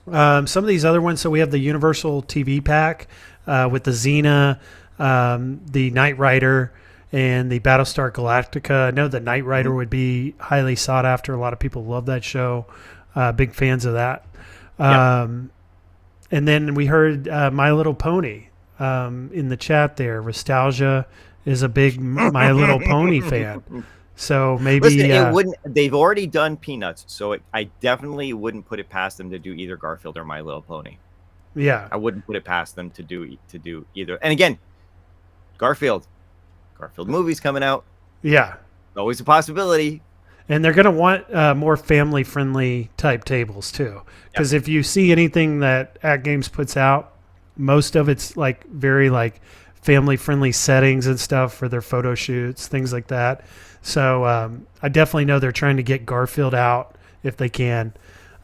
Some of these other ones, so we have the Universal TV pack with the Xena, the Knight Rider, and the Battlestar Galactica. I know the Knight Rider would be highly sought after. A lot of people love that show. Big fans of that. And then we heard My Little Pony in the chat there. Nostalgia is a big My Little Pony fan. So maybe listen, it wouldn't. They've already done Peanuts, so I definitely wouldn't put it past them to do either Garfield or My Little Pony. Yeah, I wouldn't put it past them to do either. And again, Garfield movies coming out. Yeah, Always a possibility. and they're going to want more family-friendly type tables too. Because if you see anything that AtGames puts out, most of it's like very like family-friendly settings and stuff for their photo shoots, things like that. So I definitely know they're trying to get Garfield out if they can,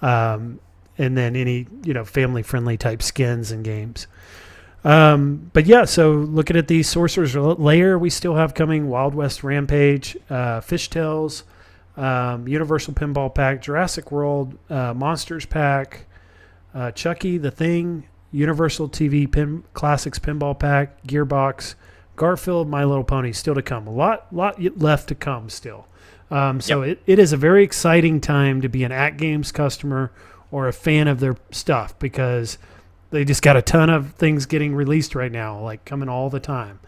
and then any family-friendly type skins and games. But yeah, so looking at the Sorcerer's Lair, we still have coming Wild West Rampage, Fishtails, Universal Pinball Pack, Jurassic World, Monsters Pack, Chucky, The Thing, Universal TV Classics Pinball Pack, Gearbox, Garfield, My Little Pony, still to come. A lot left to come still. So it is a very exciting time to be an AtGames customer or a fan of their stuff, because they just got a ton of things getting released right now, like coming all the time.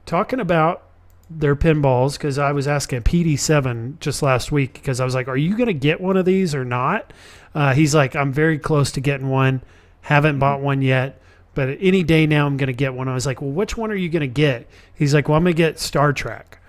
Talking about their pinballs, because I was asking PD7 just last week, because I was like, are you going to get one of these or not? He's like, I'm very close to getting one. Haven't bought one yet, but any day now I'm going to get one. I was like, well, which one are you going to get? He's like, well, I'm going to get Star Trek.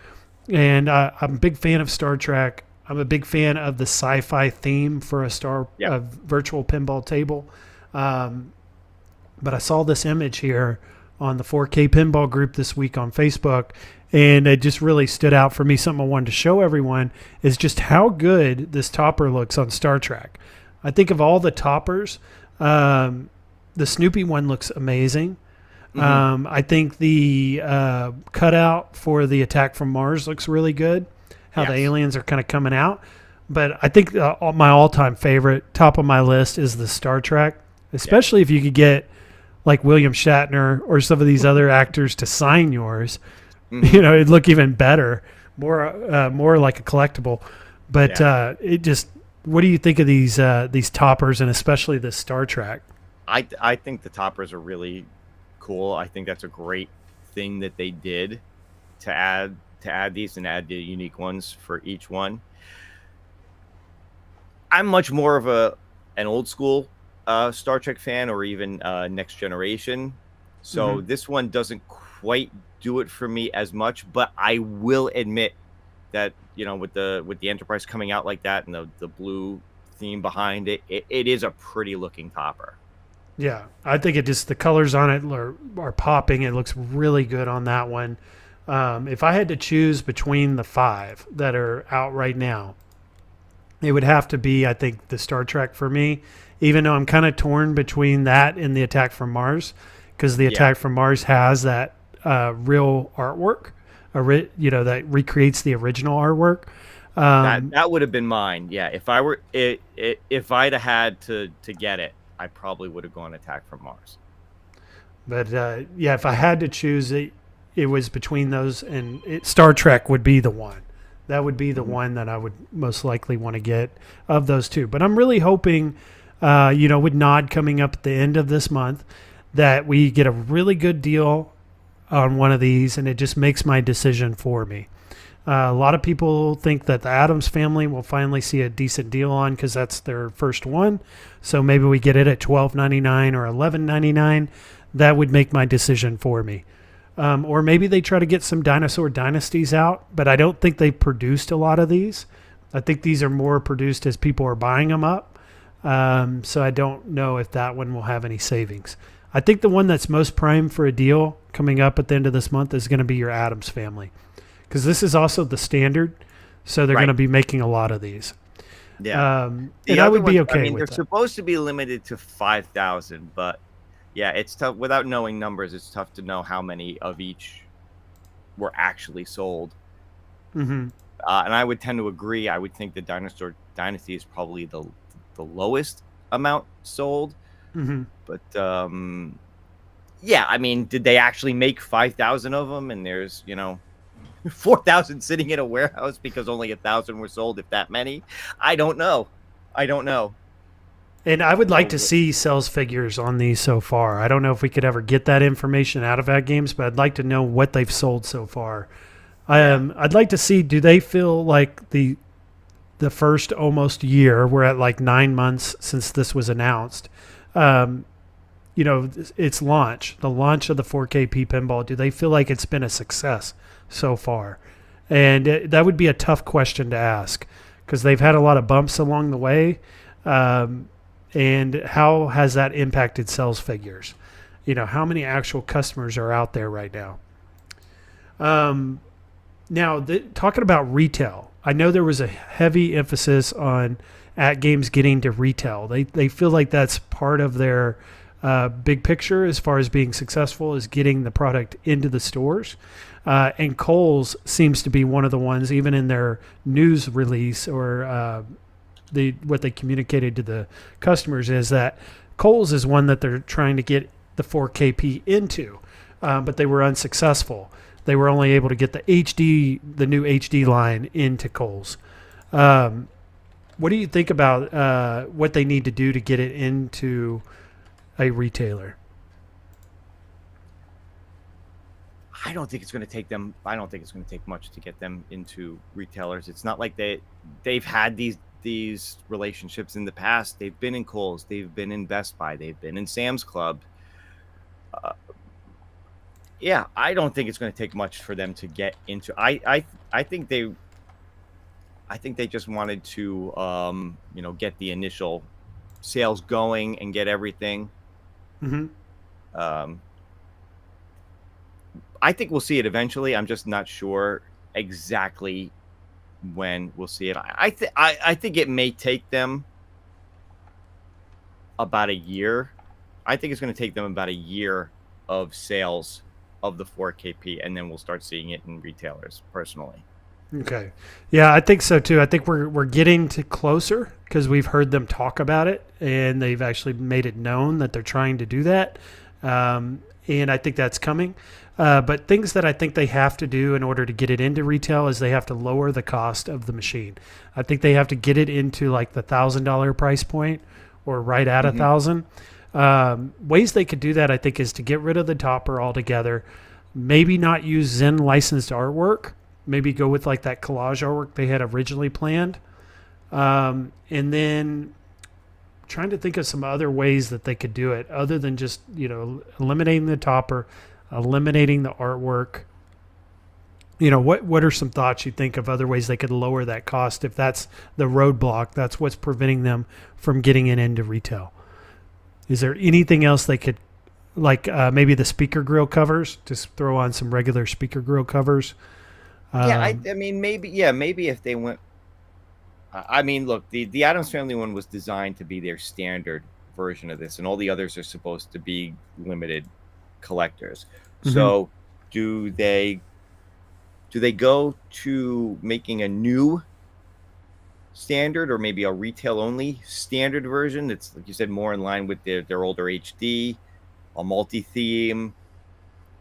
And I'm a big fan of Star Trek. I'm a big fan of the sci-fi theme for a virtual pinball table. But I saw this image here on the 4K Pinball group this week on Facebook, and it just really stood out for me. Something I wanted to show everyone is just how good this topper looks on Star Trek. I think of all the toppers, the Snoopy one looks amazing. I think the cutout for the Attack from Mars looks really good, how the aliens are kind of coming out. But I think my all-time favorite, top of my list, is the Star Trek, especially if you could get like William Shatner or some of these other actors to sign yours. It'd look even better, more like a collectible. But it just, what do you think of these toppers, and especially the Star Trek? I think the toppers are really cool. I think that's a great thing that they did to add these and add the unique ones for each one. I'm much more of an old school Star Trek fan, or even Next Generation. So this one doesn't quite do it for me as much, but I will admit that, with the Enterprise coming out like that and the blue theme behind it, it is a pretty looking topper. Yeah, I think the colors on it are popping. It looks really good on that one. If I had to choose between the 5 that are out right now, it would have to be, I think, the Star Trek for me, even though I'm kind of torn between that and the Attack from Mars, because the Attack from Mars has that real artwork, that recreates the original artwork. That would have been mine. Yeah, if I'd have had to get it, I probably would have gone Attack from Mars. But if I had to choose, it was between those, and Star Trek would be the one. That would be the one that I would most likely want to get of those two. But I'm really hoping, with Nod coming up at the end of this month, that we get a really good deal on one of these, and it just makes my decision for me. A lot of people think that the Addams Family will finally see a decent deal on, because that's their first one. So maybe we get it at $12.99 or $11.99. That would make my decision for me. Or maybe they try to get some Dinosaur Dynasties out, but I don't think they produced a lot of these. I think these are more produced as people are buying them up. So I don't know if that one will have any savings. I think the one that's most primed for a deal coming up at the end of this month is going to be your Addams Family, because this is also the standard, so they're going to be making a lot of these. Yeah, and I would be okay with they're that. supposed to be limited to 5,000, but yeah, it's tough without knowing numbers. It's tough to know how many of each were actually sold. And I would tend to agree. I would think the Dinosaur Dynasty is probably the lowest amount sold. But Yeah, I mean, did they actually make 5,000 of them? And there's 4,000 sitting in a warehouse because only 1,000 were sold, if that many. I don't know. I don't know. And I would like to So, see sales figures on these so far. I don't know if we could ever get that information out of AtGames, but I'd like to know what they've sold so far. I'd like to see, do they feel like the first almost year, we're at like 9 months since this was announced, its launch, the launch of the 4KP pinball, do they feel like it's been a success so far? And that would be a tough question to ask because they've had a lot of bumps along the way. And how has that impacted sales figures? How many actual customers are out there right now? Now, talking about retail, I know there was a heavy emphasis on AtGames getting to retail. They feel like that's part of their big picture as far as being successful is getting the product into the stores. And Kohl's seems to be one of the ones, even in their news release or what they communicated to the customers, is that Kohl's is one that they're trying to get the 4KP into, but they were unsuccessful. They were only able to get the new HD line into Kohl's. What do you think about what they need to do to get it into a retailer? I don't think it's going to take them. I don't think it's going to take much to get them into retailers. It's not like they've had these relationships in the past. They've been in Kohl's, they've been in Best Buy, they've been in Sam's Club. Yeah, I don't think it's going to take much for them to get into. I think they just wanted to get the initial sales going and get everything. Mm-hmm. I think we'll see it eventually. I'm just not sure exactly when we'll see it. I think it may take them about a year. I think it's going to take them about a year of sales of the 4KP, and then we'll start seeing it in retailers, personally. Okay. Yeah, I think so too. I think we're getting to closer because we've heard them talk about it, and they've actually made it known that they're trying to do that. And I think that's coming. But things that I think they have to do in order to get it into retail is they have to lower the cost of the machine. I think they have to get it into like the $1,000 price point or right at $1,000. Ways they could do that, I think, is to get rid of the topper altogether. Maybe not use Zen licensed artwork. Maybe go with like that collage artwork they had originally planned. And then trying to think of some other ways that they could do it other than just, eliminating the topper, eliminating the artwork. What are some thoughts you think of other ways they could lower that cost if that's the roadblock, that's what's preventing them from getting it into retail? Is there anything else they could, like maybe the speaker grill covers, just throw on some regular speaker grill covers? I mean, maybe if they went, I mean, look, the Addams Family one was designed to be their standard version of this, and all the others are supposed to be limited collectors. Mm-hmm. So do they go to making a new standard or maybe a retail only standard version that's, like you said, more in line with their older HD, a multi-theme,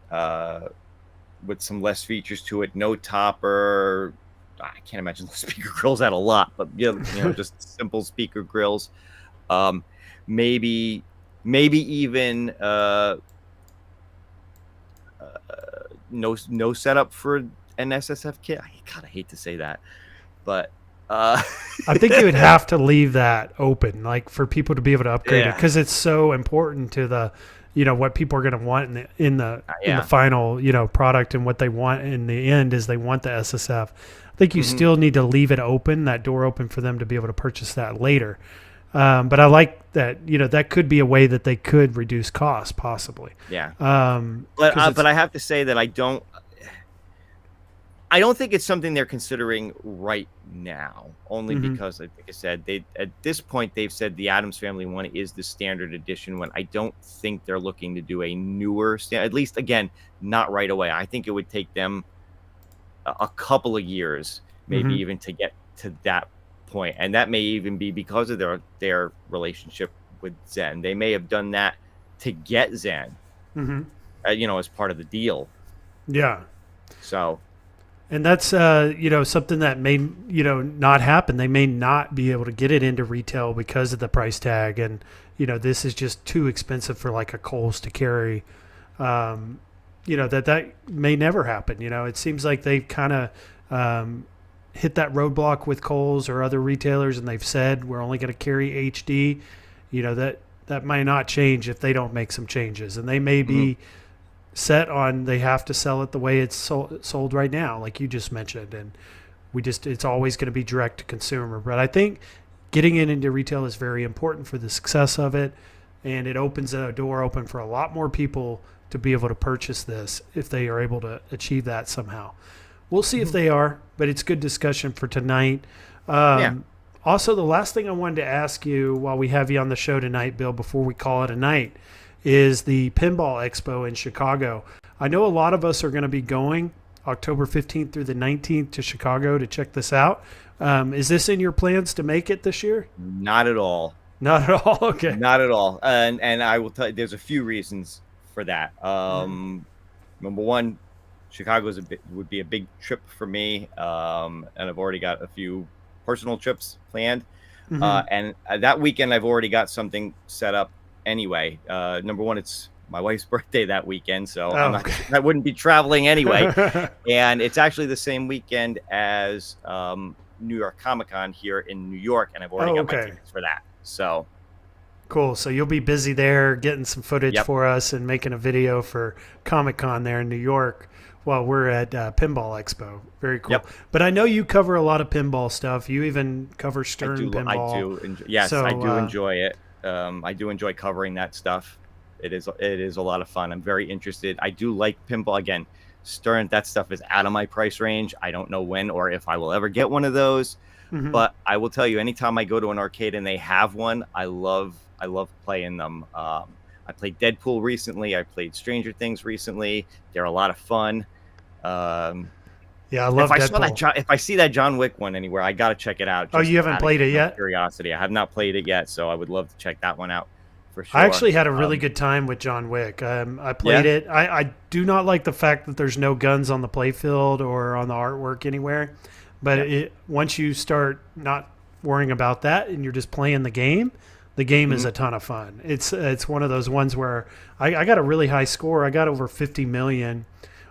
with some less features to it, no topper? I can't imagine the speaker grills had a lot, but just simple speaker grills. Maybe even no setup for an SSF kit. I kind of hate to say that, but I think you would have to leave that open, like for people to be able to upgrade it, because it's so important to the, what people are going to want in the final, product, and what they want in the end is they want the SSF. I think you still need to leave it open, that door open for them to be able to purchase that later. But I like that, that could be a way that they could reduce costs possibly. Yeah. But I have to say that I don't think it's something they're considering right now, only because, like I said, at this point they've said the Addams Family one is the standard edition one. I don't think they're looking to do a newer at least, again, not right away. I think it would take them a couple of years, maybe even to get to that point, and that may even be because of their relationship with Zen. They may have done that to get Zen, Mm-hmm. As part of the deal. Yeah. So, And that's something that may not happen. They may not be able to get it into retail because of the price tag, and this is just too expensive for like a Kohl's to carry. That may never happen. It seems like they've kind of hit that roadblock with Kohl's or other retailers, and they've said we're only going to carry HD. That might not change if they don't make some changes, and they may be set on they have to sell it the way it's sold right now, like you just mentioned, and it's always going to be direct to consumer. But I think getting it into retail is very important for the success of it, and it opens a door open for a lot more people to be able to purchase this if they are able to achieve that somehow. We'll see if they are, but it's good discussion for tonight. Also, the last thing I wanted to ask you while we have you on the show tonight, Bill, before we call it a night, is the Pinball Expo in Chicago. I know a lot of us are going to be going October 15th through the 19th to Chicago to check this out. Is this in your plans to make it this year? Not at all. Not at all? Okay. Not at all. And I will tell you, there's a few reasons for that. Number one, Chicago would be a big trip for me, and I've already got a few personal trips planned. And that weekend, I've already got something set up anyway. Number one, it's my wife's birthday that weekend, so I wouldn't be traveling anyway. And it's actually the same weekend as New York Comic-Con here in New York, and I've already got my tickets for that. So cool. So you'll be busy there getting some footage for us and making a video for Comic-Con there in New York while we're at Pinball Expo. Very cool. But I know you cover a lot of pinball stuff. You even cover Stern Pinball. I do. Yes, I do enjoy it. I do enjoy covering that stuff. It is a lot of fun. I'm very interested. I do like pinball. Again, Stern, that stuff is out of my price range. I don't know when or if I will ever get one of those. But I will tell you, anytime I go to an arcade and they have one, I love playing them. I played Deadpool recently. I played Stranger Things recently. They're a lot of fun. I love Deadpool. If I see that John Wick one anywhere, I got to check it out. You haven't played it yet? Curiosity. I have not played it yet, so I would love to check that one out for sure. I actually had a really good time with John Wick. I played it. I do not like the fact that there's no guns on the playfield or on the artwork anywhere. But once you start not worrying about that and you're just playing the game is a ton of fun. It's one of those ones where I got a really high score. I got over 50 million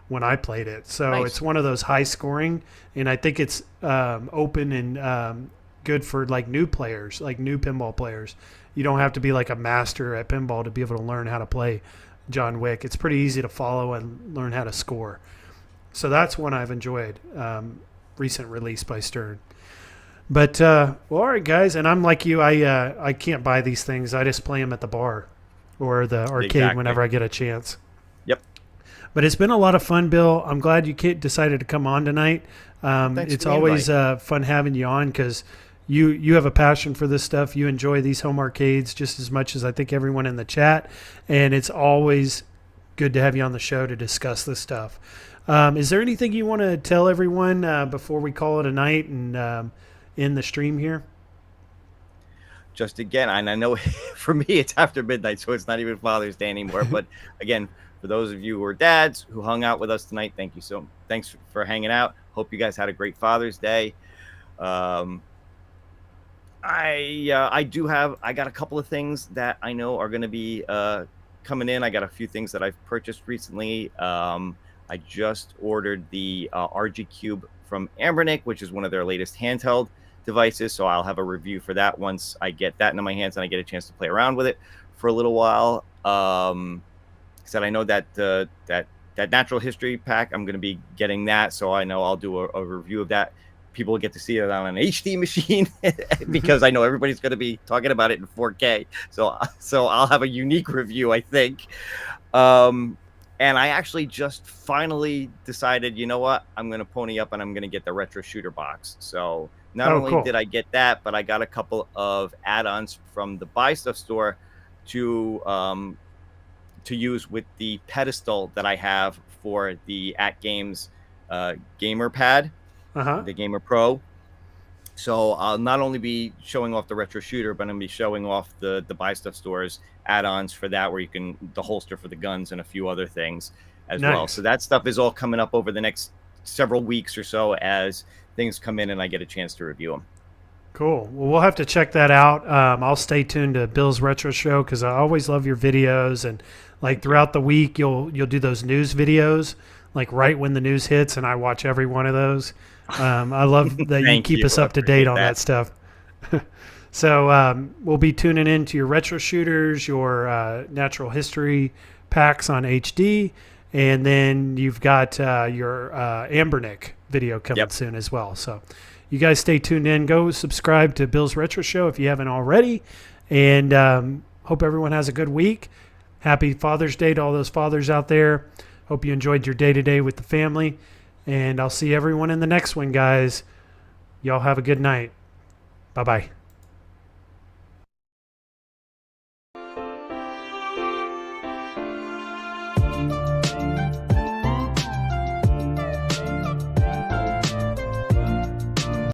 when I played it. So it's one of those high scoring, and I think it's open and good for like new players, like new pinball players. You don't have to be like a master at pinball to be able to learn how to play John Wick. It's pretty easy to follow and learn how to score. So that's one I've enjoyed. Recent release by Stern. But all right, guys, and I'm like you. I can't buy these things. I just play them at the bar or the arcade whenever I get a chance. Yep. But it's been a lot of fun, Bill. I'm glad you decided to come on tonight. It's always fun having you on because you have a passion for this stuff. You enjoy these home arcades just as much as I think everyone in the chat, and it's always good to have you on the show to discuss this stuff. Is there anything you want to tell everyone before we call it a night and in the stream here? Just again, and I know for me it's after midnight, so it's not even Father's Day anymore. But again, for those of you who are dads who hung out with us tonight, thanks for hanging out. Hope you guys had a great Father's Day. I got a couple of things that I know are going to be coming in. I got a few things that I've purchased recently. I just ordered the RG Cube from Ambernick, which is one of their latest handheld devices. So I'll have a review for that once I get that into my hands and I get a chance to play around with it for a little while. Said I know that that Natural History pack, I'm going to be getting that. So I know I'll do a review of that. People get to see it on an HD machine because I know everybody's going to be talking about it in 4K. So I'll have a unique review, I think. And I actually just finally decided, you know what? I'm going to pony up and I'm going to get the Retro Shooter box. So not only did I get that, but I got a couple of add-ons from the Buy Stuff store to use with the pedestal that I have for the AtGames Gamer Pad, the Gamer Pro. So I'll not only be showing off the retro shooter, but I'm going to be showing off the Buy Stuff Stores add-ons for that, where you can the holster for the guns and a few other things as well. Nice. So that stuff is all coming up over the next several weeks or so as things come in and I get a chance to review them. Cool. Well, we'll have to check that out. I'll stay tuned to Bill's Retro Show because I always love your videos, and like throughout the week you'll do those news videos like right when the news hits, and I watch every one of those. I love that you keep us up to date on that stuff. So we'll be tuning into your retro shooters, your natural history packs on HD, and then you've got your Ambernick video coming soon as well. So you guys stay tuned in. Go subscribe to Bill's Retro Show if you haven't already, and hope everyone has a good week. Happy Father's Day to all those fathers out there. Hope you enjoyed your day-to-day with the family, and I'll see everyone in the next one, guys. Y'all have a good night. Bye-bye.